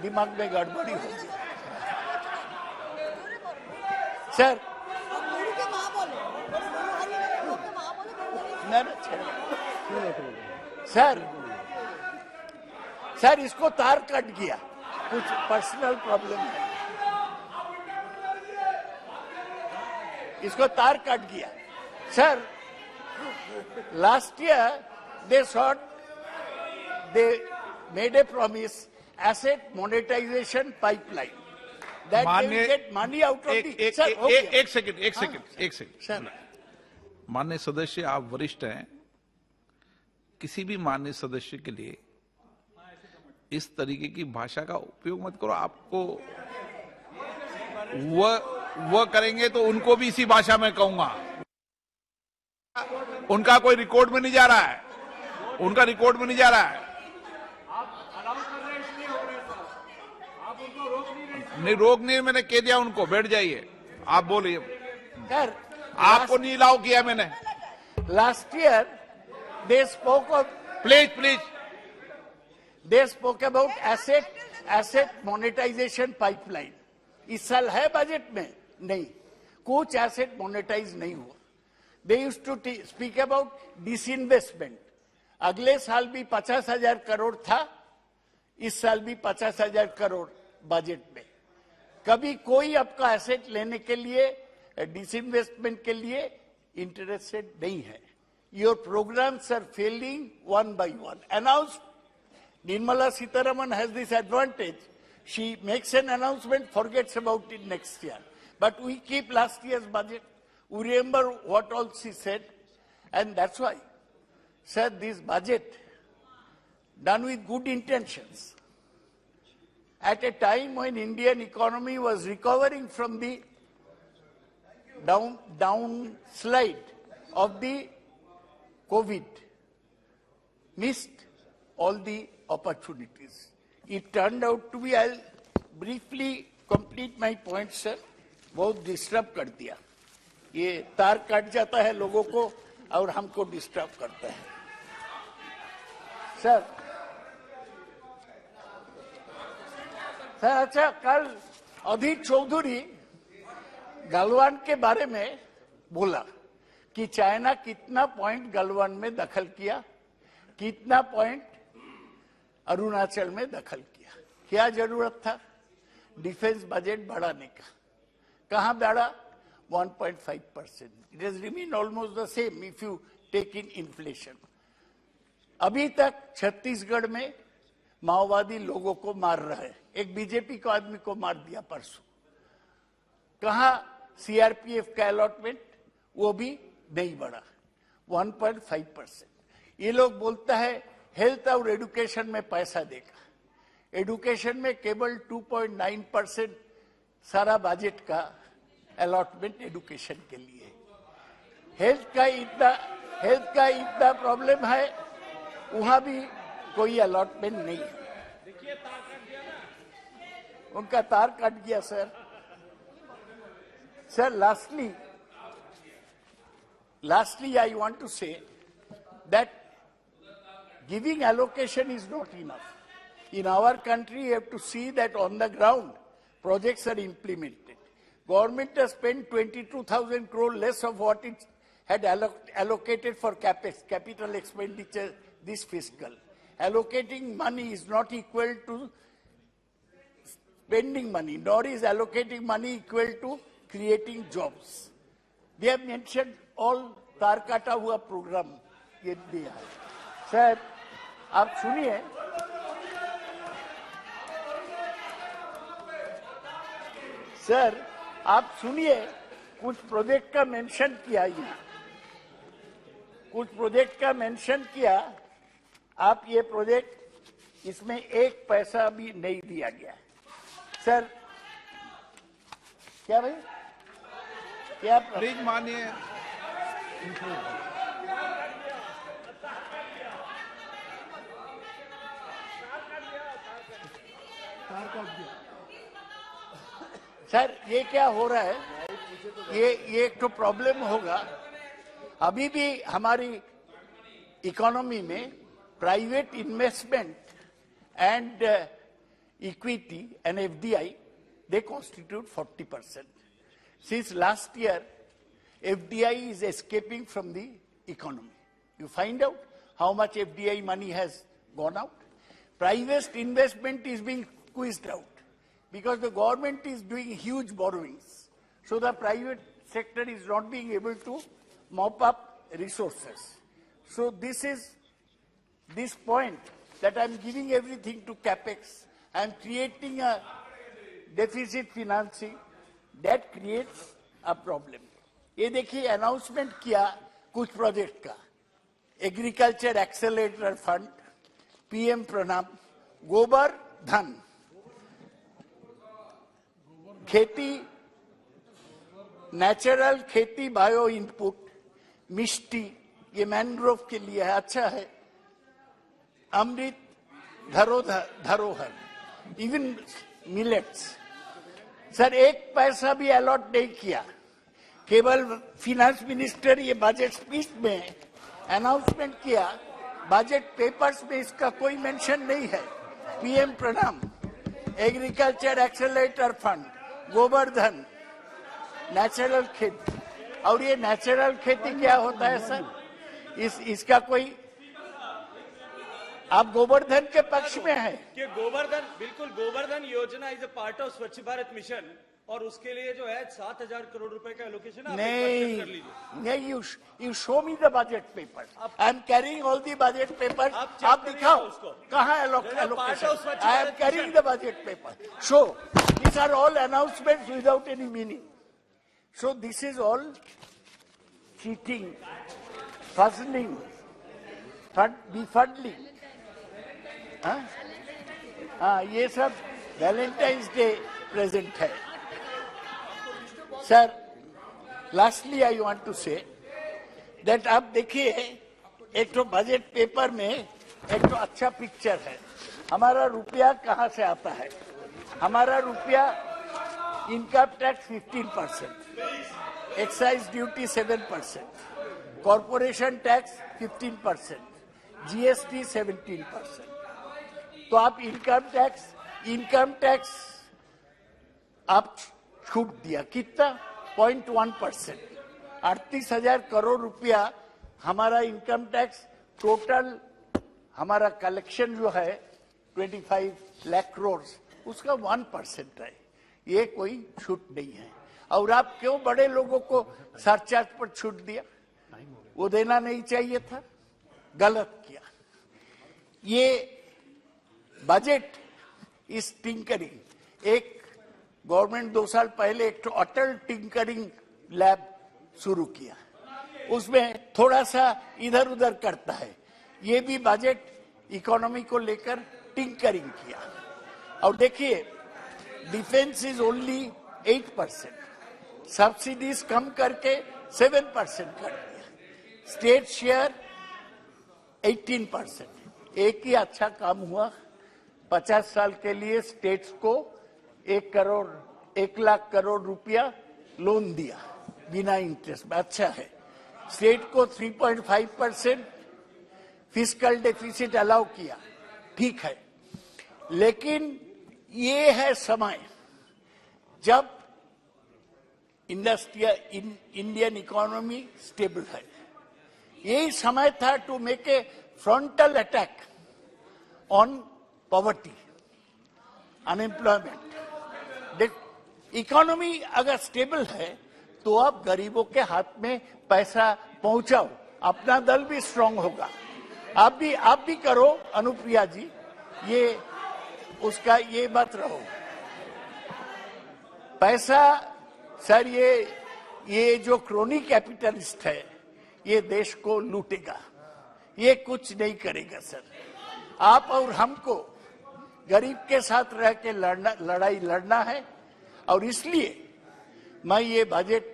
दिमाग में गड़बड़ी होगी। सर, सर इसको तार कट गया, कुछ पर्सनल प्रॉब्लम है, इसको तार कट गया। Sir, last year they made a promise asset monetization pipeline that they will get money out of the sir, एक सेकंड। माननीय सदस्य, आप वरिष्ठ हैं, किसी भी माननीय सदस्य के लिए इस तरीके की भाषा का उपयोग मत करो। आपको वो करेंगे तो उनको भी इसी भाषा में कहूंगा। उनका कोई रिकॉर्ड में नहीं जा रहा है, उनका रिकॉर्ड में नहीं जा रहा है। नहीं, रोक नहीं, मैंने कह दिया उनको, बैठ जाइए, आप बोलिए। आपको नहीं अलाउ किया मैंने। Last year they spoke of please they spoke about asset monetization pipeline. इस साल है बजट में? नहीं, कुछ एसेट मोनेटाइज नहीं हुआ। They used to speak about disinvestment. अगले साल भी 50,000 करोड़ था, इस साल भी 50,000 करोड़ बजट में। कभी कोई आपका एसेट लेने के लिए, डिसइन्वेस्टमेंट के लिए इंटरेस्टेड नहीं है। Your programs are failing one by one. Announce Nirmala Sitharaman has this advantage. She makes an announcement, forgets about it next year. But we keep last year's budget. We remember what all she said. And that's why, sir, this budget, done with good intentions, at a time when Indian economy was recovering from the downslide of the COVID, missed all the opportunities. It turned out to be, I'll briefly complete my point, sir. बहुत disturb कर दिया, ये तार cut जाता है लोगों को और हमको डिस्टर्ब करता है। सर, अच्छा, कल अधीर चौधरी गलवान के बारे में बोला कि चाइना कितना पॉइंट गलवान में दखल किया, कितना पॉइंट अरुणाचल में दखल किया। क्या जरूरत था डिफेंस बजट बढ़ाने का? कहां बढ़ा? 1.5%. It has remained almost the same if you take in inflation. अभी तक छत्तीसगढ़ में माओवादी लोगों को मार रहा है। एक बीजेपी को आदमी को मार दिया परसों। कहां सीआरपीएफ का अलॉटमेंट? वो भी नहीं बढ़ा, 1.5%। ये लोग बोलता है हेल्थ और एजुकेशन में पैसा देगा। एजुकेशन में केवल 2.9% सारा बजट का अलॉटमेंट एजुकेशन के लिए। हेल्थ का इतना प्रॉब्लम है, वहां भी कोई अलॉटमेंट नहीं है। उनका तार कट गया sir. Lastly, I want to say that giving allocation is not enough. In our country, you have to see that on the ground, projects are implemented. Government has spent 22,000 crore less of what it had allocated for capex, capital expenditure, this fiscal. Allocating money is not equal to spending money, nor is allocating money equal to creating jobs. They have mentioned all तार काटा हुआ programme ये दिया है। Sir आप सुनिए, sir आप सुनिए, कुछ प्रोजेक्ट का मेंशन किया, यहाँ कुछ प्रोजेक्ट का मेंशन किया। आप ये प्रोजेक्ट, इसमें एक पैसा भी नहीं दिया गया। सर क्या भाई, क्या प्लीज मानिए। सर ये क्या हो रहा है? ये एक तो प्रॉब्लम होगा। अभी भी हमारी इकोनॉमी में private investment and equity and FDI, they constitute 40%. Since last year, FDI is escaping from the economy. You find out how much FDI money has gone out. Private investment is being squeezed out because the government is doing huge borrowings. So the private sector is not being able to mop up resources. So this point that I'm giving everything to capex, I'm creating a deficit financing, that creates a problem. ये देखिए announcement किया कुछ project का, agriculture accelerator fund, PM प्रणाम, गोबर धन, खेती, natural खेती, बायो इनपुट, मिष्टी, ये मैंग्रोव के लिए है, अच्छा है, अमृत धरोहर, इवन मिलेट्स। सर एक पैसा भी अलॉट नहीं किया, केवल फिनांस मिनिस्टर ये बजट स्पीच में अनाउंसमेंट किया, बजट पेपर्स में इसका कोई मेंशन नहीं है। पीएम प्रणाम, agriculture accelerator fund, Govardhan, natural खेती। और ये नेचुरल खेती क्या होता है सर? इसका कोई, आप गोवर्धन के पक्ष में है कि गोवर्धन, बिल्कुल गोवर्धन योजना इज अ पार्ट ऑफ स्वच्छ भारत मिशन, और उसके लिए जो है 7,000 करोड़ रुपए का एलोकेशन नहीं, you show me the budget paper. I am carrying all the budget paper. आप दिखाओ उसको, कहाँ allocation? I am carrying the budget paper. Show these are all announcements without any meaning. So this is all cheating, fuzzling, befuddling. ये सब Valentine's day present है। Sir lastly I want to say that आप देखिए, एक तो budget paper में एक तो अच्छा पिक्चर है। हमारा रुपया कहाँ से आता है? हमारा रुपया income tax 15%, excise duty 7%, corporation tax 15%, GST 17%। तो आप इनकम टैक्स आप छूट दिया, कितना? 0.1%, 38,000 करोड़ रुपया हमारा इनकम टैक्स टोटल हमारा कलेक्शन जो है 25 लाख करोड़, उसका 1% है। ये कोई छूट नहीं है। और आप क्यों बड़े लोगों को सरचार्ज पर छूट दिया? वो देना नहीं चाहिए था, गलत किया। ये बजट इस टिंकरिंग, एक गवर्नमेंट 2 साल पहले एक अटल टिंकरिंग लैब शुरू किया, उसमें थोड़ा सा इधर उधर करता है। ये भी बजट इकोनॉमी को लेकर टिंकरिंग किया। और देखिए, डिफेंस इज ओनली 8%, सब्सिडीज कम करके 7% कर दिया, स्टेट शेयर 18%। एक ही अच्छा काम हुआ, 50 साल के लिए स्टेट्स को 1 लाख करोड़ रुपया लोन दिया बिना इंटरेस्ट में, अच्छा है। स्टेट को 3.5% फिस्कल डेफिसिट अलाउ किया, ठीक है। लेकिन ये है समय जब इंडियन इकोनॉमी स्टेबल है। यही समय था to make a frontal attack on poverty, unemployment. Economy अगर स्टेबल है तो आप गरीबों के हाथ में पैसा पहुंचाओ, अपना दल भी स्ट्रांग होगा। आप भी करो अनुप्रिया जी, ये उसका ये मत रहो पैसा। सर ये जो क्रोनी कैपिटलिस्ट है, ये देश को लूटेगा, ये कुछ नहीं करेगा सर। आप और हमको गरीब के साथ रह के लड़ाई लड़ना है, और इसलिए मैं ये बजट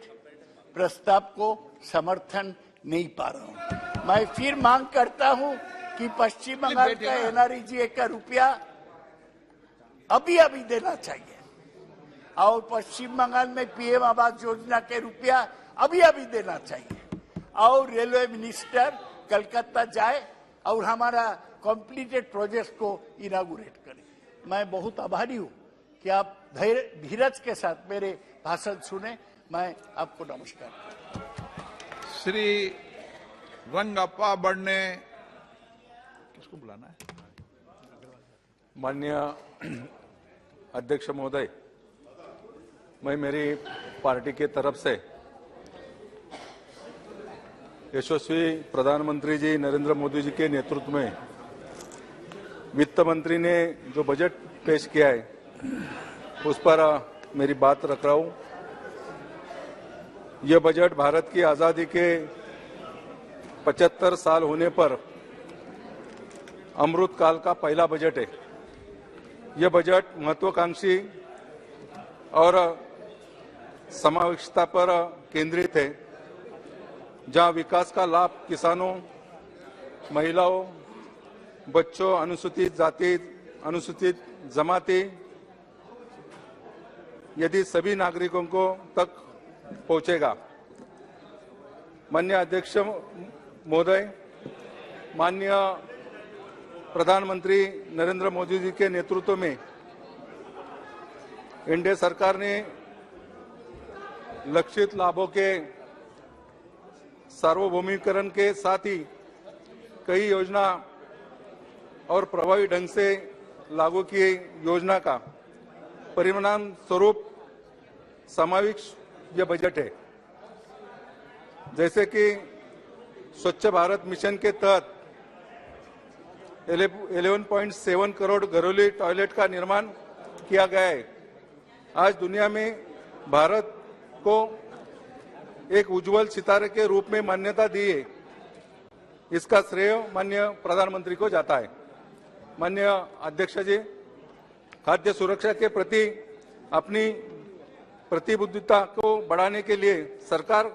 प्रस्ताव को समर्थन नहीं पा रहा हूं। मैं फिर मांग करता हूं कि पश्चिम बंगाल का एनआरईजीए का रुपया अभी देना चाहिए, और पश्चिम बंगाल में पीएम आवास योजना के रुपया अभी देना चाहिए, और रेलवे मिनिस्टर कलकत्ता जाए और हमारा कंप्लीटेड प्रोजेक्ट को इनागुरेट करे। मैं बहुत आभारी हूं कि आप धीरज के साथ मेरे भाषण सुने। मैं आपको नमस्कार। श्री रंगप्पा बढ़ने, किसको बुलाना है? माननीय अध्यक्ष महोदय, मैं मेरी पार्टी के तरफ से यशस्वी प्रधानमंत्री जी नरेंद्र मोदी जी के नेतृत्व में वित्त मंत्री ने जो बजट पेश किया है उस पर मेरी बात रख रहा हूं। यह बजट भारत की आजादी के 75 साल होने पर अमृत काल का पहला बजट है। यह बजट महत्वाकांक्षी और समावेशिता पर केंद्रित है, जहां विकास का लाभ किसानों, महिलाओं, बच्चों, अनुसूचित जाति, अनुसूचित जमाती यदि सभी नागरिकों को तक पहुंचेगा। माननीय अध्यक्ष महोदय, माननीय प्रधानमंत्री नरेंद्र मोदी जी के नेतृत्व में एनडीए सरकार ने लक्षित लाभों के सार्वभौमिकरण के साथ ही कई योजना और प्रभावी ढंग से लागू की योजना का परिणाम स्वरूप समावेश यह बजट है। जैसे कि स्वच्छ भारत मिशन के तहत 11.7 करोड़ घरेलू टॉयलेट का निर्माण किया गया है। आज दुनिया में भारत को एक उज्जवल सितारे के रूप में मान्यता दी है। इसका श्रेय माननीय प्रधानमंत्री को जाता है। माननीय अध्यक्ष जी, खाद्य सुरक्षा के प्रति अपनी प्रतिबद्धता को बढ़ाने के लिए सरकार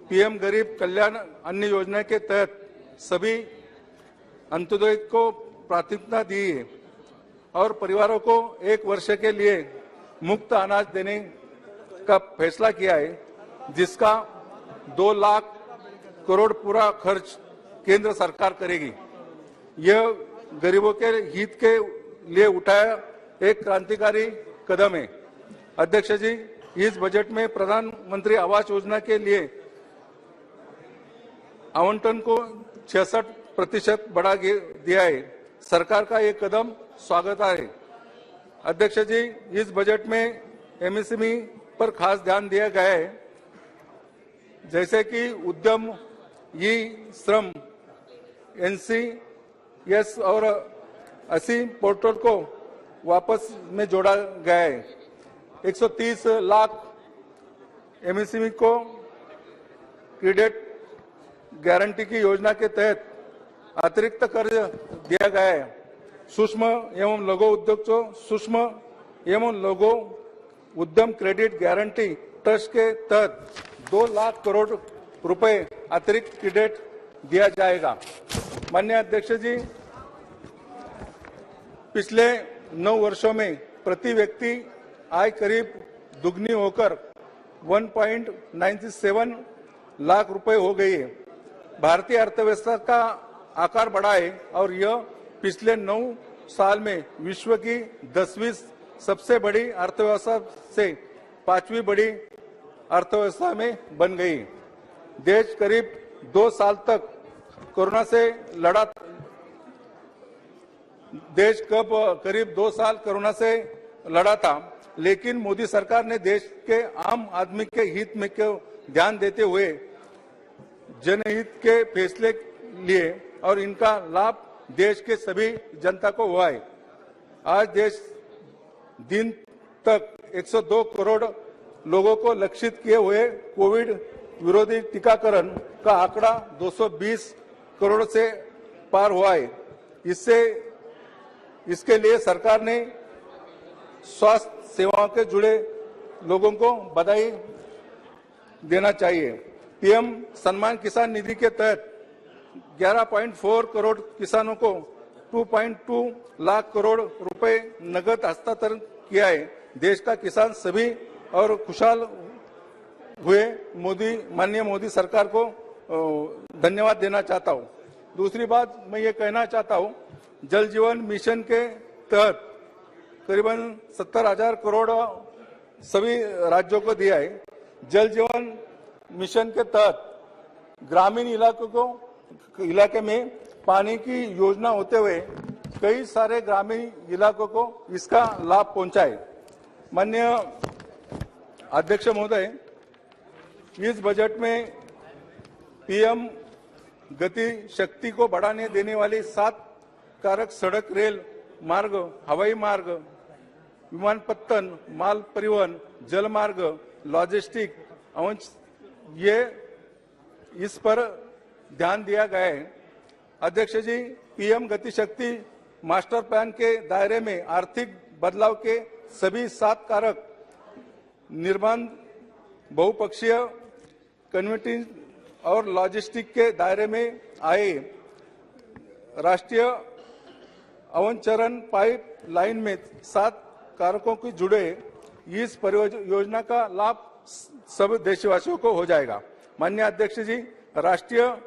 पीएम गरीब कल्याण अन्न योजना के तहत सभी अंत्योदय को प्राथमिकता दी है और परिवारों को 1 वर्ष के लिए मुफ्त अनाज देने का फैसला किया है, जिसका 2 लाख करोड़ पूरा खर्च केंद्र सरकार करेगी। यह गरीबों के हित के लिए उठाया एक क्रांतिकारी कदम है। अध्यक्ष जी, इस बजट में प्रधानमंत्री आवास योजना के लिए आवंटन को प्रतिशत बढ़ा दिया है। सरकार का ये कदम स्वागत है। अध्यक्ष जी, इस बजट में एमएसएमई पर खास ध्यान दिया गया है, जैसे कि उद्यम, ई श्रम, एनसीएस और 80 पोर्टल को वापस में जोड़ा गया है। 130 लाख एमएसएमई को क्रेडिट गारंटी की योजना के तहत अतिरिक्त कर्ज दिया गया है। सूक्ष्म एवं लघु उद्योग को सूक्ष्म एवं लघु उद्यम क्रेडिट गारंटी ट्रस्ट के तहत 2 लाख करोड़ रुपए अतिरिक्त क्रेडिट दिया जाएगा। माननीय अध्यक्ष जी, पिछले 9 वर्षों में प्रति व्यक्ति आय करीब दुगनी होकर 1.97 लाख रुपए हो गई है। भारतीय अर्थव्यवस्था का आकार बढ़ा है और यह पिछले 9 साल में विश्व की 10वीं सबसे बड़ी अर्थव्यवस्था से 5वीं बड़ी अर्थव्यवस्था में बन गई। देश करीब 2 साल तक कोरोना से लड़ा। देश करीब 2 साल कोरोना से लड़ा था, लेकिन मोदी सरकार ने देश के आम आदमी के हित में ध्यान देते हुए जनहित के फैसले लिए और इनका लाभ देश के सभी जनता को हुआ है। आज देश दिन तक 102 करोड़ लोगों को लक्षित किए हुए कोविड विरोधी टीकाकरण का आंकड़ा 220 करोड़ से पार हुआ है। इसके लिए सरकार ने स्वास्थ्य सेवाओं के जुड़े लोगों को बधाई देना चाहिए। पीएम सम्मान किसान निधि के तहत 11.4 करोड़ किसानों को 2.2 लाख करोड़ रुपए नगद हस्तांतरण किया है। देश का किसान सभी और खुशहाल हुए। माननीय मोदी सरकार को धन्यवाद देना चाहता हूं। दूसरी बात मैं ये कहना चाहता हूं, जल जीवन मिशन के तहत करीबन 70,000 करोड़ सभी राज्यों को दिया है। जल जीवन मिशन के तहत ग्रामीण इलाके में पानी की योजना होते हुए कई सारे ग्रामीण इलाकों को इसका लाभ पहुंचा है। माननीय अध्यक्ष महोदय, इस बजट में पीएम गति शक्ति को बढ़ाने देने वाली 7 कारक सड़क, रेल मार्ग, हवाई मार्ग, विमानपत्तन, माल परिवहन, जल मार्ग, लॉजिस्टिक ये इस पर ध्यान दिया गया है। अध्यक्ष जी, पीएम गति शक्ति मास्टर प्लान के दायरे में आर्थिक बदलाव के सभी 7 कारक निर्माण, बहुपक्षीय कन्वर्टिंग और लॉजिस्टिक के दायरे में आए। राष्ट्रीय अवचरण पाइप लाइन में 7 कारकों के जुड़े इस परियोजना का लाभ सब देशवासियों को हो जाएगा। माननीय अध्यक्ष जी, राष्ट्रीय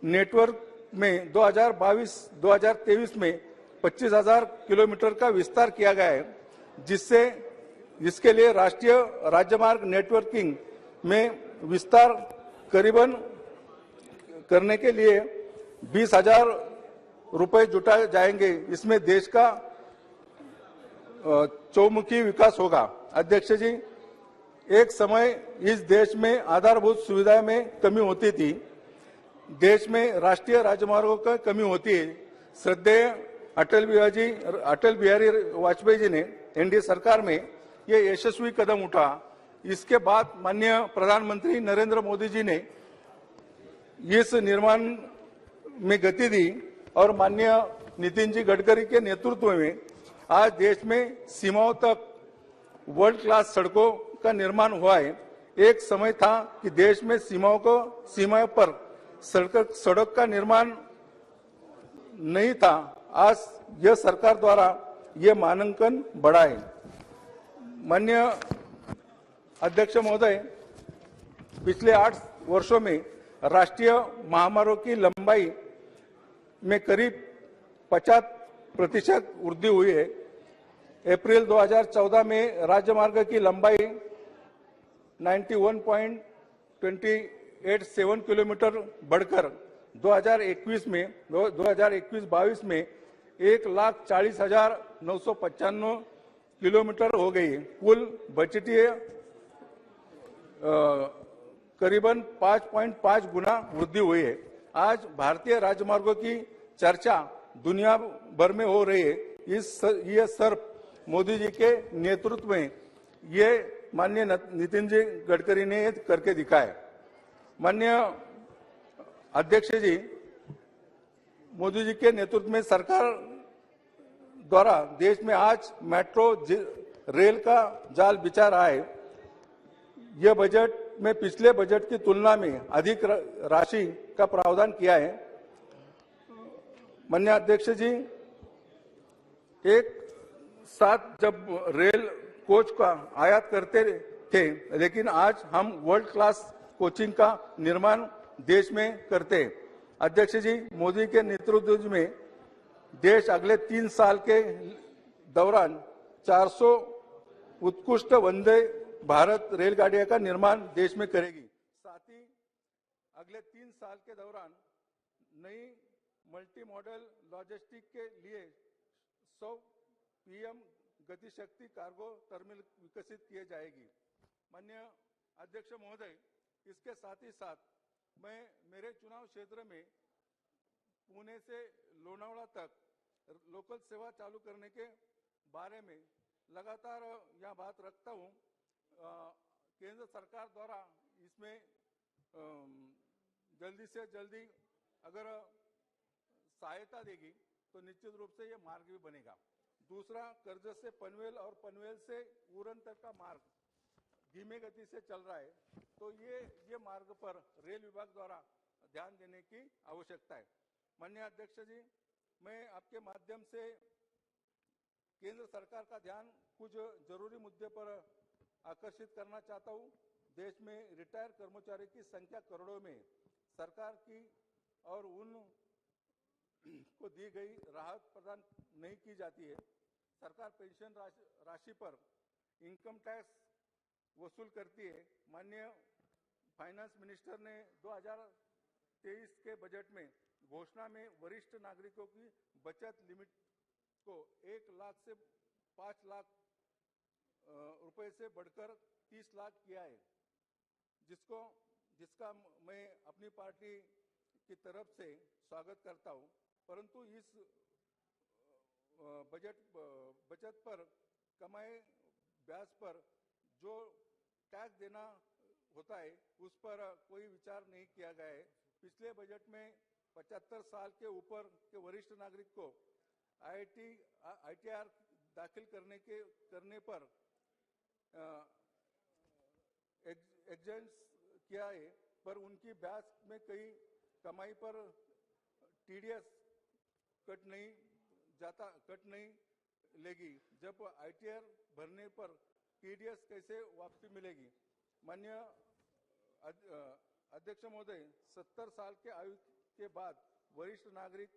नेटवर्क में 2022-2023 में 25,000 किलोमीटर का विस्तार किया गया है, जिसके लिए राष्ट्रीय राजमार्ग नेटवर्किंग में विस्तार करीबन करने के लिए 20,000 रुपए जुटाए जाएंगे। इसमें देश का चौमुखी विकास होगा। अध्यक्ष जी, एक समय इस देश में आधारभूत सुविधा में कमी होती थी। देश में राष्ट्रीय राजमार्गों का कमी होती है। श्रद्धेय अटल बिहारी वाजपेयी जी ने एनडीए सरकार में ये यशस्वी कदम उठा। इसके बाद माननीय प्रधानमंत्री नरेंद्र मोदी जी ने इस निर्माण में गति दी और माननीय नितिन जी गडकरी के नेतृत्व में आज देश में सीमाओं तक वर्ल्ड क्लास सड़कों का निर्माण हुआ है। एक समय था कि देश में सीमा पर सड़क का निर्माण नहीं था। आज यह सरकार द्वारा यह मानांकन बढ़ा है। माननीय अध्यक्ष महोदय, पिछले 8 वर्षों में राष्ट्रीय महामार्गों की लंबाई में करीब 50% वृद्धि हुई है। अप्रैल 2014 में राजमार्ग की लंबाई 91.287 किलोमीटर बढ़कर 2021 में 2021-22 में 1,40,995 किलोमीटर हो गई। कुल बजटीय करीबन 5.5 गुना वृद्धि हुई है। आज भारतीय राजमार्गों की चर्चा दुनिया भर में हो रही है। ये सिर्फ मोदी जी के नेतृत्व में ये माननीय नितिन जी गडकरी ने करके दिखाया। माननीय अध्यक्ष जी, मोदी जी के नेतृत्व में सरकार द्वारा देश में आज मेट्रो रेल का जाल बिछा रहा है। यह बजट में पिछले बजट की तुलना में अधिक राशि का प्रावधान किया है। माननीय अध्यक्ष जी, एक साथ जब रेल कोच का आयात करते थे, लेकिन आज हम वर्ल्ड क्लास कोचिंग का निर्माण देश में करते हैं। अध्यक्ष जी, मोदी के नेतृत्व में देश अगले 3 साल के दौरान 400 उत्कृष्ट वंदे भारत रेलगाड़ियों का निर्माण देश में करेगी। साथ ही अगले 3 साल के दौरान नई मल्टी मॉडल लॉजिस्टिक के लिए 100 पीएम गतिशक्ति कार्गो टर्मिनल विकसित किए जाएगी। माननीय अध्यक्ष महोदय, इसके साथ ही साथ मैं मेरे चुनाव क्षेत्र में पुणे से लोनावाला तक लोकल सेवा चालू करने के बारे में लगातार यह बात रखता हूँ। केंद्र सरकार द्वारा इसमें जल्दी से जल्दी अगर सहायता देगी तो निश्चित रूप से ये मार्ग भी बनेगा। दूसरा, कर्जत से पनवेल और पनवेल से उरण तक का मार्ग धीमे गति से चल रहा है, तो ये मार्ग पर रेल विभाग द्वारा ध्यान देने की आवश्यकता है। माननीय अध्यक्ष जी, मैं आपके माध्यम से केंद्र सरकार का ध्यान कुछ जरूरी मुद्दे पर आकर्षित करना चाहता हूँ। देश में रिटायर कर्मचारी की संख्या करोड़ों में। सरकार की और उन को दी गई राहत प्रदान नहीं की जाती है। सरकार पेंशन राशि पर इनकम टैक्स वसूल करती है। माननीय फाइनेंस मिनिस्टर ने 2023 के बजट में घोषणा में वरिष्ठ नागरिकों की बचत लिमिट को 1 लाख से 5 लाख रुपए से बढ़कर 30 लाख किया है, जिसका मैं अपनी पार्टी की तरफ से स्वागत करता हूं। परंतु इस बचत पर कमाए ब्याज पर जो टैक्स देना होता है, उस पर कोई विचार नहीं किया गया है। पिछले बजट में 75 साल के ऊपर के वरिष्ठ नागरिक को ITR दाखिल करने पर एग्जेंट किया है, पर उनकी ब्याज में कई कमाई पर TDS कट नहीं लेगी। जब ITR भरने पर TDS कैसे वापसी मिलेगी? माननीय अध्यक्ष महोदय, 70 साल के आयु के बाद वरिष्ठ नागरिक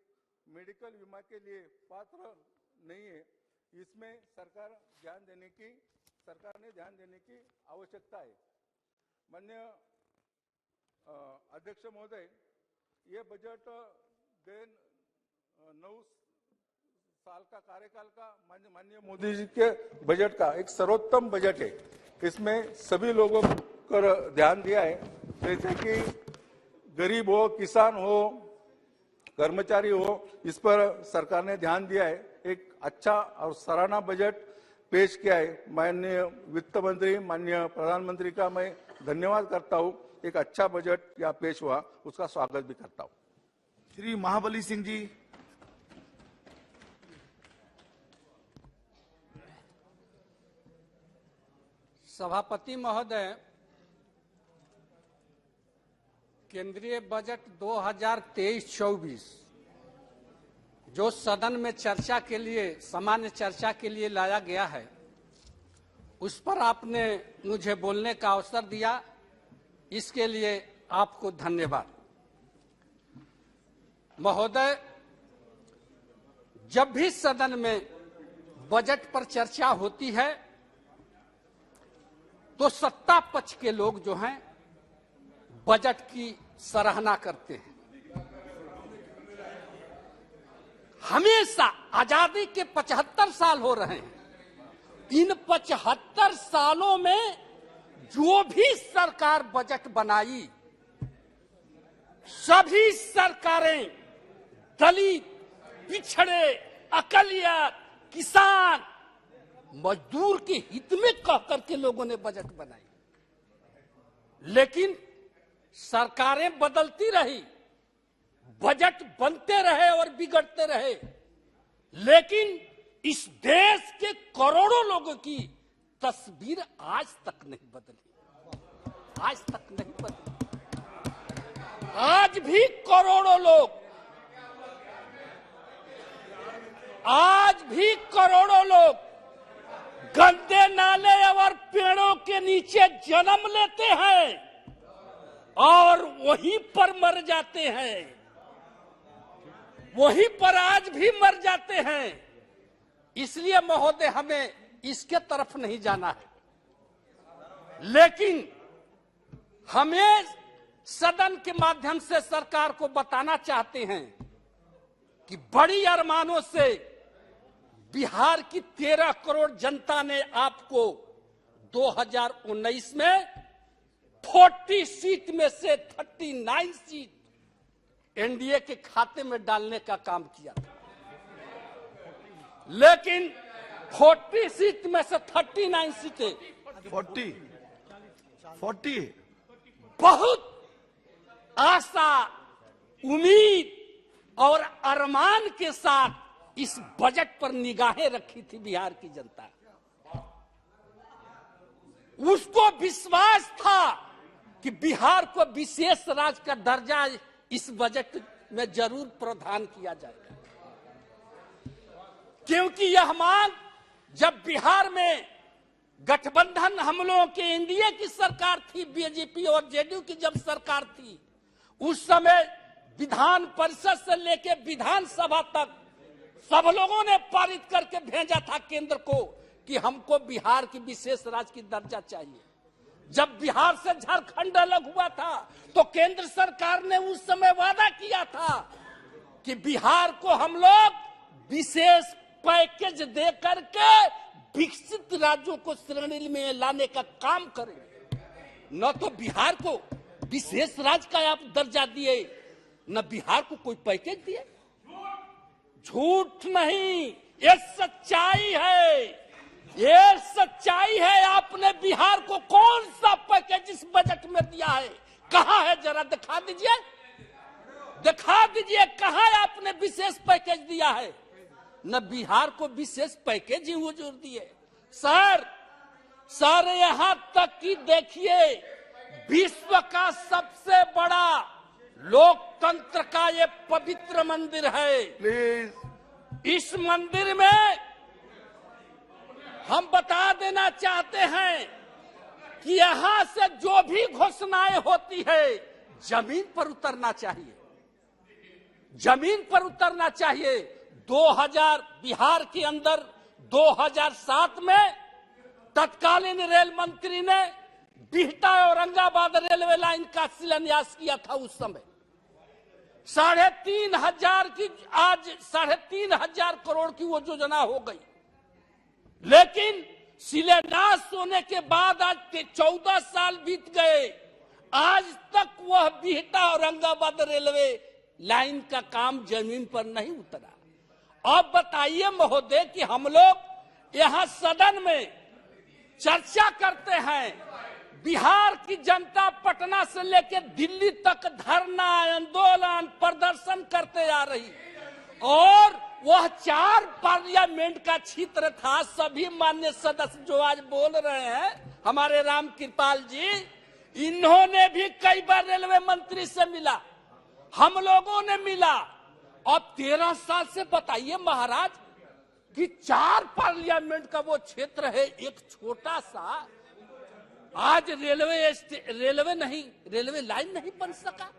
मेडिकल बीमा के लिए पात्र नहीं है। इसमें सरकार ने ध्यान देने की आवश्यकता है। माननीय अध्यक्ष महोदय, ये बजट 9 साल का कार्यकाल का माननीय मोदी जी के बजट का एक सर्वोत्तम बजट है। इसमें सभी लोगों पर ध्यान दिया है, जैसे कि गरीब हो, किसान हो, कर्मचारी हो, इस पर सरकार ने ध्यान दिया है। एक अच्छा और सराहना बजट पेश किया है। माननीय वित्त मंत्री, माननीय प्रधानमंत्री का मैं धन्यवाद करता हूं। एक अच्छा बजट यहाँ पेश हुआ, उसका स्वागत भी करता हूं। श्री महाबली सिंह जी। सभापति महोदय, केंद्रीय बजट 2023-24 जो सदन में चर्चा के लिए, सामान्य चर्चा के लिए लाया गया है, उस पर आपने मुझे बोलने का अवसर दिया, इसके लिए आपको धन्यवाद। महोदय, जब भी सदन में बजट पर चर्चा होती है तो सत्ता पक्ष के लोग जो हैं बजट की सराहना करते हैं, हमेशा आजादी के 75 साल हो रहे हैं, इन 75 सालों में जो भी सरकार बजट बनाई, सभी सरकारें दलित, पिछड़े, अकलियत, किसान, मजदूर के हित में कह करके लोगों ने बजट बनाई। लेकिन सरकारें बदलती रही, बजट बनते रहे और बिगड़ते रहे, लेकिन इस देश के करोड़ों लोगों की तस्वीर आज तक नहीं बदली, आज तक नहीं बदली। आज भी करोड़ों लोग, आज भी करोड़ों लोग गंदे नाले और पेड़ों के नीचे जन्म लेते हैं और वहीं पर मर जाते हैं, वहीं पर आज भी मर जाते हैं। इसलिए महोदय हमें इसके तरफ नहीं जाना है, लेकिन हमें सदन के माध्यम से सरकार को बताना चाहते हैं कि बड़ी अरमानों से बिहार की 13 करोड़ जनता ने आपको 2019 में 40 सीट में से 39 सीट एनडीए के खाते में डालने का काम किया था। लेकिन 40 सीट में से 39 सीटें 40 बहुत आशा, उम्मीद और अरमान के साथ इस बजट पर निगाहें रखी थी बिहार की जनता। उसको विश्वास था कि बिहार को विशेष राज्य का दर्जा इस बजट में जरूर प्रदान किया जाएगा, क्योंकि यह मांग जब बिहार में गठबंधन हम लोगों के एनडीए की सरकार थी, बीजेपी और जेडीयू की जब सरकार थी, उस समय विधान परिषद से लेकर विधानसभा तक सब लोगों ने पारित करके भेजा था केंद्र को कि हमको बिहार की विशेष राज्य की दर्जा चाहिए। जब बिहार से झारखंड अलग हुआ था तो केंद्र सरकार ने उस समय वादा किया था कि बिहार को हम लोग विशेष पैकेज दे करके विकसित राज्यों को श्रेणी में लाने का काम करेंगे। न तो बिहार को विशेष राज्य का आप दर्जा दिए, न बिहार को कोई पैकेज दिए। झूठ नहीं, ये सच्चाई है, ये सच्चाई है। आपने बिहार को कौन सा पैकेज इस बजट में दिया है? कहां है? जरा दिखा दीजिए, दिखा दीजिए कहां आपने विशेष पैकेज दिया है। न बिहार को विशेष पैकेज ही हुजूर दिए। सर यहां तक कि देखिए, विश्व का सबसे बड़ा लोकतंत्र का ये पवित्र मंदिर है। इस मंदिर में हम बता देना चाहते हैं कि यहां से जो भी घोषणाएं होती है जमीन पर उतरना चाहिए, जमीन पर उतरना चाहिए। 2000 बिहार के अंदर 2007 में तत्कालीन रेल मंत्री ने बिहटा औरंगाबाद रेलवे लाइन का शिलान्यास किया था। उस समय 3,500 की, आज 3,500 करोड़ की वो योजना हो गई। लेकिन शिलान्यास होने के बाद आज 14 साल बीत गए, आज तक वह बिहटा औरंगाबाद रेलवे लाइन का काम जमीन पर नहीं उतरा। अब बताइए महोदय कि हम लोग यहाँ सदन में चर्चा करते हैं, बिहार की जनता पटना से लेकर दिल्ली तक धरना, आंदोलन, प्रदर्शन करते आ रही, और वह 4 पार्लियामेंट का क्षेत्र था। सभी माननीय सदस्य जो आज बोल रहे हैं, हमारे राम कृपाल जी, इन्होंने भी कई बार रेलवे मंत्री से मिला, हम लोगों ने मिला। अब 13 साल से बताइए महाराज कि 4 पार्लियामेंट का वो क्षेत्र है, एक छोटा सा, आज रेलवे लाइन नहीं बन सका।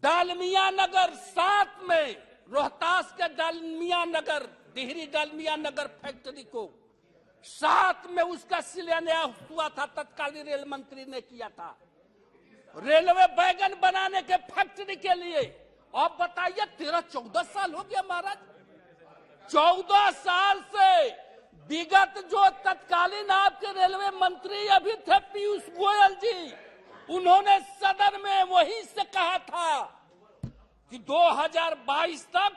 डालमिया नगर 7 में, रोहतास के डालमिया नगर, डिहरी डालमिया नगर फैक्ट्री को 7 में उसका शिलान्यास हुआ था, तत्कालीन रेल मंत्री ने किया था। रेलवे बैगन बनाने के फैक्ट्री के लिए, अब बताइए 13-14 साल हो गया महाराज, 14 साल से विगत जो तत्कालीन आपके रेलवे मंत्री अभी थे पीयूष गोयल जी, उन्होंने सदन में वही से कहा था कि 2022 तक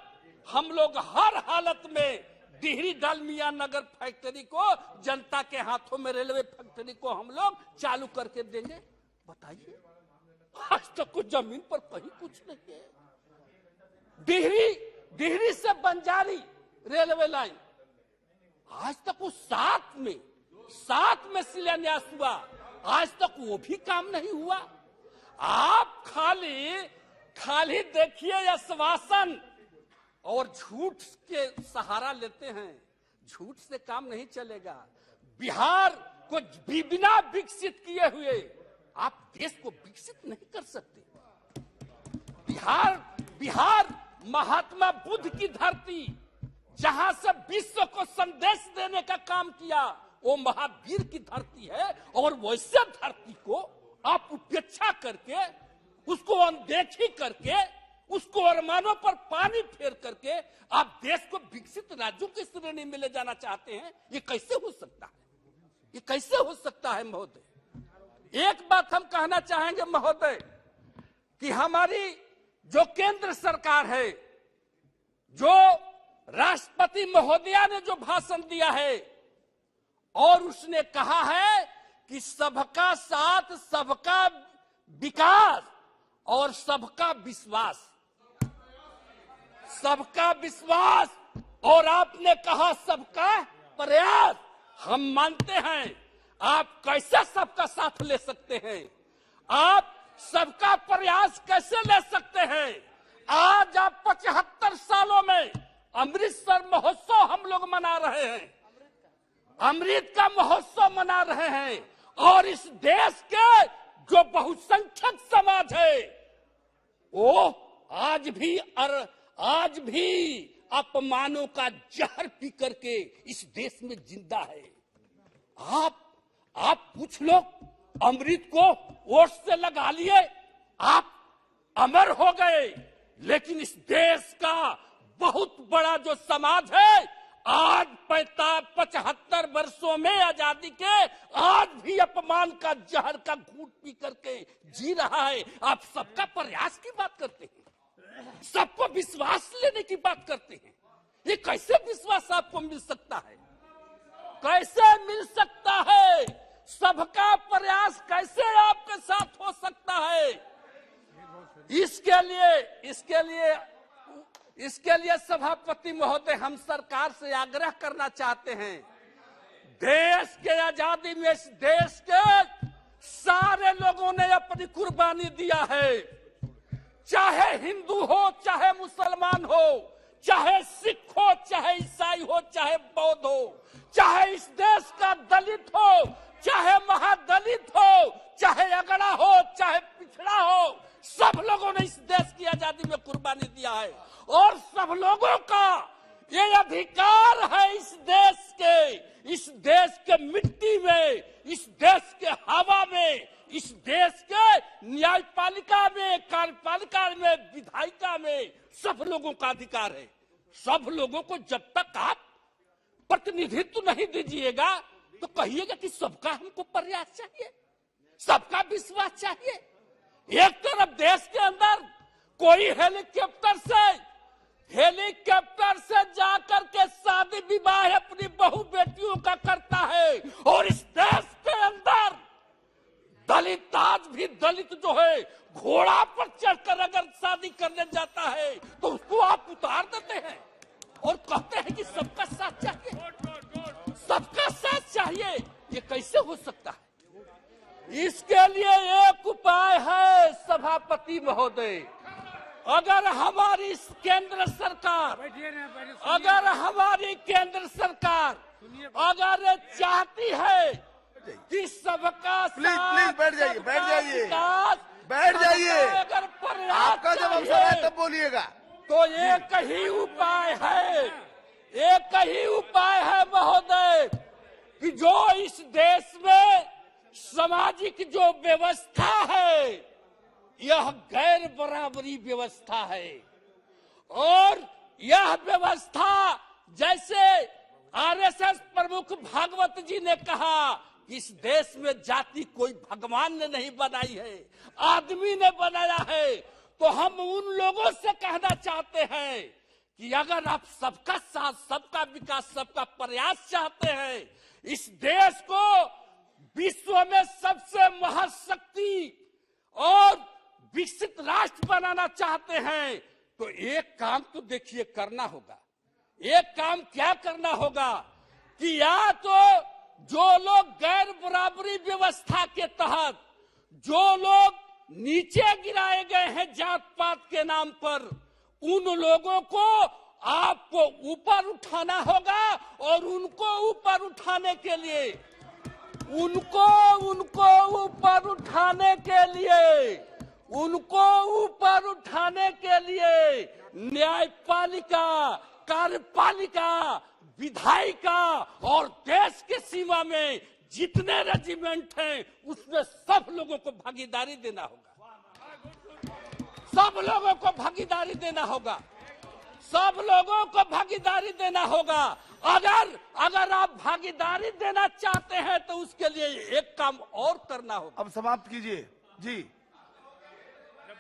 हम लोग हर हालत में डिहरी डालमिया नगर फैक्ट्री को जनता के हाथों में रेलवे फैक्ट्री को हम लोग चालू करके देंगे। बताइए, आज तक कुछ जमीन पर कहीं कुछ नहीं है। डिहरी से बंजारी रेलवे लाइन आज तक वो सात में शिलान्यास हुआ, आज तक वो भी काम नहीं हुआ। आप खाली देखिए आश्वासन और झूठ के सहारा लेते हैं, झूठ से काम नहीं चलेगा। बिहार को बिना विकसित किए हुए आप देश को विकसित नहीं कर सकते। बिहार महात्मा बुद्ध की धरती, जहां से विश्व को संदेश देने का काम किया, वो महावीर की धरती है। और वैसे धरती को आप उपेक्षा करके, उसको अनदेखी करके, उसको अरमानों पर पानी फेर करके आप देश को विकसित राज्यों की श्रेणी में ले जाना चाहते हैं। ये कैसे हो सकता है? ये कैसे हो सकता है महोदय? एक बात हम कहना चाहेंगे महोदय कि हमारी जो केंद्र सरकार है, जो राष्ट्रपति महोदया ने जो भाषण दिया है और उसने कहा है कि सबका साथ, सबका विकास और सबका विश्वास, सबका विश्वास और आपने कहा सबका प्रयास। हम मानते हैं आप कैसे सबका साथ ले सकते हैं, आप सबका प्रयास कैसे ले सकते हैं। आज आप 75 सालों में अमृतसर महोत्सव हम लोग मना रहे हैं, अमृत का महोत्सव मना रहे हैं, और इस देश के जो बहुसंख्यक समाज है वो आज भी अपमानों का जहर पी करके इस देश में जिंदा है। आप पूछ लो, अमृत को वोट से लगा लिए, आप अमर हो गए, लेकिन इस देश का बहुत बड़ा जो समाज है आज 75 वर्षों में आजादी के आज भी अपमान का जहर का घूंट पी करके जी रहा है। आप सबका प्रयास की बात करते हैं, सबको विश्वास लेने की बात करते हैं। ये कैसे विश्वास आपको मिल सकता है? कैसे मिल सकता है? सबका प्रयास कैसे आपके साथ हो सकता है? इसके लिए सभापति महोदय, हम सरकार से आग्रह करना चाहते हैं, देश के आजादी में इस देश के सारे लोगों ने अपनी कुर्बानी दिया है, चाहे हिंदू हो, चाहे मुसलमान हो, चाहे सिख हो, चाहे ईसाई हो, चाहे बौद्ध हो, चाहे इस देश का दलित हो, चाहे महादलित हो, चाहे अगड़ा हो, चाहे पिछड़ा हो, सब लोगों ने इस देश की आजादी में कुर्बानी दिया है। और सब लोगों का ये अधिकार है इस देश के मिट्टी में, इस देश के हवा में, इस देश के न्यायपालिका में, कार्यपालिका में, विधायिका में, सब लोगों का अधिकार है। सब लोगों को जब तक आप प्रतिनिधित्व नहीं दीजिएगा तो कहिएगा कि सबका हमको प्रयास चाहिए, सबका विश्वास चाहिए। एक तरफ देश के अंदर कोई हेलीकॉप्टर से जाकर के शादी विवाह अपनी बहू बेटियों का करता है, और इस देश के अंदर दलित, आज भी दलित जो है घोड़ा पर चढ़कर अगर शादी करने जाता है तो उसको आप उतार देते हैं और कहते हैं कि सबका साथ चाहिए, सबका साथ चाहिए। ये कैसे हो सकता है? इसके लिए एक उपाय है सभापति महोदय, अगर हमारी केंद्र सरकार अगर चाहती है कि सबका प्लीज बैठ जाइए, अगर आपका जब अवसर है तब बोलिएगा। तो एक ही उपाय है महोदय कि जो इस देश में सामाजिक जो व्यवस्था है यह गैर बराबरी व्यवस्था है और यह व्यवस्था जैसे आरएसएस प्रमुख भागवत जी ने कहा, इस देश में जाति कोई भगवान ने नहीं बनाई है, आदमी ने बनाया है। तो हम उन लोगों से कहना चाहते हैं कि अगर आप सबका साथ, सबका विकास, सबका प्रयास चाहते हैं, इस देश को विश्व में सबसे महाशक्ति और विकसित राष्ट्र बनाना चाहते हैं, तो एक काम तो देखिए करना होगा। एक काम क्या करना होगा कि या तो जो लोग गैर बराबरी व्यवस्था के तहत जो लोग नीचे गिराए गए हैं जात पात के नाम पर, उन लोगों को आपको ऊपर उठाना होगा और उनको ऊपर उठाने के लिए उनको ऊपर उठाने के लिए न्यायपालिका, कार्यपालिका, विधायिका और देश के सीमा में जितने रेजिमेंट हैं उसमें सब लोगों को भागीदारी देना होगा। सब लोगों को भागीदारी देना होगा। सब लोगों को भागीदारी देना होगा। अगर आप भागीदारी देना चाहते हैं तो उसके लिए एक काम और करना होगा। अब समाप्त कीजिए जी।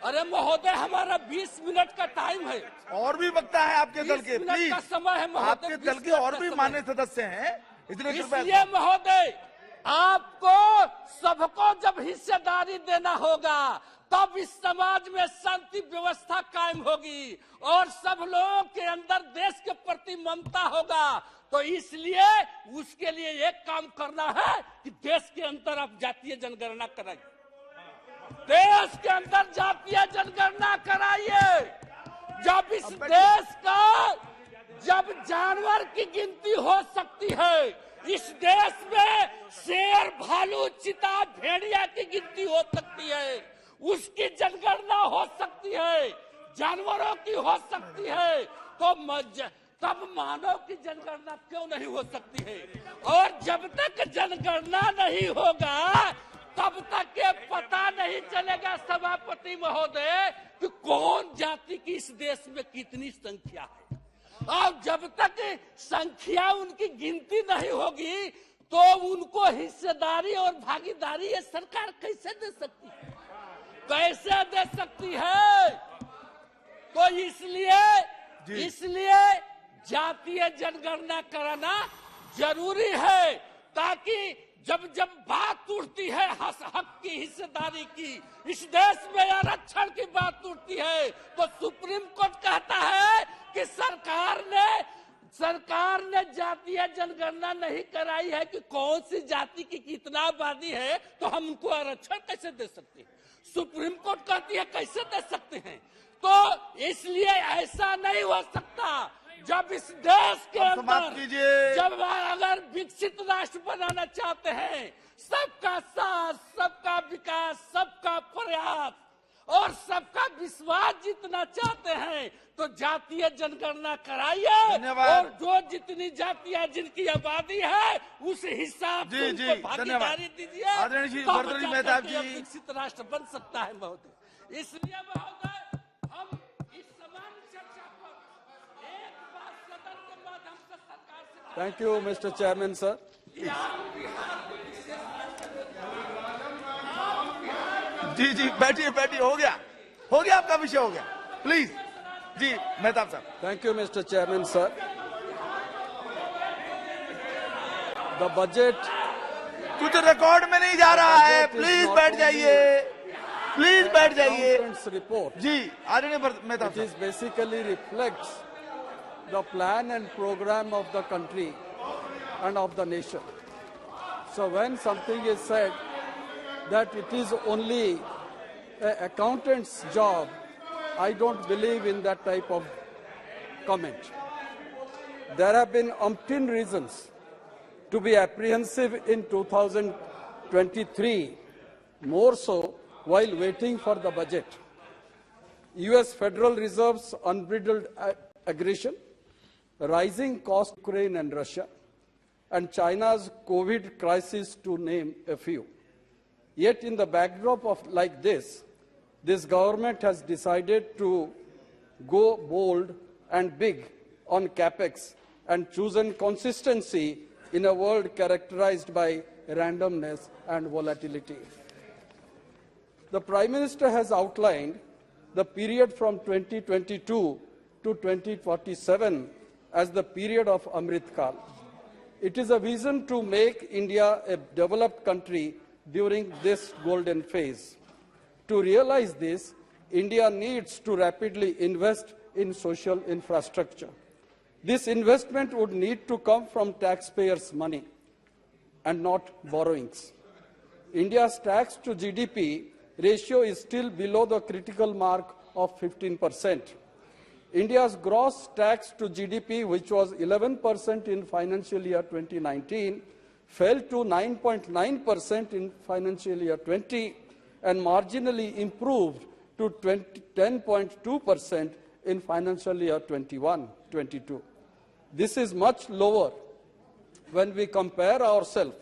अरे महोदय, हमारा 20 मिनट का टाइम है। और भी वक्ता है आपके दल के, 20 मिनट का समय है महोदय। आपके दल के और भी मान्य सदस्य हैं, इसलिए महोदय आपको सबको जब हिस्सेदारी देना होगा तब इस समाज में शांति व्यवस्था कायम होगी और सब लोगों के अंदर देश के प्रति ममता होगा। तो इसलिए उसके लिए एक काम करना है कि देश के अंदर आप जातीय जनगणना कराइए। देश के अंदर जातीय जनगणना कराइए। जब इस देश का जब जानवर की गिनती हो सकती है, इस देश में शेर, भालू, चीता, भेड़िया की गिनती हो सकती है, उसकी जनगणना हो सकती है, जानवरों की हो सकती है, तो तब मानव की जनगणना क्यों नहीं हो सकती है? और जब तक जनगणना नहीं होगा तब तक ये पता नहीं चलेगा सभापति महोदय कि कौन जाति की इस देश में कितनी संख्या है। और जब तक संख्या उनकी गिनती नहीं होगी तो उनको हिस्सेदारी और भागीदारी ये सरकार कैसे दे सकती है? कैसे दे सकती है? तो इसलिए जातीय जनगणना कराना जरूरी है, ताकि जब बात उठती है हक की, हिस्सेदारी की, इस देश में आरक्षण की बात उठती है तो सुप्रीम कोर्ट कहता है कि सरकार ने जातीय जनगणना नहीं कराई है कि कौन सी जाति की कितना आबादी है, तो हम उनको आरक्षण कैसे दे सकते हैं? सुप्रीम कोर्ट कहती है कैसे दे सकते हैं? तो इसलिए ऐसा नहीं हो सकता। जब इस देश के अंदर जब अगर विकसित राष्ट्र बनाना चाहते हैं, सबका साथ, सबका विकास, सबका प्रयास और सबका विश्वास जीतना चाहते हैं, तो जातीय जनगणना कराइए और जो जितनी जातियां जिनकी आबादी है उस हिसाब से उनको भागीदारी दीजिए, तब विकसित राष्ट्र बन सकता है महोदय। इसलिए महोदय हम इस समान चर्चा पर एक बार सदन के माध्यम से सरकार से thank you mister chairman sir. जी बैठिए, हो गया आपका विषय हो गया। प्लीज जी मेहताब साहब। Thank you mister chairman sir. The budget कुछ रिकॉर्ड में नहीं जा रहा है, प्लीज बैठ जाइए, रिपोर्ट जी आदरणीय मेहताब साहब। It basically reflects the plan and program of the country and of the nation. So when something is said that it is only an accountant's job, I don't believe in that type of comment. There have been umpteen reasons to be apprehensive in 2023, more so while waiting for the budget. US Federal Reserve's unbridled aggression, rising cost of Ukraine and Russia, and China's COVID crisis, to name a few. Yet in the backdrop of like this, This government has decided to go bold and big on capex and chosen consistency in a world characterized by randomness and volatility. The Prime Minister has outlined the period from 2022 to 2047 as the period of Amrit Kal. It is a vision to make India a developed country during this golden phase. To realize this, India needs to rapidly invest in social infrastructure. This investment would need to come from taxpayers' money and not borrowings. India's tax to GDP ratio is still below the critical mark of 15%. India's gross tax to GDP, which was 11% in financial year 2019, fell to 9.9% in financial year 20 and marginally improved to 10.2% in financial year 21-22. This is much lower when we compare ourselves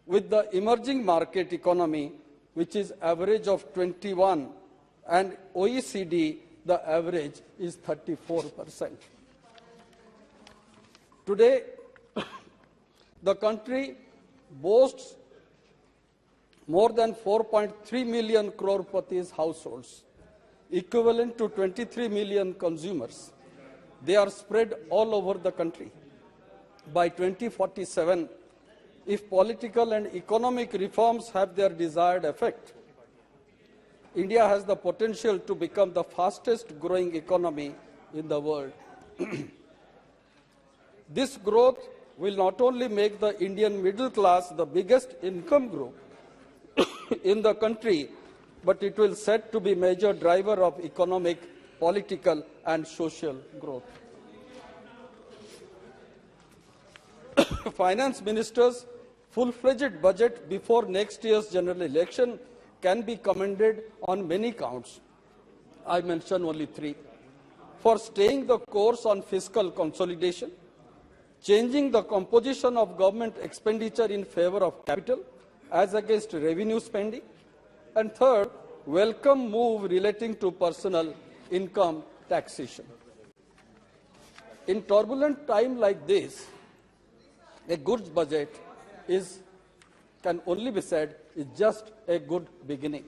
with the emerging market economy, which is average of 21, and OECD, the average is 34%. Today, the country boasts more than 4.3 million crorepati's households, equivalent to 23 million consumers. They are spread all over the country. By 2047, if political and economic reforms have their desired effect, India has the potential to become the fastest growing economy in the world. This growth will not only make the Indian middle class the biggest income group in the country, but it will set to be major driver of economic, political and social growth. Finance Minister's full-fledged budget before next year's general election can be commended on many counts. I mention only three. For staying the course on fiscal consolidation, changing the composition of government expenditure in favor of capital as against revenue spending, and third, welcome move relating to personal income taxation. In turbulent time like this, a good budget can only be said is just a good beginning.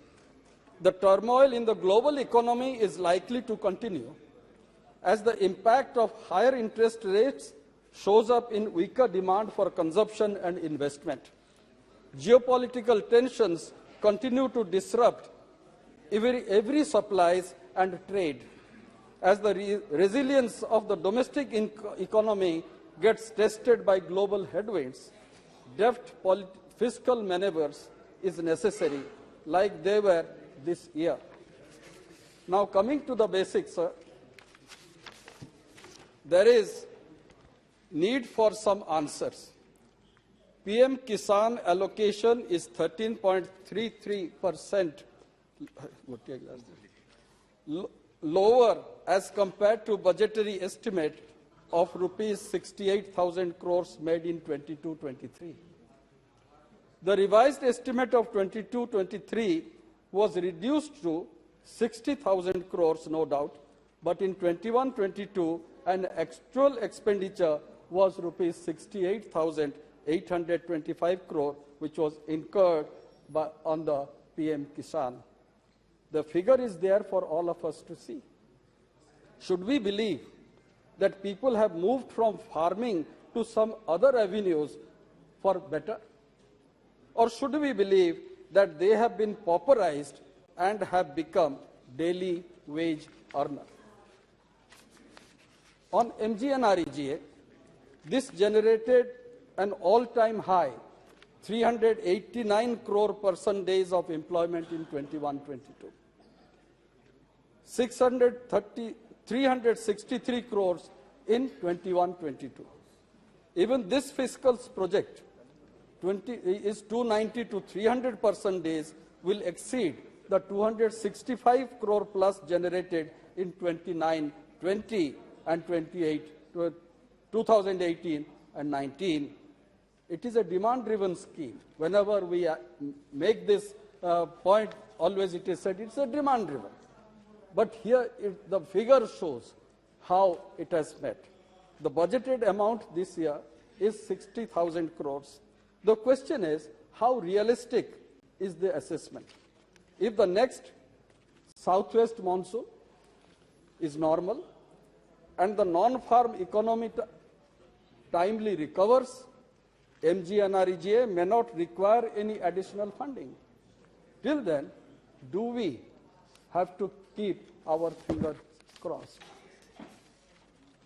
The turmoil in the global economy is likely to continue as the impact of higher interest rates shows up in weaker demand for consumption and investment. Geopolitical tensions continue to disrupt every supplies and trade. As the resilience of the domestic economy gets tested by global headwinds, deft fiscal maneuvers is necessary, like they were this year. Now, coming to the basics, there is need for some answers. PM Kisan allocation is 13.33% lower as compared to budgetary estimate of rupees 68,000 crores made in 22-23. The revised estimate of 22-23 was reduced to 60,000 crores, no doubt, but in 21-22, an actual expenditure was rupees 68,825 crore, which was incurred on the PM Kisan. The figure is there for all of us to see. Should we believe that people have moved from farming to some other avenues for better? Or should we believe that they have been pauperized and have become daily wage earners? On MGNREGA, this generated an all-time high, 389 crore person days of employment in 21-22. 363 crores in 21-22. Even this fiscal project is 290 to 300 person days will exceed the 265 crore plus generated in 29-20 and 2018 and 19. It is a demand-driven scheme. Whenever we make this point always it is said it's a demand driven. But here the figure shows how it has met. The budgeted amount this year is 60,000 crores. The question is, how realistic is the assessment? If the next southwest monsoon is normal and the non-farm economy timely recovers, MGNREGA may not require any additional funding. Till then, do we have to keep our fingers crossed?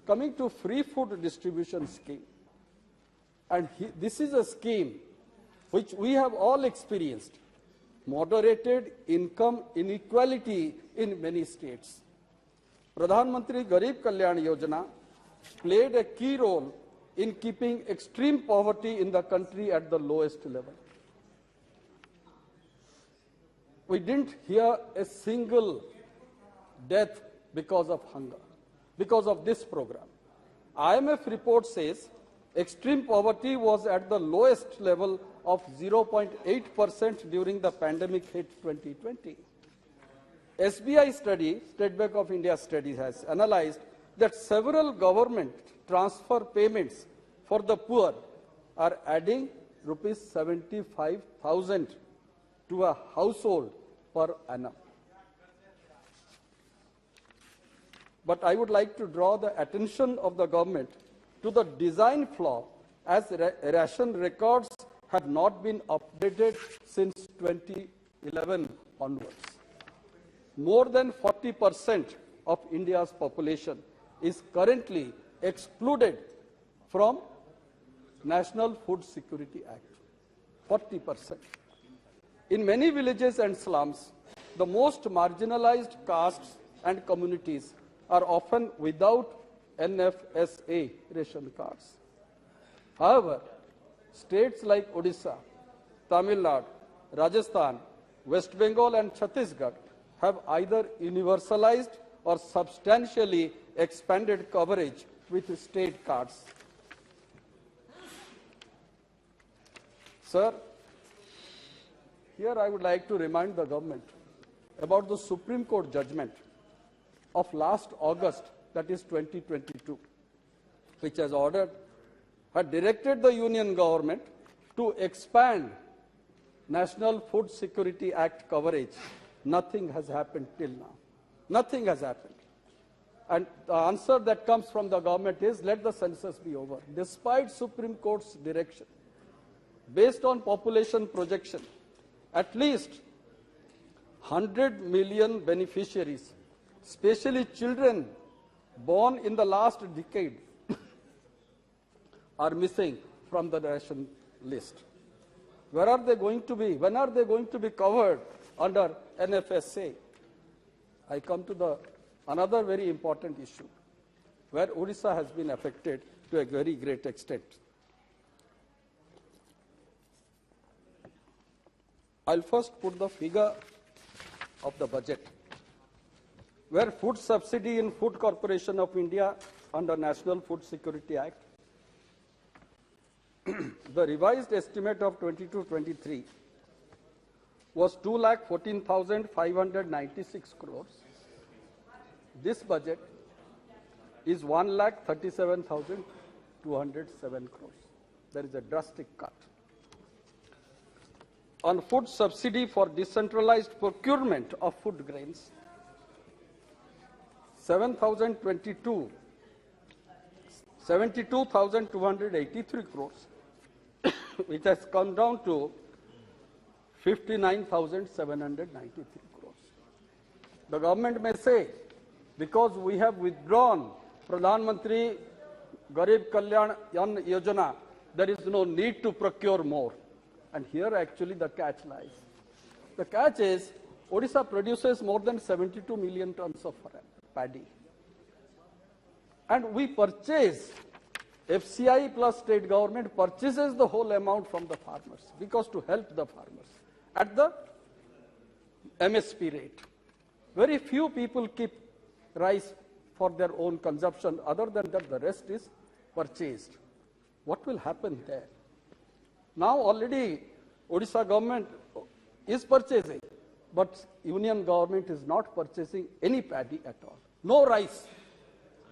Coming to free food distribution scheme, and this is a scheme which we have all experienced, moderated income inequality in many states. Pradhan Mantri Garib Kalyan Yojana played a key role in keeping extreme poverty in the country at the lowest level. We didn't hear a single death because of hunger, because of this program. IMF report says extreme poverty was at the lowest level of 0.8% during the pandemic hit 2020. SBI study, State Bank of India study, has analyzed that several government transfer payments for the poor are adding rupees 75,000 to a household per annum. But I would like to draw the attention of the government to the design flaw, as ration records have not been updated since 2011 onwards. More than 40% of India's population is currently excluded from National Food Security Act. 40%. In many villages and slums, the most marginalized castes and communities are often without NFSA ration cards. However, states like Odisha, Tamil Nadu, Rajasthan, West Bengal and Chhattisgarh have either universalized or substantially expanded coverage with state cards. Sir, here I would like to remind the government about the Supreme Court judgment of last August, that is 2022, which had directed the Union government to expand National Food Security Act coverage. Nothing has happened till now. Nothing has happened. And the answer that comes from the government is, let the census be over. Despite Supreme Court's direction, based on population projection, at least 100 million beneficiaries, especially children born in the last decade, are missing from the ration list. Where are they going to be? When are they going to be covered under NFSA? I come to another very important issue, where Odisha has been affected to a very great extent. I'll first put the figure of the budget, where food subsidy in Food Corporation of India under National Food Security Act, the revised estimate of 22-23 was 2,14,596 crores. This budget is 1,37,207 crores. There is a drastic cut. On food subsidy for decentralized procurement of food grains, 72,283 crores, which has come down to 59,793 crores. The government may say, because we have withdrawn Pradhan Mantri Garib Kalyan Yojana, there is no need to procure more. And here actually the catch lies. The catch is, Odisha produces more than 72 million tons of paddy. And we purchase, FCI plus state government purchases the whole amount from the farmers, because to help the farmers at the MSP rate. Very few people keep rice for their own consumption. Other than that, the rest is purchased. What will happen there? Now already Odisha government is purchasing, but union government is not purchasing any paddy at all. No rice.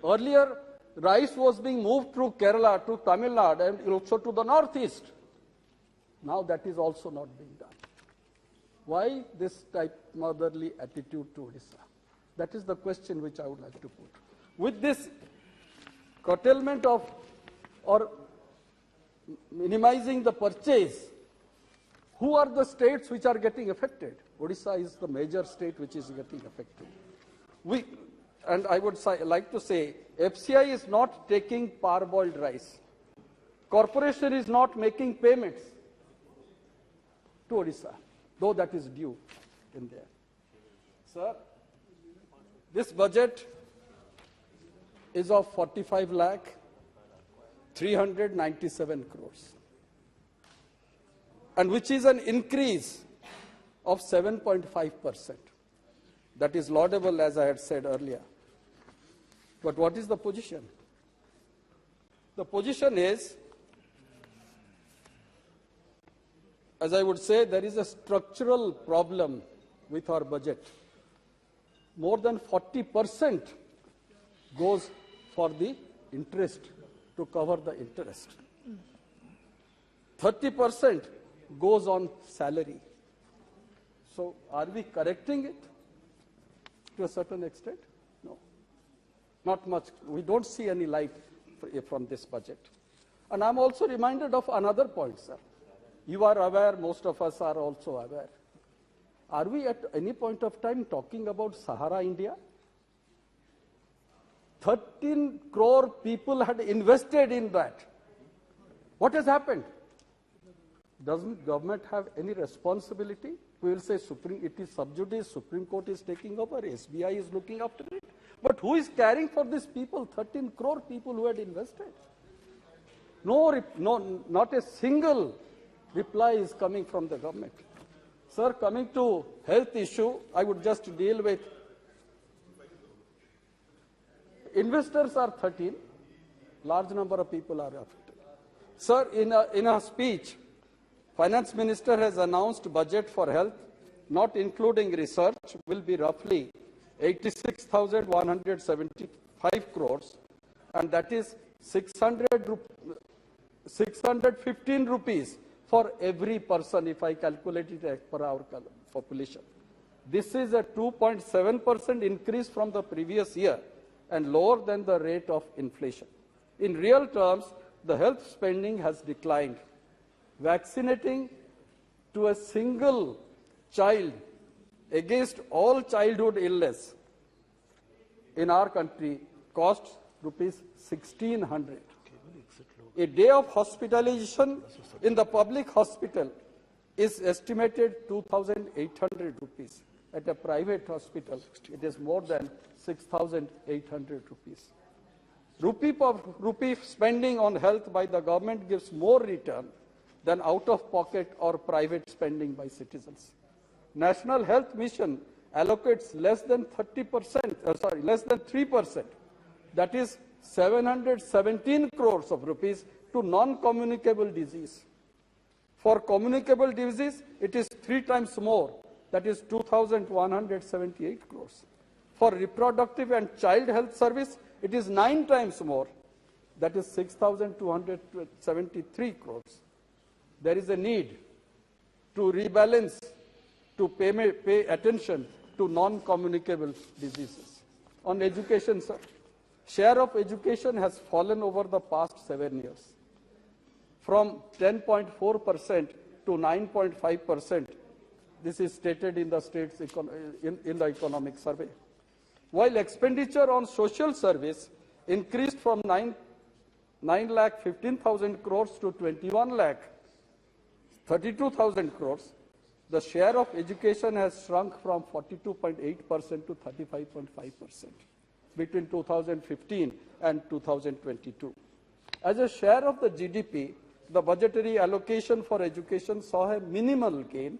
Earlier, rice was being moved through Kerala to Tamil Nadu and also to the northeast. Now that is also not being done. Why this type motherly attitude to Odisha? That is the question which I would like to put. With this curtailment of or minimizing the purchase, who are the states which are getting affected? Odisha is the major state which is getting affected. And I would like to say, FCI is not taking parboiled rice. Corporation is not making payments to Odisha, though that is due in there. Sir, this budget is of 45 lakh 397 crores, and which is an increase of 7.5%. That is laudable, as I had said earlier. But what is the position? The position is, as I would say, there is a structural problem with our budget. More than 40% goes for the interest, to cover the interest. 30% goes on salary. So are we correcting it to a certain extent? No. Not much. We don't see any light from this budget. And I'm also reminded of another point, sir. You are aware, most of us are also aware. Are we at any point of time talking about Sahara India? 13 crore people had invested in that. What has happened? Doesn't government have any responsibility? We will say it is sub judice, Supreme Court is taking over, SBI is looking after it. But who is caring for these people, 13 crore people who had invested? Not a single reply is coming from the government. Sir, coming to health issue, I would just deal with investors are 13, large number of people are affected. Sir, in a speech, Finance Minister has announced budget for health, not including research, will be roughly 86,175 crores, and that is 615 rupees for every person if I calculate it as per our population. This is a 2.7% increase from the previous year and lower than the rate of inflation. In real terms, the health spending has declined. Vaccinating to a single child against all childhood illness in our country costs rupees 1,600. A day of hospitalization in the public hospital is estimated 2,800 rupees. At a private hospital, it is more than 6,800 rupees. Rupee spending on health by the government gives more return than out-of-pocket or private spending by citizens. National Health Mission allocates less than 3%, that is 717 crores of rupees to non-communicable disease. For communicable disease, it is 3 times more, that is 2,178 crores. For reproductive and child health service, it is 9 times more, that is 6,273 crores. There is a need to rebalance, to pay attention to non-communicable diseases. On education, sir, share of education has fallen over the past 7 years, from 10.4% to 9.5%. This is stated in the state's in the economic survey. While expenditure on social service increased from 9,15,000 crores to 21,32,000 crores, the share of education has shrunk from 42.8% to 35.5% between 2015 and 2022. As a share of the GDP, the budgetary allocation for education saw a minimal gain,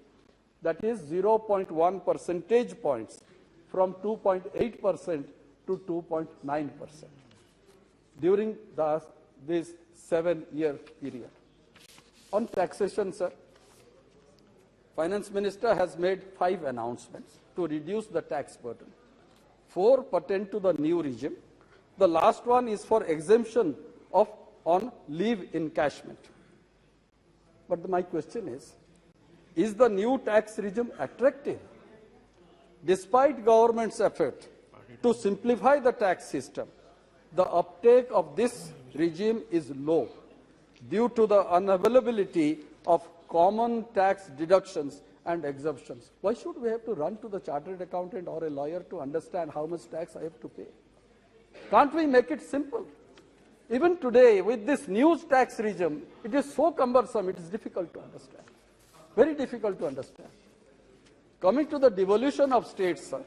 that is 0.1 percentage points, from 2.8% to 2.9% during this 7-year period. On taxation, sir, Finance Minister has made 5 announcements to reduce the tax burden. 4 pertain to the new regime. The last one is for exemption on leave encashment. But my question is the new tax regime attractive? Despite government's effort to simplify the tax system, the uptake of this regime is low due to the unavailability of common tax deductions and exemptions. Why should we have to run to the chartered accountant or a lawyer to understand how much tax I have to pay? Can't we make it simple? Even today, with this new tax regime, it is so cumbersome, it is difficult to understand. Very difficult to understand. Coming to the devolution of states, sir,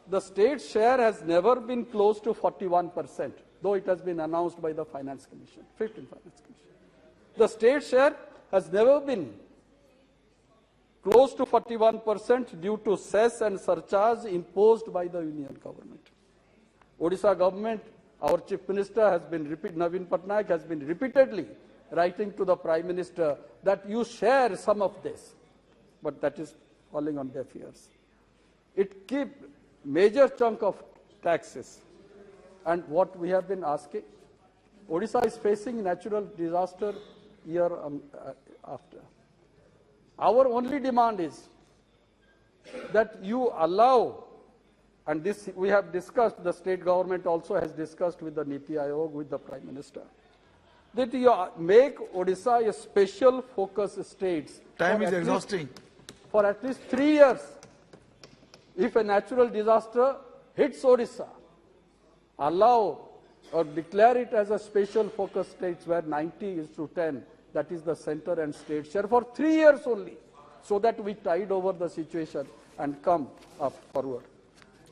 the state share has never been close to 41%, though it has been announced by the Finance Commission, 15th Finance Commission. The state share has never been close to 41% due to cess and surcharge imposed by the Union government. Odisha government, our Chief Minister has been Naveen Patnaik has been repeatedly writing to the Prime Minister that you share some of this, but that is falling on deaf ears. It keeps major chunk of taxes, and what we have been asking, Odisha is facing natural disaster year after. Our only demand is that you allow, and this we have discussed, the state government also has discussed with the Niti Aayog, with the Prime Minister, that you make Odisha a special focus state. Time is exhausting. For at least 3 years. If a natural disaster hits Odisha, allow or declare it as a special focus state where 90:10, that is the center and state share, for 3 years only, so that we tide over the situation and come up forward.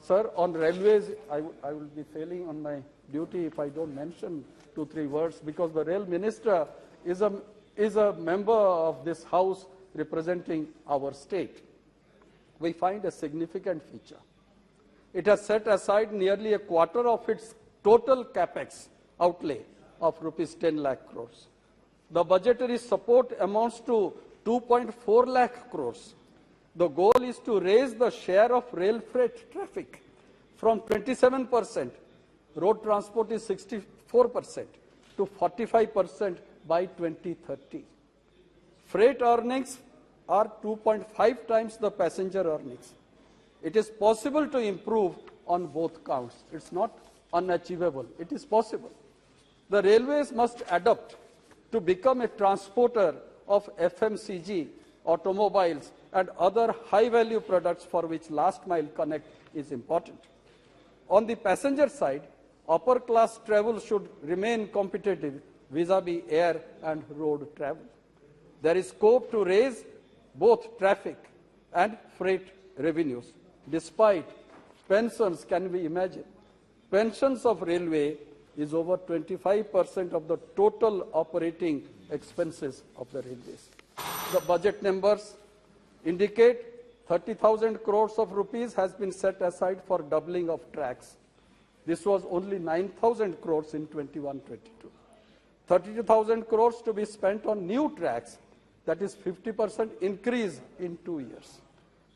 Sir, on railways, I will be failing on my duty if I don't mention 2-3 words, because the rail minister is a member of this house representing our state. We find a significant feature. It has set aside nearly a quarter of its total capex outlay of rupees 10 lakh crores. The budgetary support amounts to 2.4 lakh crores. The goal is to raise the share of rail freight traffic from 27%, road transport is 64%, to 45% by 2030. Freight earnings are 2.5 times the passenger earnings. It is possible to improve on both counts. It's not unachievable. It is possible. The railways must adapt to become a transporter of FMCG, automobiles, and other high-value products for which last-mile connect is important. On the passenger side, upper-class travel should remain competitive vis-à-vis air and road travel. There is scope to raise both traffic and freight revenues. Despite pensions, can we imagine? Pensions of railway is over 25% of the total operating expenses of the railways. The budget numbers indicate 30,000 crores of rupees has been set aside for doubling of tracks. This was only 9,000 crores in 21-22. 32,000 crores to be spent on new tracks, that is 50% increase in 2 years.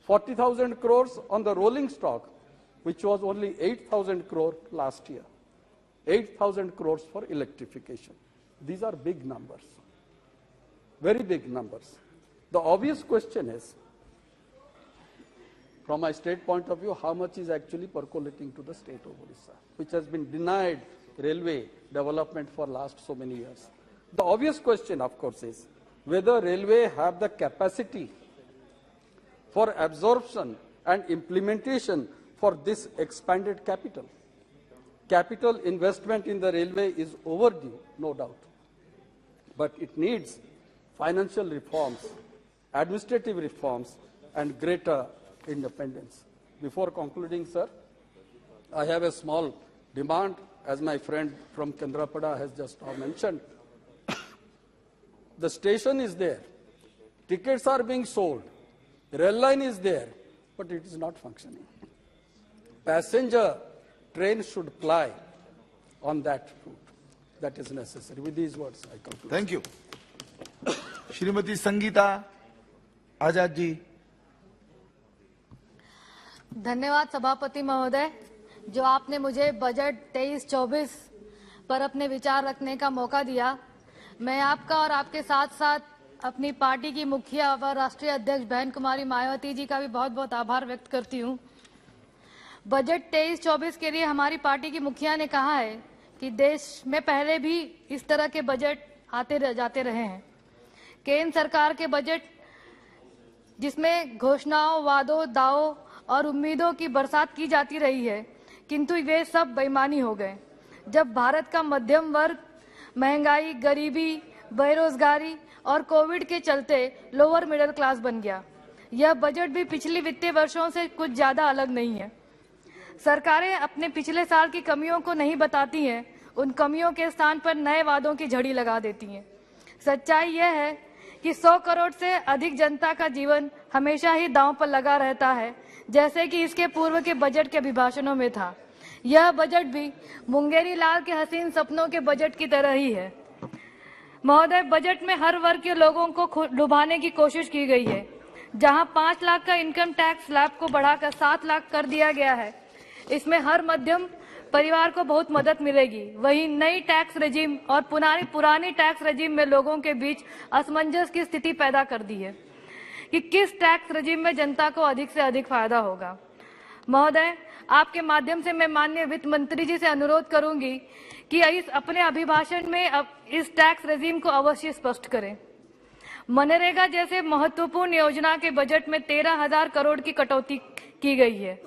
40,000 crores on the rolling stock, which was only 8,000 crore last year. 8,000 crores for electrification. These are big numbers, very big numbers. The obvious question is, from my state point of view, how much is actually percolating to the state of Odisha, which has been denied railway development for last so many years. The obvious question, of course, is whether railway have the capacity for absorption and implementation for this expanded capital. Capital investment in the railway is overdue, no doubt, but it needs financial reforms, administrative reforms, and greater independence. Before concluding, sir, I have a small demand, as my friend from Kendrapada has just now mentioned. The station is there, tickets are being sold, rail line is there, but it is not functioning. Passenger train should ply on that route. That is necessary. With these words, I conclude. Thank you. Shrimati Sangeeta Azad ji. धन्यवाद सभापति महोदय, जो आपने मुझे budget 23-24 पर अपने विचार रखने का मौका दिया। मैं आपका और आपके साथ साथ अपनी पार्टी की मुखिया व राष्ट्रीय अध्यक्ष बहन कुमारी मायावती जी का भी बहुत बहुत आभार व्यक्त करती हूँ। बजट 23-24 के लिए हमारी पार्टी की मुखिया ने कहा है कि देश में पहले भी इस तरह के बजट आते जाते रहे हैं। केंद्र सरकार के बजट जिसमें घोषणाओं, वादों, दावों और उम्मीदों की बरसात की जाती रही है, किंतु वे सब बेईमानी हो गए। जब भारत का मध्यम वर्ग महंगाई, गरीबी, बेरोजगारी और कोविड के चलते लोअर मिडिल क्लास बन गया। यह बजट भी पिछले वित्तीय वर्षों से कुछ ज्यादा अलग नहीं है। सरकारें अपने पिछले साल की कमियों को नहीं बताती हैं, उन कमियों के स्थान पर नए वादों की झड़ी लगा देती हैं। सच्चाई यह है कि 100 करोड़ से अधिक जनता का जीवन हमेशा ही दांव पर लगा रहता है, जैसे कि इसके पूर्व के बजट के अभिभाषणों में था। यह बजट भी मुंगेरी लाल के हसीन सपनों के बजट की तरह ही है। महोदय, बजट में हर वर्ग के लोगों को डुबाने की कोशिश की गई है। जहां 5 लाख का इनकम टैक्स स्लैब को बढ़ाकर 7 लाख कर दिया गया है, इसमें हर मध्यम परिवार को बहुत मदद मिलेगी। वहीं नई टैक्स रेजिम और पुरानी टैक्स रेजिम में लोगों के बीच असमंजस की स्थिति पैदा कर दी है कि किस टैक्स रेजिम में जनता को अधिक से अधिक फायदा होगा। महोदय, आपके माध्यम से मैं माननीय वित्त मंत्री जी से अनुरोध करूंगी कि इस अपने अभिभाषण में इस टैक्स रेजिम को अवश्य स्पष्ट करें। मनरेगा जैसे महत्वपूर्ण योजना के बजट में 13,000 करोड़ की कटौती की गई है।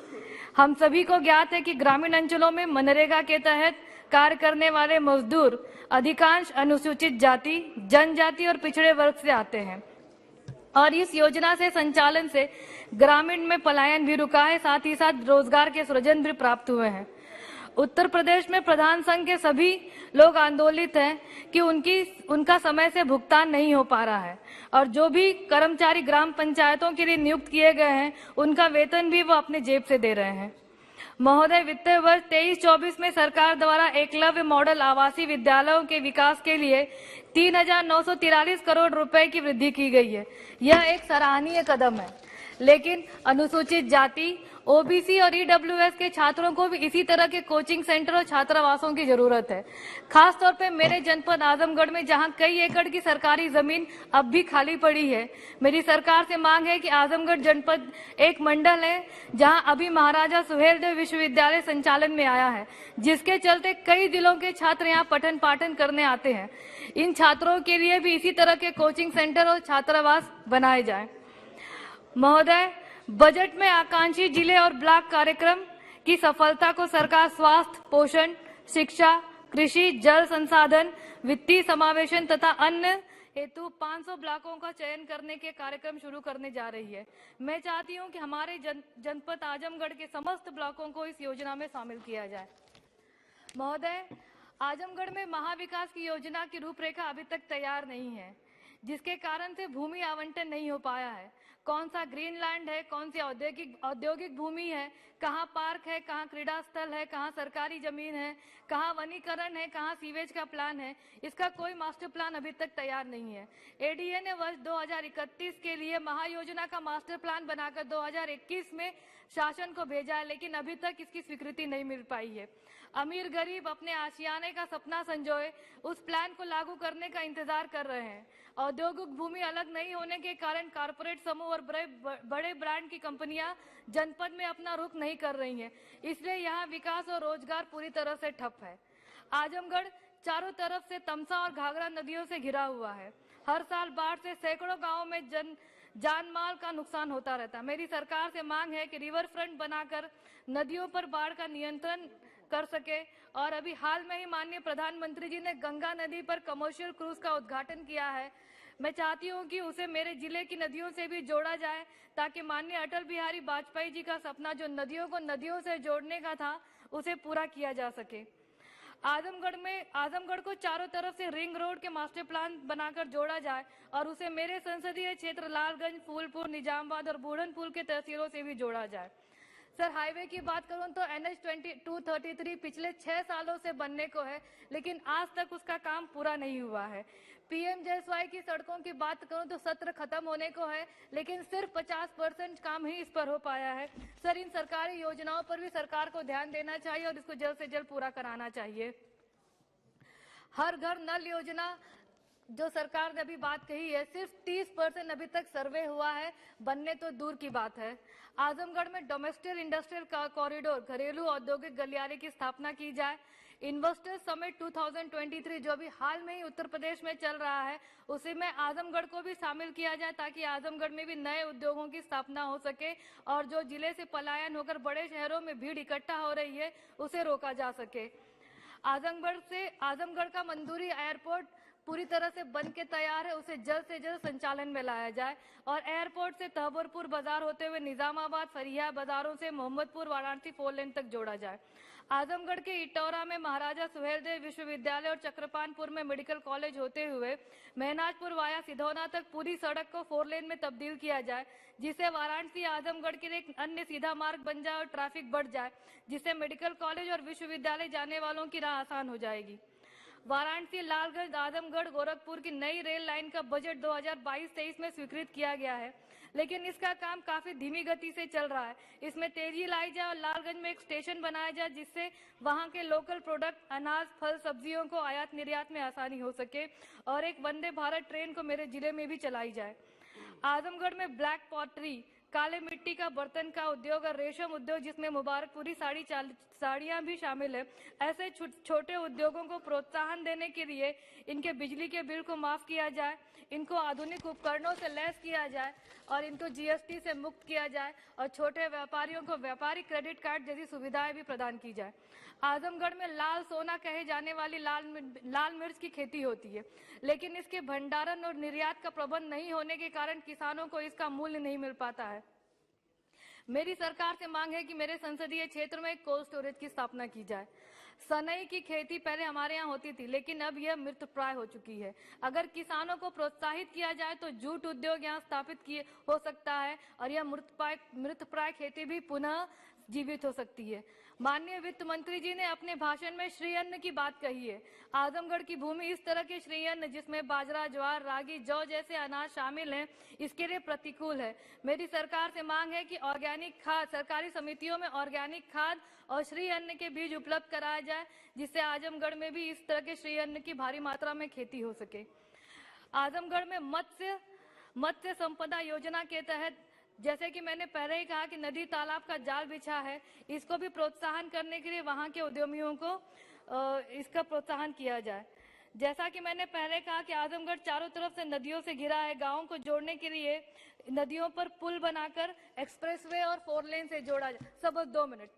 हम सभी को ज्ञात है कि ग्रामीण अंचलों में मनरेगा के तहत कार्य करने वाले मजदूर अधिकांश अनुसूचित जाति, जनजाति और पिछड़े वर्ग से आते हैं और इस योजना से संचालन से ग्रामीण में पलायन भी रुका है, साथ ही साथ रोजगार के सृजन भी प्राप्त हुए हैं। उत्तर प्रदेश में प्रधान संघ के सभी लोग आंदोलित हैं कि उनका समय से भुगतान नहीं हो पा रहा है और जो भी कर्मचारी ग्राम पंचायतों के लिए नियुक्त किए गए हैं, उनका वेतन भी वो अपने जेब से दे रहे हैं। महोदय, वित्तीय वर्ष 23-24 में सरकार द्वारा एकलव्य मॉडल आवासीय विद्यालयों के विकास के लिए 3,943 करोड़ रुपए की वृद्धि की गई है। यह एक सराहनीय कदम है, लेकिन अनुसूचित जाति, ओबीसी और ईडब्ल्यूएस के छात्रों को भी इसी तरह के कोचिंग सेंटर और छात्रावासों की जरूरत है। खास तौर पे मेरे जनपद आजमगढ़ में, जहां कई एकड़ की सरकारी जमीन अब भी खाली पड़ी है, मेरी सरकार से मांग है कि आजमगढ़ जनपद एक मंडल है जहां अभी महाराजा सुहेलदेव विश्वविद्यालय संचालन में आया है, जिसके चलते कई जिलों के छात्र यहाँ पठन पाठन करने आते हैं। इन छात्रों के लिए भी इसी तरह के कोचिंग सेंटर और छात्रावास बनाए जाए। महोदय, बजट में आकांक्षी जिले और ब्लॉक कार्यक्रम की सफलता को सरकार स्वास्थ्य, पोषण, शिक्षा, कृषि, जल संसाधन, वित्तीय समावेशन तथा अन्य हेतु 500 ब्लॉकों का चयन करने के कार्यक्रम शुरू करने जा रही है। मैं चाहती हूं कि हमारे जनपद आजमगढ़ के समस्त ब्लॉकों को इस योजना में शामिल किया जाए। महोदय, आजमगढ़ में महाविकास की योजना की रूपरेखा अभी तक तैयार नहीं है, जिसके कारण से भूमि आवंटन नहीं हो पाया है। कौन सा ग्रीन लैंड है, कौन सी औद्योगिक भूमि है, कहाँ पार्क है, कहाँ क्रीड़ा स्थल है, कहाँ सरकारी जमीन है, कहाँ वनीकरण है, कहाँ सीवेज का प्लान है, इसका कोई मास्टर प्लान अभी तक तैयार नहीं है। एडीए ने वर्ष 2031 के लिए महायोजना का मास्टर प्लान बनाकर 2021 में शासन को भेजा है, लेकिन अभी तक इसकी स्वीकृति नहीं मिल पाई है। अमीर गरीब अपने आशियाने का सपना संजोए उस प्लान को लागू करने का इंतजार कर रहे हैं। औद्योगिक भूमि अलग नहीं होने के कारण कारपोरेट समूह और बड़े ब्रांड की कंपनियां जनपद में अपना रुख नहीं कर रही हैं, इसलिए यहाँ विकास और रोजगार पूरी तरह से ठप है। आजमगढ़ चारों तरफ से तमसा और घाघरा नदियों से घिरा हुआ है। हर साल बाढ़ से सैकड़ों गाँवों में जान माल का नुकसान होता रहता है। मेरी सरकार से मांग है कि रिवर फ्रंट बनाकर नदियों पर बाढ़ का नियंत्रण कर सके। और अभी हाल में ही माननीय प्रधानमंत्री जी ने गंगा नदी पर कमर्शियल क्रूज का उद्घाटन किया है। मैं चाहती हूं कि उसे मेरे जिले की नदियों से भी जोड़ा जाए, ताकि माननीय अटल बिहारी वाजपेयी जी का सपना जो नदियों को नदियों से जोड़ने का था, उसे पूरा किया जा सके। आजमगढ़ को चारों तरफ से रिंग रोड के मास्टर प्लान बनाकर जोड़ा जाए और उसे मेरे संसदीय क्षेत्र लालगंज, फूलपुर, निजामबाद और बूढ़नपुर के तहसीलों से भी जोड़ा जाए। सर हाईवे की बात करूं तो NH-233 पिछले 6 सालों से बनने को है, लेकिन आज तक उसका काम पूरा नहीं हुआ है। PMJSY की सड़कों की बात करूं तो सत्र खत्म होने को है, लेकिन सिर्फ 50% काम ही इस पर हो पाया है। सर इन सरकारी योजनाओं पर भी सरकार को ध्यान देना चाहिए और इसको जल्द से जल्द पूरा कराना चाहिए। हर घर नल योजना जो सरकार ने अभी बात कही है, सिर्फ 30% अभी तक सर्वे हुआ है, बनने तो दूर की बात है। आजमगढ़ में डोमेस्टिक इंडस्ट्रियल कॉरिडोर घरेलू औद्योगिक गलियारे की स्थापना की जाए। इन्वेस्टर्स समिट 2023 जो अभी हाल में ही उत्तर प्रदेश में चल रहा है, उसी में आजमगढ़ को भी शामिल किया जाए ताकि आजमगढ़ में भी नए उद्योगों की स्थापना हो सके और जो जिले से पलायन होकर बड़े शहरों में भीड़ इकट्ठा हो रही है उसे रोका जा सके। आजमगढ़ का मंदूरी एयरपोर्ट पूरी तरह से बन के तैयार है, उसे जल्द से जल्द संचालन में लाया जाए और एयरपोर्ट से तहबरपुर बाजार होते हुए निजामाबाद फरिया बाजारों से मोहम्मदपुर वाराणसी 4 लेन तक जोड़ा जाए। आजमगढ़ के इटौरा में महाराजा सुहेलदेव विश्वविद्यालय और चक्रपानपुर में मेडिकल कॉलेज होते हुए मेहनाजपुर वाया सिधौना तक पूरी सड़क को 4 लेन में तब्दील किया जाए, जिससे वाराणसी आजमगढ़ के लिए एक अन्य सीधा मार्ग बन जाए और ट्रैफिक बढ़ जाए, जिससे मेडिकल कॉलेज और विश्वविद्यालय जाने वालों की राह आसान हो जाएगी। वाराणसी लालगंज आजमगढ़ गोरखपुर की नई रेल लाइन का बजट 2022-23 में स्वीकृत किया गया है, लेकिन इसका काम काफी धीमी गति से चल रहा है। इसमें तेजी लाई जाए और लालगंज में एक स्टेशन बनाया जाए, जिससे वहां के लोकल प्रोडक्ट अनाज फल सब्जियों को आयात निर्यात में आसानी हो सके और एक वंदे भारत ट्रेन को मेरे जिले में भी चलाई जाए। आजमगढ़ में ब्लैक पॉटरी काले मिट्टी का बर्तन का उद्योग और रेशम उद्योग, जिसमें मुबारकपुरी साड़ियां भी शामिल है, ऐसे छोटे उद्योगों को प्रोत्साहन देने के लिए इनके बिजली के बिल को माफ किया जाए, इनको आधुनिक उपकरणों से लैस किया जाए और इनको GST से मुक्त किया जाए और छोटे व्यापारियों को व्यापारिक क्रेडिट कार्ड जैसी सुविधाएं भी प्रदान की जाए। आजमगढ़ में लाल सोना कहे जाने वाली लाल मिर्च की खेती होती है, लेकिन इसके भंडारण और निर्यात का प्रबंध नहीं होने के कारण किसानों को इसका मूल्य नहीं मिल पाता है। मेरी सरकार से मांग है कि मेरे संसदीय क्षेत्र में एक कोल्ड स्टोरेज की स्थापना की जाए। सनई की खेती पहले हमारे यहाँ होती थी, लेकिन अब यह मृतप्राय हो चुकी है। अगर किसानों को प्रोत्साहित किया जाए तो जूट उद्योग यहाँ स्थापित हो सकता है और यह मृतप्राय खेती भी पुनः जीवित हो सकती है। माननीय वित्त मंत्री जी ने अपने भाषण में श्री अन्न की बात कही है। आजमगढ़ की भूमि इस तरह के श्री अन्न जिसमें बाजरा, ज्वार, रागी, जौ जैसे अनाज शामिल हैं, इसके लिए प्रतिकूल है। मेरी सरकार से मांग है कि ऑर्गेनिक खाद सरकारी समितियों में ऑर्गेनिक खाद और श्री अन्न के बीज उपलब्ध कराया जाए, जिससे आजमगढ़ में भी इस तरह के श्री अन्न की भारी मात्रा में खेती हो सके। आजमगढ़ में मत्स्य संपदा योजना के तहत, जैसे कि मैंने पहले ही कहा कि नदी तालाब का जाल बिछा है, इसको भी प्रोत्साहन करने के लिए वहां के उद्यमियों को इसका प्रोत्साहन किया जाए। जैसा कि मैंने पहले कहा कि आजमगढ़ चारों तरफ से नदियों से घिरा है, गांवों को जोड़ने के लिए नदियों पर पुल बनाकर एक्सप्रेसवे और 4 लेन से जोड़ा जाए। सब 2 मिनट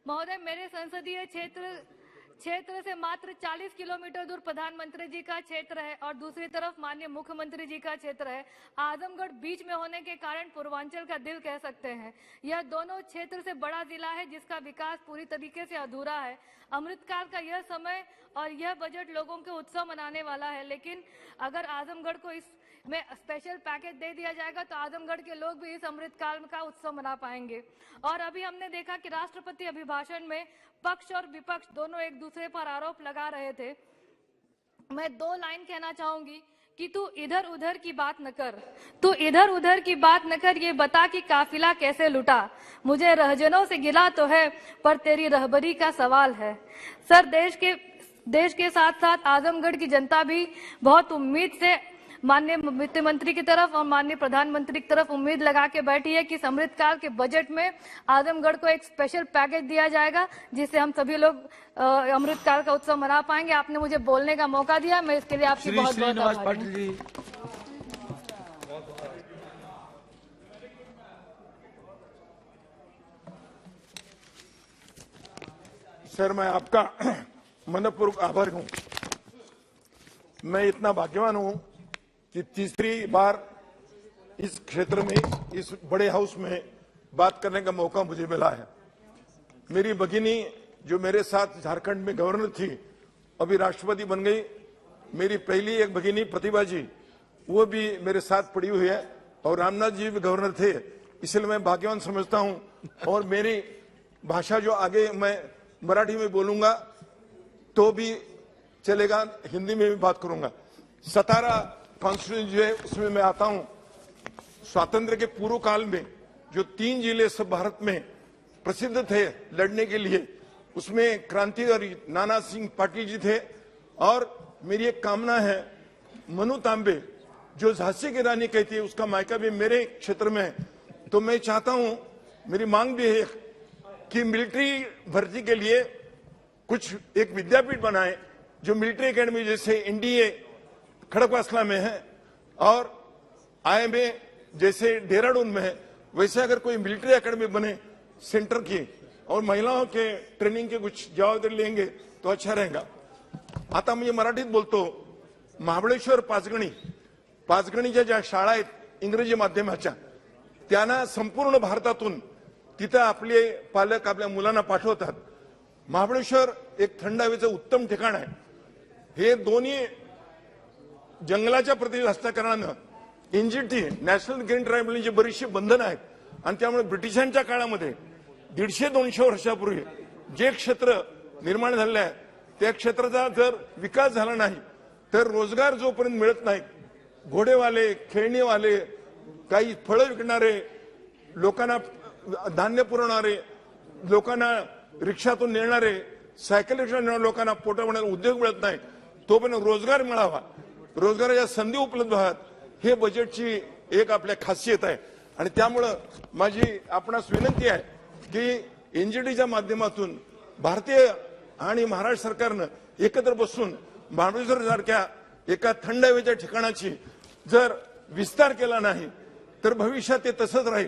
महोदय, मेरे संसदीय क्षेत्र से मात्र 40 किलोमीटर दूर प्रधानमंत्री जी का क्षेत्र है और दूसरी तरफ माननीय मुख्यमंत्री जी का क्षेत्र है। आजमगढ़ बीच में होने के कारण पूर्वांचल का दिल कह सकते हैं। यह दोनों क्षेत्र से बड़ा जिला है जिसका विकास पूरी तरीके से अधूरा है। अमृतकाल का यह समय और यह बजट लोगों के उत्सव मनाने वाला है, लेकिन अगर आजमगढ़ को इसमें स्पेशल पैकेज दे दिया जाएगा तो आजमगढ़ के लोग भी इस अमृतकाल का उत्सव मना पाएंगे। और अभी हमने देखा कि राष्ट्रपति अभिभाषण में पक्ष और विपक्ष दोनों एक दूसरे पर आरोप लगा रहे थे। मैं 2 लाइन कहना चाहूंगी कि तू इधर उधर की बात न कर, तू इधर उधर की बात न कर, ये बता कि काफिला कैसे लुटा। मुझे रहजनों से गिला तो है पर तेरी रहबरी का सवाल है। सर, देश के साथ साथ आजमगढ़ की जनता भी बहुत उम्मीद से माननीय वित्त मंत्री की तरफ और माननीय प्रधानमंत्री की तरफ उम्मीद लगा के बैठी है कि अमृतकाल के बजट में आजमगढ़ को एक स्पेशल पैकेज दिया जाएगा, जिससे हम सभी लोग अमृतकाल का उत्सव मना पाएंगे। आपने मुझे बोलने का मौका दिया, मैं इसके लिए आपकी बहुत बहुत आभारी हूं। सर, मैं आपका मनपूर्वक आभारी हूं। मैं इतना भाग्यवान हूं कि तीसरी बार इस क्षेत्र में, इस बड़े हाउस में बात करने का मौका मुझे मिला है। मेरी भगिनी जो मेरे साथ झारखंड में गवर्नर थी, अभी राष्ट्रपति बन गई। मेरी पहली एक भगिनी प्रतिभा जी, वो भी मेरे साथ पड़ी हुई है और रामनाथ जी भी गवर्नर थे। इसलिए मैं भाग्यवान समझता हूं और मेरी भाषा जो आगे मैं मराठी में बोलूंगा तो भी चलेगा, हिंदी में भी बात करूंगा। सतारा कॉन्स्टिट्यूंसी जो है उसमें मैं आता हूं। स्वातंत्र के पूर्व काल में जो 3 जिले सब भारत में प्रसिद्ध थे लड़ने के लिए, उसमें क्रांतिकारी नाना सिंह पाटिल जी थे। और मेरी एक कामना है, मनु तांबे जो झांसी की रानी कहती है, उसका मायका भी मेरे क्षेत्र में है। तो मैं चाहता हूं, मेरी मांग भी है कि मिलिट्री भर्ती के लिए कुछ एक विद्यापीठ बनाए, जो मिलिट्री एकेडमी जैसे एनडीए खड़गवासला में है और आईएमए जैसे देहरादून में है, वैसे अगर कोई मिलिट्री एकेडमी बने सेंटर की और महिलाओं के ट्रेनिंग के कुछ जबाबदारी लेंगे तो अच्छा रहेगा। आता म्हणजे मराठीत बोलतो। महाबळेश्वर पाचगणीच्या ज्या शाळा आहेत इंग्रजी माध्यमाच्या, त्यांना संपूर्ण भारतातून तिथे आपले पालक आपल्या मुलांना पाठवतात। महाबळेश्वर एक थंड हवेचं उत्तम ठिकाण आहे। हे दोन्ही जंगलाच्या प्रदेश असल्याकारणानं एनजीटी नॅशनल ग्रीन ट्रायबलची बरीचशी बंधनं आहेत आणि त्यामुळे ब्रिटिशांच्या काळामध्ये 150-200 वर्षापूर्वी जे क्षेत्र निर्माण झाले आहे त्या क्षेत्राचा जर विकास झाला नाही तर रोजगार जोपर्यंत मिळत नाही, घोडेवाले, खेळणीवाले, काही फळं विकणारे, लोकांना धान्य पुरवणारे, लोकांना रिक्षातून नेणारे, सायकल रिक्षा नेणाऱ्या लोकांना पोटाभरणारे उद्योग मिळत नाही, तोपर्यंत रोजगार मिळावा, रोजगाराच्या संधी उपलब्ध व्हाव्यात, हे बजेटची एक आपल्या खासियत आहे। आणि त्यामुळं माझी आपणास विनंती आहे की एनजीटीच्या माध्यमातून भारतीय आणि महाराष्ट्र सरकारनं एकत्र बसून महाबळेश्वर सारख्या एका थंड हवेच्या ठिकाणाची जर विस्तार केला नाही तर भविष्यात ते तसंच राहील।